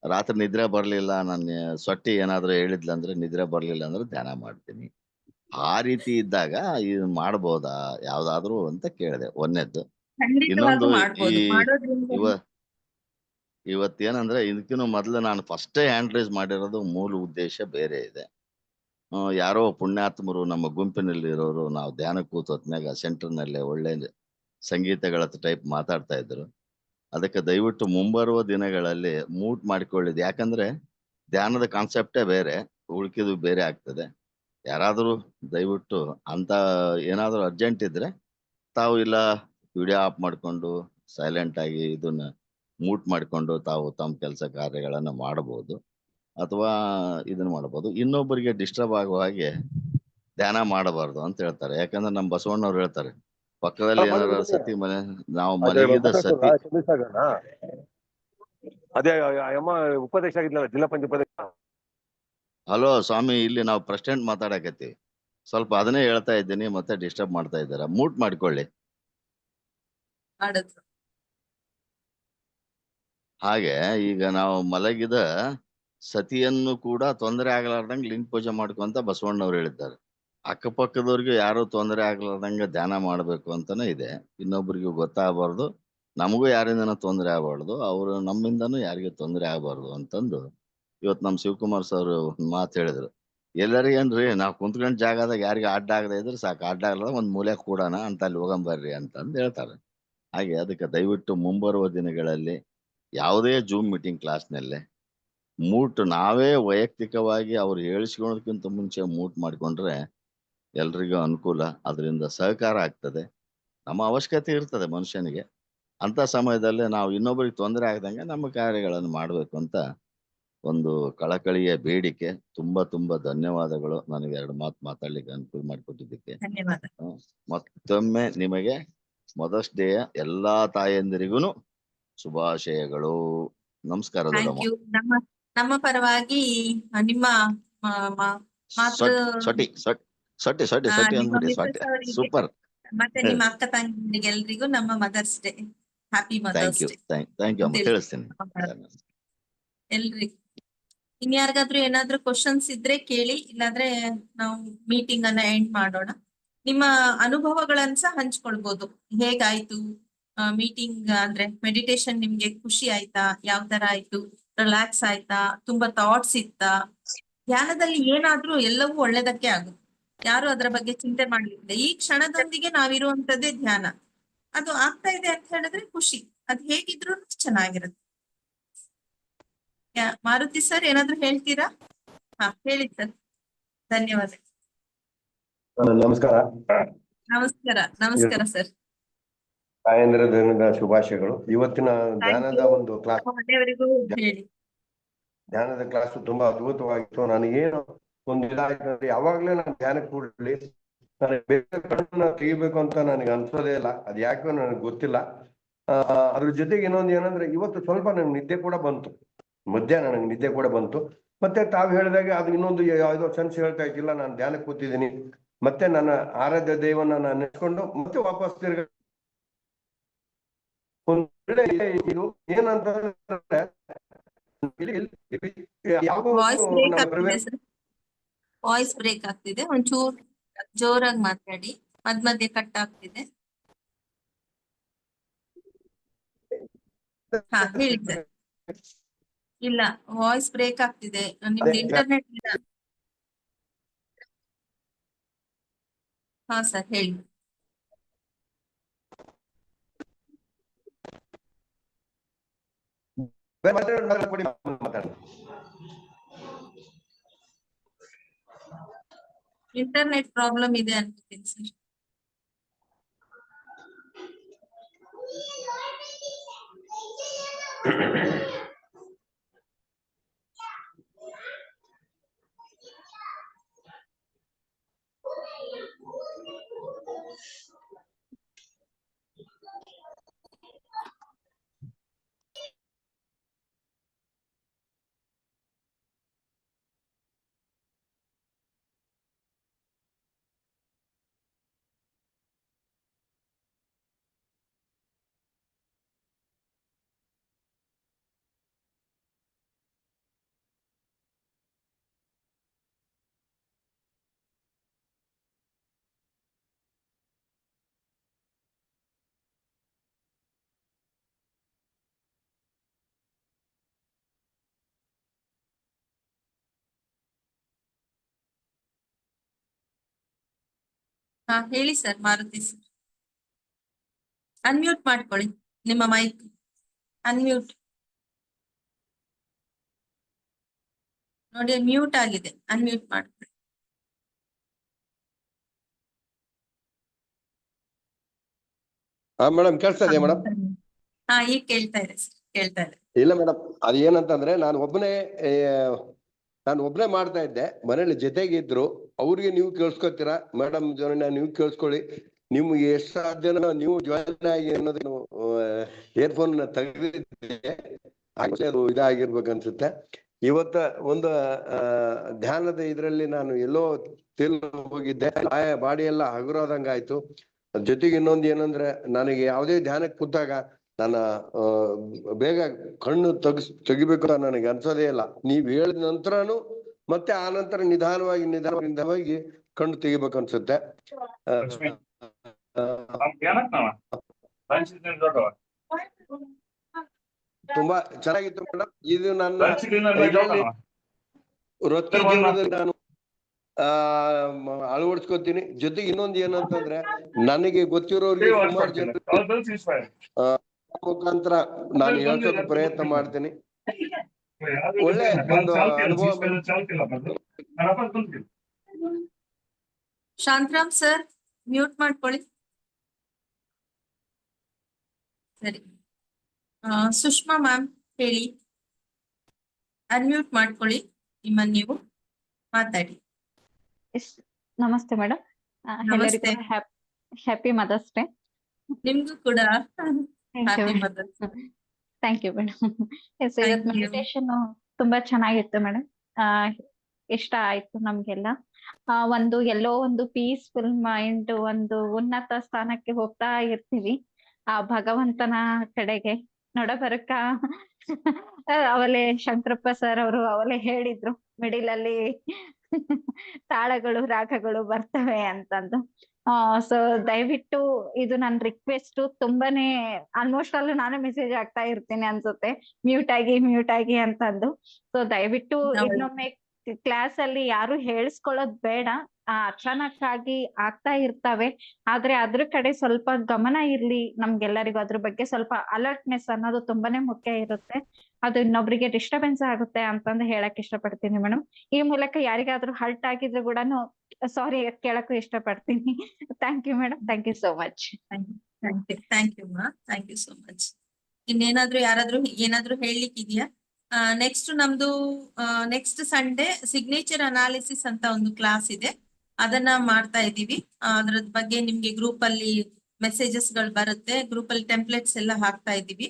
ರಾತ್ರಿ ನಿದ್ರೆ ಬರ್ಲಿಲ್ಲ, ನನ್ನ ಸೊಟ್ಟಿ ಏನಾದ್ರು ಹೇಳಿದ್ಲಂದ್ರೆ, ನಿದ್ರೆ ಬರ್ಲಿಲ್ಲ ಅಂದ್ರೆ ಧ್ಯಾನ ಮಾಡ್ತೀನಿ. ಆ ರೀತಿ ಇದ್ದಾಗ ಇದು ಮಾಡ್ಬೋದಾ ಯಾವ್ದಾದ್ರು ಅಂತ ಕೇಳಿದೆ, ಒಂದನೇದ್ದು. ಇನ್ನೊಂದು, ಇವತ್ತೇನಂದ್ರೆ ಇದಕ್ಕಿಂತ ಮೊದ್ಲು ನಾನು ಫಸ್ಟೇ ಹ್ಯಾಂಡ್ ರೈಸ್ ಮಾಡಿರೋದು ಮೂಲ ಉದ್ದೇಶ ಬೇರೆ ಇದೆ. ಯಾರೋ ಪುಣ್ಯಾತ್ಮರು ನಮ್ಮ ಗುಂಪಿನಲ್ಲಿ ಇರೋರು ನಾವು ಧ್ಯಾನ ಕೂತೊತ್ನಾಗ ಸೆಂಟರ್ನಲ್ಲೇ ಒಳ್ಳೆ ಸಂಗೀತಗಳ ಟೈಪ್ ಮಾತಾಡ್ತಾ ಇದ್ರು. ಅದಕ್ಕೆ ದಯವಿಟ್ಟು ಮುಂಬರುವ ದಿನಗಳಲ್ಲಿ ಮೂಟ್ ಮಾಡಿಕೊಳ್ಳಿದ್. ಯಾಕಂದ್ರೆ ಧ್ಯಾನದ ಕಾನ್ಸೆಪ್ಟೇ ಬೇರೆ, ಉಳ್ಕಿದು ಬೇರೆ ಆಗ್ತದೆ. ಯಾರಾದ್ರೂ ದಯವಿಟ್ಟು ಅಂತ ಏನಾದ್ರು ಅರ್ಜೆಂಟ್ ಇದ್ರೆ ತಾವು ಇಲ್ಲ ವಿಡಿಯೋ ಆಫ್ ಮಾಡ್ಕೊಂಡು ಸೈಲೆಂಟ್ ಆಗಿ ಇದನ್ನ ಮೂಟ್ ಮಾಡ್ಕೊಂಡು ತಾವು ತಮ್ಮ ಕೆಲಸ ಕಾರ್ಯಗಳನ್ನ ಮಾಡಬಹುದು, ಅಥವಾ ಇದನ್ನ ಮಾಡಬಹುದು. ಇನ್ನೊಬ್ಬರಿಗೆ ಡಿಸ್ಟರ್ಬ್ ಆಗುವ ಹಾಗೆ ಧ್ಯಾನ ಮಾಡಬಾರ್ದು ಅಂತ ಹೇಳ್ತಾರೆ. ಯಾಕಂದ್ರೆ ನಮ್ಮ ಬಸವಣ್ಣವ್ರು ಹೇಳ್ತಾರೆ, ಪಕ್ಕದಲ್ಲಿ ಏನಾರ ಸತಿ ನಾವು ಮಲಗಿದ ಸತಿ. ಅದೇ ಅಮ್ಮ ಉಪದೇಶ ಆಗಿದ್ನಲ್ಲ, ಜಿಲ್ಲಾ ಪಂಚಾಯತ್ ಉಪದೇಶ. ಹಲೋ ಸ್ವಾಮಿ, ಇಲ್ಲಿ ನಾವು ಪ್ರೆಸಿಡೆಂಟ್ ಮಾತಾಡಕತ್ತೀವಿ, ಸ್ವಲ್ಪ ಅದನ್ನೇ ಹೇಳ್ತಾ ಇದ್ದೀನಿ, ಮತ್ತೆ ಡಿಸ್ಟರ್ಬ್ ಮಾಡ್ತಾ ಇದ್ದಾರ. ಮೂಟ್ ಮಾಡ್ಕೊಳ್ಳಿ. ಹಾಗೆ ಈಗ ನಾವು ಮಲಗಿದ ಸತಿಯನ್ನು ಕೂಡ ತೊಂದರೆ ಆಗ್ಲಾರ್ದಂಗೆ ಲಿಂಗ ಪೂಜೆ ಮಾಡ್ಕೊಂತ ಬಸವಣ್ಣವ್ರು ಹೇಳಿದ್ದಾರೆ. ಅಕ್ಕಪಕ್ಕದವ್ರಿಗೆ ಯಾರು ತೊಂದರೆ ಆಗ್ಲಾರ್ದಂಗೆ ಧ್ಯಾನ ಮಾಡ್ಬೇಕು ಅಂತಾನೆ ಇದೆ. ಇನ್ನೊಬ್ರಿಗೂ ಗೊತ್ತಾಗಬಾರ್ದು, ನಮಗೂ ಯಾರಿಂದನೂ ತೊಂದರೆ ಆಗಬಾರ್ದು, ಅವರು ನಮ್ಮಿಂದನೂ ಯಾರಿಗೂ ತೊಂದರೆ ಆಗಬಾರ್ದು ಅಂತಂದು ಇವತ್ತು ನಮ್ ಶಿವಕುಮಾರ್ ಸರ್ ಮಾತು ಹೇಳಿದ್ರು, ಎಲ್ಲರಿಗೇನ್ರಿ ನಾವ್ ಕುಂತ್ಕೊಂಡ್ ಜಾಗದಾಗ ಯಾರಿಗೆ ಅಡ್ಡ ಆಗದೆ ಇದ್ರೆ ಸಾಕು, ಅಡ್ಡ ಆಗಲ್ಲ ಒಂದ್ ಮೂಲೆ ಕೂಡೋಣ ಅಂತ ಅಲ್ಲಿ ಹೋಗಂಬರ್ರಿ ಅಂತಂದು ಹೇಳ್ತಾರೆ. ಹಾಗೆ ಅದಕ್ಕೆ ದಯವಿಟ್ಟು ಮುಂಬರುವ ದಿನಗಳಲ್ಲಿ ಯಾವುದೇ ಜೂಮ್ ಮೀಟಿಂಗ್ ಕ್ಲಾಸ್ನಲ್ಲೇ ನಾವೇ ವೈಯಕ್ತಿಕವಾಗಿ ಅವ್ರು ಹೇಳಿಸ್ಕೊಳ್ಳೋದಕ್ಕಿಂತ ಮುಂಚೆ ಮಾಡ್ಕೊಂಡ್ರೆ ಎಲ್ರಿಗೂ ಅನುಕೂಲ, ಅದರಿಂದ ಸಹಕಾರ ಆಗ್ತದೆ. ನಮ್ಮ ಅವಶ್ಯಕತೆ ಇರ್ತದೆ ಮನುಷ್ಯನಿಗೆ. ಅಂತ ಸಮಯದಲ್ಲಿ ನಾವು ಇನ್ನೊಬ್ಬರಿಗೆ ತೊಂದರೆ ಆಗದಂಗೆ ನಮ್ಮ ಕಾರ್ಯಗಳನ್ನು ಮಾಡಬೇಕು ಅಂತ ಒಂದು ಕಳಕಳಿಯ ಬೇಡಿಕೆ. ತುಂಬಾ ಧನ್ಯವಾದಗಳು ನನಗೆ 2 ಮಾತು ಮಾತಾಡ್ಲಿಕ್ಕೆ ಅನುಕೂಲ ಮಾಡಿಕೊಟ್ಟಿದ್ದಕ್ಕೆ. ಧನ್ಯವಾದ. ಮತ್ತೊಮ್ಮೆ ನಿಮಗೆ ಮದರ್ಸ್ ಡೇಯ ಎಲ್ಲಾ ತಾಯಂದಿರಿಗೂ ಶುಭಾಶಯಗಳು. ನಮಸ್ಕಾರ ಥ್ಯಾಂಕ್ ದೊಡ್ಡಮ್ಮ. ಯು. ನಮ್ಮ ಪರವಾಗಿ ನಿಮ್ಮ ಮಾತೃ ಸೊಟ್ಟಿ ನಿಮ್ಮ ಅಂದ್ಬಿಡಿ. ಮಿಸಸ್ ಅವರಿಗೆ ಸೂಪರ್. ಮತ್ತೆ ನಿಮ್ಮ ಅಕ್ಕ ತಂಗಿಯರಿಗೆ ಎಲ್ರಿಗೂ ನಮ್ಮ mother's day, happy mother's day. Thank you ಅಮ್ಮ, ತಿಳಿಸ್ತೀನಿ. ಎಲ್ರಿಗೂ. ಇನ್ಯಾರಿಗಾದ್ರೂ ಏನಾದ್ರೂ ಕ್ವಶನ್ಸ್ ಇದ್ರೆ ಕೇಳಿ, ಇಲ್ಲಾಂದ್ರೆ ನಾವು ಮೀಟಿಂಗ್ ಅನ್ನ ಎಂಡ್ ಮಾಡೋಣ. ನಿಮ್ಮ ಅನುಭವಗಳನ್ನ ಸಹ ಹಂಚ್ಕೊಳ್ಬಹುದು. ಹೇಗಾಯ್ತು ಮೀಟಿಂಗ್, ಅಂದ್ರೆ ಮೆಡಿಟೇಷನ್ ನಿಮ್ಗೆ ಖುಷಿ ಆಯ್ತಾ, ಯಾವ ತರ ಆಯ್ತು, ರಿಲ್ಯಾಕ್ಸ್ ಆಯ್ತಾ, ತುಂಬಾ ಥಾಟ್ಸ್ ಇತ್ತಾ, ಧ್ಯಾನದಲ್ಲಿ ಏನಾದ್ರೂ ಎಲ್ಲವೂ ಒಳ್ಳೇದಕ್ಕೆ ಆಗುತ್ತೆ. ಯಾರು ಅದರ ಬಗ್ಗೆ ಚಿಂತೆ ಮಾಡ್ಲಿಲ್ಲ. ಈ ಕ್ಷಣದೊಂದಿಗೆ ನಾವಿರುವಂತದ್ದೇ ಧ್ಯಾನ. ಅದು ಆಗ್ತಾ ಇದೆ ಅಂತ ಹೇಳಿದ್ರೆ ಖುಷಿ, ಅದು ಹೇಗಿದ್ರು ಚೆನ್ನಾಗಿರುತ್ತೆ. ಮಾರುತಿ ಸರ್ ಏನಾದ್ರು ಹೇಳ್ತೀರಾ? ಹೇಳಿ ಸರ್. ಧನ್ಯವಾದ. ನಮಸ್ಕಾರ. ನಮಸ್ಕಾರ ಸರ್. ತಾಯಂದಿರ ದಿನದ ಶುಭಾಶಯಗಳು. ಇವತ್ತಿನ ಧ್ಯಾನದ ಒಂದು ಕ್ಲಾಸ್, ಹೇಳಿ. ಧ್ಯಾನದ ಕ್ಲಾಸ್ ತುಂಬಾ ಅದ್ಭುತವಾಗಿತ್ತು. ನನಗೇನು ಒಂದು ಇದಾಯ್ತು, ಯಾವಾಗ್ಲೇ ನಾನು ಧ್ಯಾನಕ್ಕೆ ಕೂಡಲಿ ನನಗೆ ಕಣ್ಣನ್ನ ತೆಗಿಬೇಕು ಅಂತ ನನಗೆ ಅನ್ಸೋದೇ ಇಲ್ಲ. ಅದ್ ಯಾಕೋ ನನಗೆ ಗೊತ್ತಿಲ್ಲ. ಅದ್ರ ಜೊತೆಗೆ ಇನ್ನೊಂದು ಏನಂದ್ರೆ, ಇವತ್ತು ಸ್ವಲ್ಪ ನನಗೆ ನಿದ್ದೆ ಕೂಡ ಬಂತು. ಮಧ್ಯಾಹ್ನ ನನಗೆ ನಿದ್ದೆ ಕೂಡ ಬಂತು. ಮತ್ತೆ ತಾವು ಹೇಳಿದಾಗ ಅದು ಇನ್ನೊಂದು ಯಾವುದೋ ಸೆನ್ಸ್ ಹೇಳ್ತಾ ಇದ್ದಿಲ್ಲ. ನಾನು ಧ್ಯಾನಕ್ಕೆ ಕೂತಿದ್ದೀನಿ, ಮತ್ತೆ ನನ್ನ ಆರಾಧ್ಯ ದೈವನ ನಾನು ನೆನೆಸ್ಕೊಂಡು ಮತ್ತೆ ವಾಪಸ್ ತಿರ್ಗ ಇದು ಏನಂತಂದ್ರೆ ವಾಯ್ಸ್ ಬ್ರೇಕ್ ಆಗ್ತಿದೆ, ಒಂಚೂರು ಜೋರಾಗಿ ಮಾತಾಡಿ, ಮಧ್ಯ ಕಟ್ ಆಗ್ತಿದೆ. ಹೇಳಿ ಸರ್. ಇಲ್ಲ, ವಾಯ್ಸ್ ಬ್ರೇಕ್ ಆಗ್ತಿದೆ, ನಿಮ್ದು ಇಂಟರ್ನೆಟ್ ಇಲ್ಲ. ಸರ್ ಹೇಳಿ. ಇಂಟರ್ನೆಟ್ ಪ್ರಾಬ್ಲಮ್ ಇದೆ ಅನ್ಕೋತೀನಿ ಸರ್. ಹೇಳಿ ಸರ್. ಮಾರುತಿ ಸರ್, ಅನ್ಮ್ಯೂಟ್ ಮಾಡ್ಕೊಳ್ಳಿ ನಿಮ್ಮ ಮೈಕ್. ಅನ್ಮ್ಯೂಟ್ ನೋಡಿ, ಮ್ಯೂಟ್ ಆಗಿದೆ, ಅನ್ಮ್ಯೂಟ್ ಮಾಡ್ಕೊಳ್ಳಿ. ಮೇಡಮ್ ಕೇಳ್ತಾ ಇದೆಯಾ ಮೇಡಮ್? ಈಗ ಕೇಳ್ತಾ ಇದೆ ಸರ್, ಕೇಳ್ತಾ ಇದೆ. ಇಲ್ಲ ಮೇಡಮ್, ಅದು ಏನಂತಂದ್ರೆ ನಾನು ಒಬ್ಬನೇ ಮಾಡ್ತಾ ಇದ್ದೆ. ಮನೇಲಿ ಜೊತೆಗೆ ಇದ್ರು. ಅವ್ರಿಗೆ ನೀವು ಕೇಳಿಸ್ಕೊತೀರಾ ಮೇಡಮ್, ನೀವು ಕೇಳಿಸ್ಕೊಳ್ಳಿ, ನಿಮ್ಗೆ ಎಷ್ಟು ಸಾಧ್ಯನೋ ನೀವು ಜಾಯಿನ್ ಆಗಿ ಅನ್ನೋದು ಇಯರ್ಫೋನ್ ತೆಗೆದಿದ್ದೆ. ಅದು ಇದಾಗಿರ್ಬೇಕು ಅನ್ಸುತ್ತೆ. ಇವತ್ತ ಒಂದು ಧ್ಯಾನದ ಇದ್ರಲ್ಲಿ ನಾನು ಎಲ್ಲೋ ಹೋಗಿದ್ದೆ, ಬಾಡಿ ಎಲ್ಲ ಹಗುರೋದಂಗಾಯ್ತು. ಜೊತೆಗೆ ಇನ್ನೊಂದು ಏನಂದ್ರೆ, ನನಗೆ ಯಾವುದೇ ಧ್ಯಾನಕ್ಕೆ ಕೂತಾಗ ನನ್ನ ಬೇಗ ಕಣ್ಣು ತೆಗಿಬೇಕು ಅಂತ ನನಗೆ ಅನ್ಸೋದೇ ಇಲ್ಲ. ನೀವ್ ಹೇಳಿದ ನಂತರನು ಮತ್ತೆ ಆ ನಂತರ ನಿಧಾನವಾಗಿ ಕಣ್ಣು ತೆಗಿಬೇಕು ಅನ್ಸುತ್ತೆ. ತುಂಬಾ ಚೆನ್ನಾಗಿತ್ತು ಮೇಡಮ್. ಇದು ನನ್ನ ವೃತ್ತಿ ಜೀವನದಲ್ಲಿ ನಾನು ಅಳವಡಿಸ್ಕೊತೀನಿ. ಜೊತೆಗೆ ಇನ್ನೊಂದು ಏನಂತಂದ್ರೆ ನನಗೆ ಗೊತ್ತಿರೋರಿಗೆ ಸುಮಾರು ಜನ ಮುಖಾಂತರ ನಾನು ಹೇಳ್ಸೋಕೆ ಪ್ರಯತ್ನ ಮಾಡ್ತೀನಿ. ಒಳ್ಳೆ ಒಂದು ಅನುಭವ. ಶಾಂತರಾಮ್ ಸರ್ ಮ್ಯೂಟ್ ಮಾಡ್ಕೊಳ್ಳಿ. ಸರಿ, ಸುಷ್ಮಾ ಮ್ಯಾಮ್ ಹೇಳಿ, ಅನ್ಮ್ಯೂಟ್ ಮಾಡ್ಕೊಳ್ಳಿ ನಿಮ್ಮನ್ನ, ನೀವು ಮಾತಾಡಿ. ನಮಸ್ತೆ ಮೇಡಮ್, ಎಲ್ಲರಿಗೂ ಹ್ಯಾಪಿ ಮದರ್ಸ್ ಡೇ. ನಿಮ್ಗೂ ಕೂಡ happy mother's. Thank you madam. ಇವತ್ತು ಮೆಡಿಟೇಷನ್ ತುಂಬಾ ಚೆನ್ನಾಗಿತ್ತು ಮೇಡಮ್. ಇಷ್ಟ ಆಯ್ತು ನಮ್ಗೆಲ್ಲ. ಒಂದು ಎಲ್ಲೋ ಒಂದು ಪೀಸ್ಫುಲ್ ಮೈಂಡ್, ಒಂದು ಉನ್ನತ ಸ್ಥಾನಕ್ಕೆ ಹೋಗ್ತಾ ಇರ್ತೀವಿ ಆ ಭಗವಂತನ ಕಡೆಗೆ ನೋಡಬರಕ. ಅವಲೇ ಶಂಕರಪ್ಪ ಸರ್ ಅವರು ಅವಲೇ ಹೇಳಿದ್ರು, ಮಿಡಿಲ್ ಅಲ್ಲಿ ತಾಳಗಳು ರಾಗಗಳು ಬರ್ತವೆ ಅಂತಂದು. ಸೊ ದಯವಿಟ್ಟು ಇದು ನನ್ನ ರಿಕ್ವೆಸ್ಟ್. ತುಂಬಾನೇ ಆಲ್ಮೋಸ್ಟ್ ಅಲ್ಲೂ ನಾನೇ ಮೆಸೇಜ್ ಆಗ್ತಾ ಇರ್ತೀನಿ ಅನ್ಸುತ್ತೆ, ಮ್ಯೂಟ್ ಆಗಿ ಅಂತಂದು. ಸೊ ದಯವಿಟ್ಟು ಇನ್ನೊಮ್ಮೆ ಕ್ಲಾಸ್ ಅಲ್ಲಿ ಯಾರು ಹೇಳಿಸ್ಕೊಳ್ಳೋದ್ ಬೇಡ. ಅಚಾನಕ್ ಆಗ್ತಾ ಇರ್ತವೆ, ಆದ್ರೆ ಅದ್ರ ಕಡೆ ಸ್ವಲ್ಪ ಗಮನ ಇರ್ಲಿ ನಮ್ಗೆಲ್ಲರಿಗೂ. ಅದ್ರ ಬಗ್ಗೆ ಸ್ವಲ್ಪ ಅಲರ್ಟ್ನೆಸ್ ಅನ್ನೋದು ತುಂಬಾನೇ ಮುಖ್ಯ ಇರುತ್ತೆ. ಅದು ಇನ್ನೊಬ್ರಿಗೆ ಡಿಸ್ಟರ್ಬೆನ್ಸ್ ಆಗುತ್ತೆ ಅಂತಂದು ಹೇಳಕ್ ಇಷ್ಟಪಡ್ತೀನಿ ಮೇಡಮ್. ಈ ಮೂಲಕ ಯಾರಿಗಾದ್ರೂ ಹರ್ಟ್ ಆಗಿದ್ರೆ ಕೂಡ ಸಾರಿ ಕೇಳಕ್ಕೂ ಇಷ್ಟಪಡ್ತೀನಿ. Thank you madam, thank you so much. Thank you ಮಾ, ಥ್ಯಾಂಕ್ ಯು ಸೋ ಮಚ್. ಇನ್ನೇನಾದ್ರೂ ಯಾರಾದ್ರೂ ಏನಾದ್ರೂ ಹೇಳಲಿಕ್ಕಿದ್ಯಾ? ನೆಕ್ಸ್ಟ್ ನಮ್ದು ನೆಕ್ಸ್ಟ್ ಸಂಡೇ ಸಿಗ್ನೇಚರ್ ಅನಾಲಿಸಿಸ್ ಅಂತ ಒಂದು ಕ್ಲಾಸ್ ಇದೆ, ಅದನ್ನ ಮಾಡ್ತಾ ಇದ್ದೀವಿ. ಅದ್ರ ಬಗ್ಗೆ ನಿಮ್ಗೆ ಗ್ರೂಪ್ ಅಲ್ಲಿ ಮೆಸೇಜಸ್ ಗಳು ಬರುತ್ತೆ, ಗ್ರೂಪ್ ಅಲ್ಲಿ ಟೆಂಪ್ಲೇಟ್ಸ್ ಎಲ್ಲ ಹಾಕ್ತಾ ಇದ್ದೀವಿ.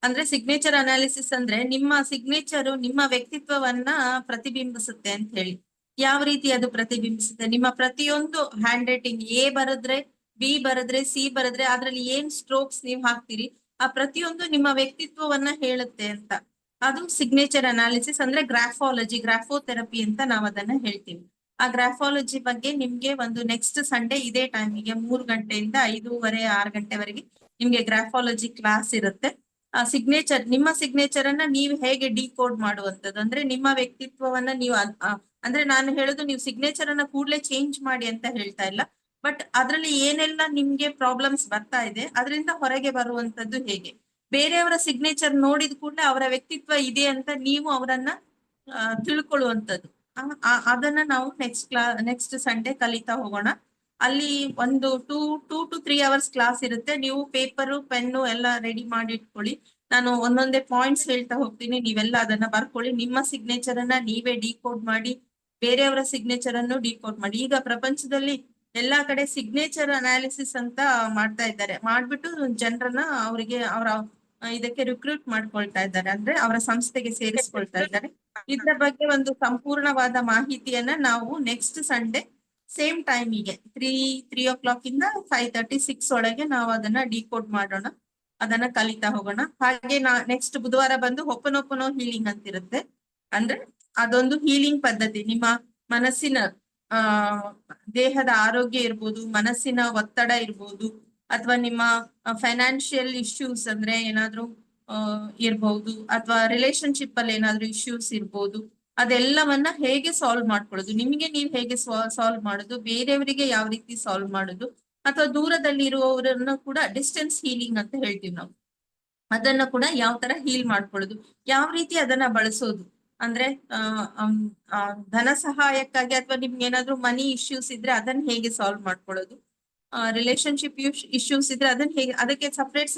ಅಂದ್ರೆ ಸಿಗ್ನೇಚರ್ ಅನಾಲಿಸಿಸ್ ಅಂದ್ರೆ ನಿಮ್ಮ ಸಿಗ್ನೇಚರ್ ನಿಮ್ಮ ವ್ಯಕ್ತಿತ್ವವನ್ನ ಪ್ರತಿಬಿಂಬಿಸುತ್ತೆ ಅಂತ ಹೇಳಿ. ಯಾವ ರೀತಿ ಅದು ಪ್ರತಿಬಿಂಬಿಸುತ್ತೆ? ನಿಮ್ಮ ಪ್ರತಿಯೊಂದು ಹ್ಯಾಂಡ್ ರೈಟಿಂಗ್, ಎ ಬರೆದ್ರೆ, ಬಿ ಬರೆದ್ರೆ, ಸಿ ಬರೆದ್ರೆ ಅದ್ರಲ್ಲಿ ಏನ್ ಸ್ಟ್ರೋಕ್ಸ್ ನೀವು ಹಾಕ್ತೀರಿ, ಆ ಪ್ರತಿಯೊಂದು ನಿಮ್ಮ ವ್ಯಕ್ತಿತ್ವವನ್ನ ಹೇಳುತ್ತೆ ಅಂತ. ಅದು ಸಿಗ್ನೇಚರ್ ಅನಾಲಿಸಿಸ್ ಅಂದ್ರೆ ಗ್ರಾಫೋಥೆರಪಿ ಅಂತ ನಾವು ಅದನ್ನ ಹೇಳ್ತೀವಿ. ಆ ಗ್ರಾಫಾಲಜಿ ಬಗ್ಗೆ ನಿಮ್ಗೆ ಒಂದು ನೆಕ್ಸ್ಟ್ ಸಂಡೇ ಇದೇ ಟೈಮಿಗೆ 3 ಗಂಟೆಯಿಂದ 5:30, 6 ಗಂಟೆವರೆಗೆ ನಿಮ್ಗೆ ಗ್ರಾಫಾಲಜಿ ಕ್ಲಾಸ್ ಇರುತ್ತೆ. ಆ ಸಿಗ್ನೇಚರ್, ನಿಮ್ಮ ಸಿಗ್ನೇಚರ್ ಅನ್ನ ನೀವು ಹೇಗೆ ಡಿಕೋಡ್ ಮಾಡುವಂತದ್ದು, ಅಂದ್ರೆ ನಿಮ್ಮ ವ್ಯಕ್ತಿತ್ವವನ್ನ ನೀವು ಅಂದ್ರೆ ನಾನು ಹೇಳುದು ನೀವು ಸಿಗ್ನೇಚರ್ ಅನ್ನ ಕೂಡ್ಲೆ ಚೇಂಜ್ ಮಾಡಿ ಅಂತ ಹೇಳ್ತಾ ಇಲ್ಲ, ಬಟ್ ಅದ್ರಲ್ಲಿ ಏನೆಲ್ಲ ನಿಮ್ಗೆ ಪ್ರಾಬ್ಲಮ್ಸ್ ಬರ್ತಾ ಇದೆ ಅದರಿಂದ ಹೊರಗೆ ಬರುವಂತದ್ದು ಹೇಗೆ. ಬೇರೆಯವರ ಸಿಗ್ನೇಚರ್ ನೋಡಿದ ಕೂಡಲೇ ಅವರ ವ್ಯಕ್ತಿತ್ವ ಇದೆ ಅಂತ ನೀವು ಅವರನ್ನ ತಿಳ್ಕೊಳ್ಳುವಂಥದ್ದು. ಅದನ್ನ ನಾವು ನೆಕ್ಸ್ಟ್ ಸಂಡೇ ಕಲಿತಾ ಹೋಗೋಣ. ಅಲ್ಲಿ ಒಂದು 2 to 3 hours ಕ್ಲಾಸ್ ಇರುತ್ತೆ. ನೀವು ಪೇಪರು ಪೆನ್ನು ಎಲ್ಲ ರೆಡಿ ಮಾಡಿ ಇಟ್ಕೊಳ್ಳಿ. ನಾನು ಒಂದೊಂದೇ ಪಾಯಿಂಟ್ಸ್ ಹೇಳ್ತಾ ಹೋಗ್ತೀನಿ, ನೀವೆಲ್ಲ ಅದನ್ನ ಬರ್ಕೊಳ್ಳಿ. ನಿಮ್ಮ ಸಿಗ್ನೇಚರ್ ಅನ್ನ ನೀವೇ ಡಿಕೋಡ್ ಮಾಡಿ, ಬೇರೆಯವರ ಸಿಗ್ನೇಚರ್ ಅನ್ನು ಡಿಕೋಡ್ ಮಾಡಿ. ಈಗ ಪ್ರಪಂಚದಲ್ಲಿ ಎಲ್ಲಾ ಕಡೆ ಸಿಗ್ನೇಚರ್ ಅನಾಲಿಸಿಸ್ ಅಂತ ಮಾಡ್ತಾ ಇದ್ದಾರೆ, ಮಾಡ್ಬಿಟ್ಟು ಜನರನ್ನ ಅವರಿಗೆ ಅವರ ಇದಕ್ಕೆ ರಿಕ್ರೂಟ್ ಮಾಡ್ಕೊಳ್ತಾ ಇದ್ದಾರೆ, ಅಂದ್ರೆ ಅವರ ಸಂಸ್ಥೆಗೆ ಸೇರಿಸ್ಕೊಳ್ತಾ ಇದ್ದಾರೆ. ಇದ್ರ ಬಗ್ಗೆ ಒಂದು ಸಂಪೂರ್ಣವಾದ ಮಾಹಿತಿಯನ್ನ ನಾವು ನೆಕ್ಸ್ಟ್ ಸಂಡೇ ಸೇಮ್ ಟೈಮಿಗೆ 3 o'clock ಇಂದ 5:30, 6 ಒಳಗೆ ನಾವು ಅದನ್ನ ಡಿಕೋಡ್ ಮಾಡೋಣ, ಅದನ್ನ ಕಲಿತಾ ಹೋಗೋಣ. ಹಾಗೆ ನೆಕ್ಸ್ಟ್ ಬುಧವಾರ ಬಂದು ಹೊಪ್ಪನೊಪ್ಪನೋ ಹೀಲಿಂಗ್ ಅಂತಿರುತ್ತೆ. ಅಂದ್ರೆ ಅದೊಂದು ಹೀಲಿಂಗ್ ಪದ್ಧತಿ. ನಿಮ್ಮ ಮನಸ್ಸಿನ ದೇಹದ ಆರೋಗ್ಯ ಇರ್ಬೋದು, ಮನಸ್ಸಿನ ಒತ್ತಡ ಇರ್ಬೋದು, ಅಥವಾ ನಿಮ್ಮ ಫೈನಾನ್ಷಿಯಲ್ ಇಶ್ಯೂಸ್ ಅಂದ್ರೆ ಏನಾದ್ರೂ ಇರ್ಬಹುದು, ಅಥವಾ ರಿಲೇಶನ್ಶಿಪ್ ಅಲ್ಲಿ ಏನಾದ್ರೂ ಇಶ್ಯೂಸ್ ಇರ್ಬೋದು, ಅದೆಲ್ಲವನ್ನ ಹೇಗೆ ಸಾಲ್ವ್ ಮಾಡ್ಕೊಳ್ಳೋದು, ನಿಮಗೆ ನೀವು ಹೇಗೆ ಸಾಲ್ವ್ ಮಾಡೋದು, ಬೇರೆಯವರಿಗೆ ಯಾವ ರೀತಿ ಸಾಲ್ವ್ ಮಾಡೋದು, ಅಥವಾ ದೂರದಲ್ಲಿ ಇರುವವರನ್ನು ಕೂಡ ಡಿಸ್ಟೆನ್ಸ್ ಹೀಲಿಂಗ್ ಅಂತ ಹೇಳ್ತೀವಿ ನಾವು, ಅದನ್ನ ಕೂಡ ಯಾವ ತರ ಹೀಲ್ ಮಾಡ್ಕೊಳ್ಳೋದು, ಯಾವ ರೀತಿ ಅದನ್ನ ಬಳಸೋದು, ಅಂದ್ರೆ ಧನ ಸಹಾಯಕ್ಕಾಗಿ ಅಥವಾ ನಿಮ್ಗೆ ಏನಾದ್ರೂ ಮನಿ ಇಶ್ಯೂಸ್ ಇದ್ರೆ ಅದನ್ನ ಹೇಗೆ ಸಾಲ್ವ್ ಮಾಡ್ಕೊಳ್ಳೋದು, ರಿಲೇಶನ್ಶಿಪ್ ಇಶ್ಯೂಸ್ ಇದ್ರೆ ಅದನ್ನ ಹೇಗೆ, ಅದಕ್ಕೆ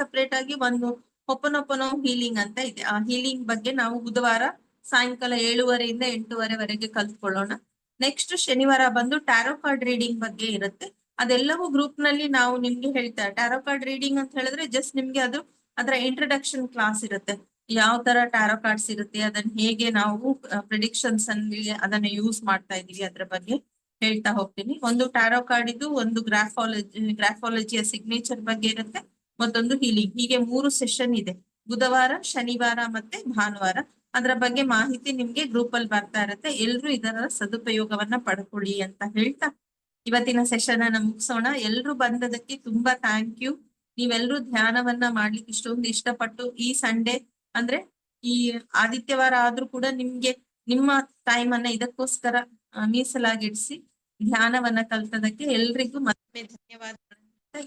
ಸಪ್ರೇಟ್ ಆಗಿ ಒಂದು ಹೊಪ್ಪನೊಪ್ಪನೋ ಹೀಲಿಂಗ್ ಅಂತ ಇದೆ. ಆ ಹೀಲಿಂಗ್ ಬಗ್ಗೆ ನಾವು ಬುಧವಾರ ಸಾಯಂಕಾಲ 7:30 ಇಂದ 8:00 ಕಲ್ತ್ಕೊಳ್ಳೋಣ. ನೆಕ್ಸ್ಟ್ ಶನಿವಾರ ಬಂದು ಟ್ಯಾರೋ ಕಾರ್ಡ್ ರೀಡಿಂಗ್ ಬಗ್ಗೆ ಇರುತ್ತೆ. ಅದೆಲ್ಲವೂ ಗ್ರೂಪ್ ನಲ್ಲಿ ನಾವು ನಿಮ್ಗೆ ಹೇಳ್ತಾರೆ. ಟ್ಯಾರೋ ಕಾರ್ಡ್ ರೀಡಿಂಗ್ ಅಂತ ಹೇಳಿದ್ರೆ ಜಸ್ಟ್ ನಿಮ್ಗೆ ಅದು ಅದರ ಇಂಟ್ರಡಕ್ಷನ್ ಕ್ಲಾಸ್ ಇರುತ್ತೆ. ಯಾವ ತರ ಟ್ಯಾರೋ ಕಾರ್ಡ್ಸ್ ಇರುತ್ತೆ, ಅದನ್ನ ಹೇಗೆ ನಾವು ಪ್ರಿಡಿಕ್ಷನ್ಸ್ ಅಲ್ಲಿ ಅದನ್ನ ಯೂಸ್ ಮಾಡ್ತಾ ಇದೀವಿ ಅದ್ರ ಬಗ್ಗೆ ಹೇಳ್ತಾ ಹೋಗ್ತೀನಿ. ಒಂದು ಟ್ಯಾರೋ ಕಾರ್ಡ್ ಇದು, ಒಂದು ಗ್ರಾಫಾಲಜಿಯ ಸಿಗ್ನೇಚರ್ ಬಗ್ಗೆ ಇರುತ್ತೆ, ಮತ್ತೊಂದು ಹೀಲಿಂಗ್. ಹೀಗೆ 3 ಸೆಷನ್ ಇದೆ, ಬುಧವಾರ, ಶನಿವಾರ ಮತ್ತೆ ಭಾನುವಾರ. ಅದರ ಬಗ್ಗೆ ಮಾಹಿತಿ ನಿಮ್ಗೆ ಗ್ರೂಪ್ ಅಲ್ಲಿ ಬರ್ತಾ ಇರುತ್ತೆ. ಎಲ್ರು ಇದರ ಸದುಪಯೋಗವನ್ನ ಪಡ್ಕೊಳ್ಳಿ ಅಂತ ಹೇಳ್ತಾ ಇವತ್ತಿನ ಸೆಷನ್ ಅನ್ನ ಮುಗಿಸೋಣ. ಎಲ್ರು ಬಂದದಕ್ಕೆ ತುಂಬಾ ಥ್ಯಾಂಕ್ ಯು. ನೀವೆಲ್ರು ಧ್ಯಾನವನ್ನ ಮಾಡ್ಲಿಕ್ಕೆ ಇಷ್ಟೊಂದು ಇಷ್ಟಪಟ್ಟು ಈ ಸಂಡೇ ಅಂದ್ರೆ ಈ ಆದಿತ್ಯವಾರ ಆದ್ರೂ ಕೂಡ ನಿಮ್ಗೆ ನಿಮ್ಮ ಟೈಮ್ ಅನ್ನ ಇದಕ್ಕೋಸ್ಕರ ಮೀಸಲಾಗಿಡಿಸಿ ಧ್ಯಾನವನ್ನ ಕಲ್ತದಕ್ಕೆ ಎಲ್ರಿಗೂ ಮತ್ತೆ ಧನ್ಯವಾದಗಳು.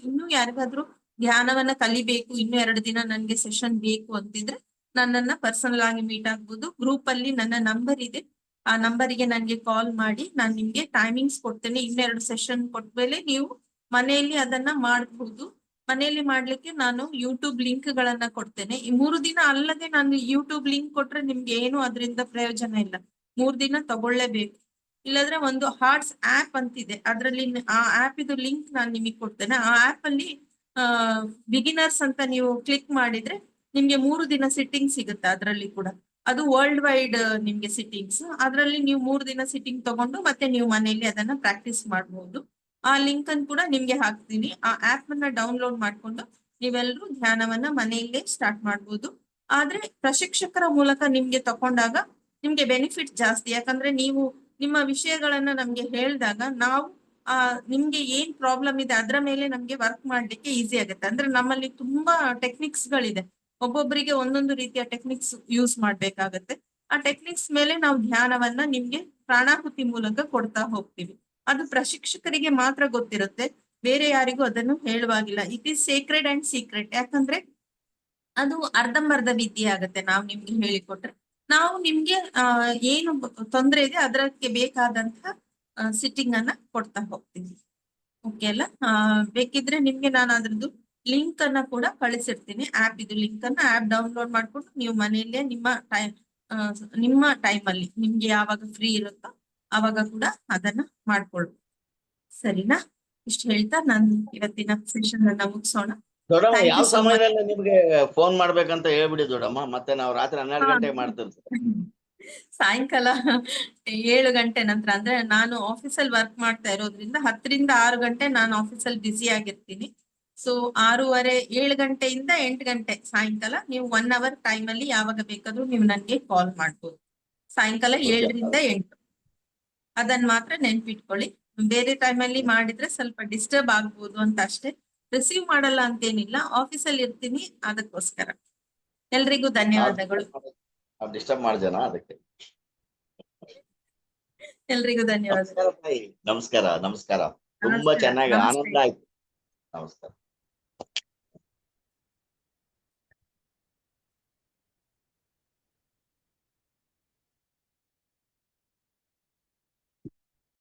ಇನ್ನೂ ಯಾರಿಗಾದ್ರೂ ಧ್ಯಾನವನ್ನ ಕಲಿಬೇಕು, ಇನ್ನು 2 ದಿನ ನನ್ಗೆ ಸೆಷನ್ ಬೇಕು ಅಂತಿದ್ರೆ ನನ್ನನ್ನ ಪರ್ಸನಲ್ ಆಗಿ ಮೀಟ್ ಆಗ್ಬೋದು. ಗ್ರೂಪ್ ಅಲ್ಲಿ ನನ್ನ ನಂಬರ್ ಇದೆ, ಆ ನಂಬರಿಗೆ ನನ್ಗೆ ಕಾಲ್ ಮಾಡಿ ನಾನು ನಿಮ್ಗೆ ಟೈಮಿಂಗ್ಸ್ ಕೊಡ್ತೇನೆ. 2 ಸೆಷನ್ ಕೊಟ್ಮೇಲೆ ನೀವು ಮನೆಯಲ್ಲಿ ಅದನ್ನ ಮಾಡಬಹುದು. ಮನೆಯಲ್ಲಿ ಮಾಡ್ಲಿಕ್ಕೆ ನಾನು ಯೂಟ್ಯೂಬ್ ಲಿಂಕ್ ಗಳನ್ನ ಕೊಡ್ತೇನೆ. ಈ 3 ದಿನ ಅಲ್ಲದೆ ನಾನು ಯೂಟ್ಯೂಬ್ ಲಿಂಕ್ ಕೊಟ್ರೆ ನಿಮ್ಗೆ ಏನು ಅದರಿಂದ ಪ್ರಯೋಜನ ಇಲ್ಲ. 3 ದಿನ ತಗೊಳ್ಳೇಬೇಕು. ಇಲ್ಲಾಂದ್ರೆ ಒಂದು ಹಾರ್ಟ್ಸ್ ಆಪ್ ಅಂತಿದೆ, ಅದ್ರಲ್ಲಿ ಆ ಆಪ್ ಇದು ಲಿಂಕ್ ನಾನು ನಿಮಗೆ ಕೊಡ್ತೇನೆ. ಆ ಆಪ್ ಅಲ್ಲಿ ಬಿಗಿನರ್ಸ್ ಅಂತ ನೀವು ಕ್ಲಿಕ್ ಮಾಡಿದ್ರೆ ನಿಮ್ಗೆ 3 ದಿನ ಸಿಟ್ಟಿಂಗ್ ಸಿಗುತ್ತೆ. ಅದರಲ್ಲಿ ಕೂಡ ಅದು ವರ್ಲ್ಡ್ ವೈಡ್ ನಿಮ್ಗೆ ಸಿಟ್ಟಿಂಗ್ಸ್. ಅದರಲ್ಲಿ ನೀವು 3 ದಿನ ಸಿಟ್ಟಿಂಗ್ ತಗೊಂಡು ಮತ್ತೆ ನೀವು ಮನೆಯಲ್ಲಿ ಅದನ್ನ ಪ್ರಾಕ್ಟೀಸ್ ಮಾಡಬಹುದು. ಆ ಲಿಂಕ್ ಅನ್ನು ಕೂಡ ನಿಮ್ಗೆ ಹಾಕ್ತೀನಿ. ಆ ಆಪ್ ಅನ್ನ ಡೌನ್ಲೋಡ್ ಮಾಡ್ಕೊಂಡು ನೀವೆಲ್ಲರೂ ಧ್ಯಾನವನ್ನ ಮನೆಯಲ್ಲೇ ಸ್ಟಾರ್ಟ್ ಮಾಡ್ಬೋದು. ಆದ್ರೆ ಪ್ರಶಿಕ್ಷಕರ ಮೂಲಕ ನಿಮ್ಗೆ ತಕೊಂಡಾಗ ನಿಮ್ಗೆ ಬೆನಿಫಿಟ್ ಜಾಸ್ತಿ. ಯಾಕಂದ್ರೆ ನೀವು ನಿಮ್ಮ ವಿಷಯಗಳನ್ನ ನಮ್ಗೆ ಹೇಳಿದಾಗ ನಾವು ನಿಮ್ಗೆ ಏನ್ ಪ್ರಾಬ್ಲಮ್ ಇದೆ ಅದರ ಮೇಲೆ ನಮ್ಗೆ ವರ್ಕ್ ಮಾಡ್ಲಿಕ್ಕೆ ಈಸಿ ಆಗುತ್ತೆ. ಅಂದ್ರೆ ನಮ್ಮಲ್ಲಿ ತುಂಬಾ ಟೆಕ್ನಿಕ್ಸ್ ಗಳಿದೆ, ಒಬ್ಬೊಬ್ಬರಿಗೆ ಒಂದೊಂದು ರೀತಿಯ ಟೆಕ್ನಿಕ್ಸ್ ಯೂಸ್ ಮಾಡ್ಬೇಕಾಗತ್ತೆ. ಆ ಟೆಕ್ನಿಕ್ಸ್ ಮೇಲೆ ನಾವು ಧ್ಯಾನವನ್ನ ನಿಮ್ಗೆ ಪ್ರಾಣಾಹುತಿ ಮೂಲಕ ಕೊಡ್ತಾ ಹೋಗ್ತೀವಿ. ಅದು ಪ್ರಶಿಕ್ಷಕರಿಗೆ ಮಾತ್ರ ಗೊತ್ತಿರುತ್ತೆ, ಬೇರೆ ಯಾರಿಗೂ ಅದನ್ನು ಹೇಳುವಾಗಿಲ್ಲ. It is sacred and secret. ಯಾಕಂದ್ರೆ ಅದು ಅರ್ಧಂಬರ್ಧ ವಿದ್ಯೆ ಆಗತ್ತೆ. ನಾವು ನಿಮ್ಗೆ ಹೇಳಿಕೊಟ್ರೆ ನಾವು ನಿಮ್ಗೆ ಏನು ತೊಂದರೆ ಇದೆ ಅದಕ್ಕೆ ಬೇಕಾದಂತಹ ಸಿಟ್ಟಿಂಗ್ ಅನ್ನ ಕೊಡ್ತಾ ಹೋಗ್ತೀವಿ. ಓಕೆ ಅಲ್ಲ? ಬೇಕಿದ್ರೆ ನಿಮ್ಗೆ ನಾನು ಅದ್ರದ್ದು ಲಿಂಕ್ ಅನ್ನ ಕೂಡ ಕಳಿಸಿರ್ತೀನಿ. ಆಪ್ ಇದು ಲಿಂಕ್ ಅನ್ನ ಆಪ್ ಡೌನ್ಲೋಡ್ ಮಾಡ್ಕೊಂಡು ನೀವು ಮನೆಯಲ್ಲೇ ನಿಮ್ಮ ಟೈಮ್ ಅಲ್ಲಿ ನಿಮ್ಗೆ ಯಾವಾಗ ಫ್ರೀ ಇರುತ್ತೋ ಅವಾಗ ಕೂಡ ಅದನ್ನ ಮಾಡ್ಕೊಳ್ಬೋದು. ಸರಿನಾ? ಇಷ್ಟು ಹೇಳ್ತಾ ನಾನು ಇವತ್ತಿನ ಸೆಷನ್ ಅನ್ನ ಮುಗಿಸೋಣ. ದೊಡ್ಡಮ್ಮ, Thank you ಯಾವ so much. ಸಮಯದಲ್ಲಿ ನಿಮ್ಗೆ ಫೋನ್ ಮಾಡ್ಬೇಕಂತ ಹೇಳ್ಬಿಡಿ ದೊಡ್ಡಮ್ಮ, ಮತ್ತೆ ನಾವು ರಾತ್ರಿ 12 ಗಂಟೆಗೆ ಮಾಡ್ತಿರ್ತೀವಿ. ಸಾಯಂಕಾಲ 7 ಗಂಟೆ ನಂತರ. ಅಂದ್ರೆ ನಾನು ಆಫೀಸಲ್ಲಿ ವರ್ಕ್ ಮಾಡ್ತಾ ಇರೋದ್ರಿಂದ 10 ರಿಂದ 6 ಗಂಟೆ ನಾನು ಆಫೀಸಲ್ಲಿ ಬ್ಯುಸಿ ಆಗಿರ್ತೀನಿ. ಸೊ 6:30 7 ಗಂಟೆಯಿಂದ 8 ಗಂಟೆ ಸಾಯಂಕಾಲ ನೀವು 1 ಅವರ್ ಟೈಮ್ ಅಲ್ಲಿ ಯಾವಾಗ ಬೇಕಾದ್ರೂ ನೀವು ನನ್ಗೆ ಕಾಲ್ ಮಾಡ್ಬೋದು. ಸಾಯಂಕಾಲ 7 ರಿಂದ 8 ಅದನ್ನ ಮಾತ್ರ ನೆನ್ಪಿಟ್ಕೊಳ್ಳಿ. ಬೇರೆ ಟೈಮ್ ಅಲ್ಲಿ ಮಾಡಿದ್ರೆ ಸ್ವಲ್ಪ ಡಿಸ್ಟರ್ಬ್ ಆಗ್ಬೋದು ಅಂತ ಅಷ್ಟೇ. ರಿಸೀವ್ ಮಾಡಲ್ಲ ಅಂತೇನಿಲ್ಲ, ಆಫೀಸಲ್ಲಿ ಇರ್ತೀನಿ ಅದಕ್ಕೋಸ್ಕರ. ಎಲ್ರಿಗೂ ಧನ್ಯವಾದಗಳು. ಡಿಸ್ಟರ್ಬ್ ಮಾಡ್ದೇನಾ ಅದಕ್ಕೆ? ಎಲ್ರಿಗೂ ಧನ್ಯವಾದಗಳು. ನಮಸ್ಕಾರ ತಾಯಿ. ನಮಸ್ಕಾರ. ತುಂಬಾ ಚೆನ್ನಾಗಿ ನಮಸ್ತೆ. ಆನಂದ ಆಯ್ತು. ನಮಸ್ಕಾರ.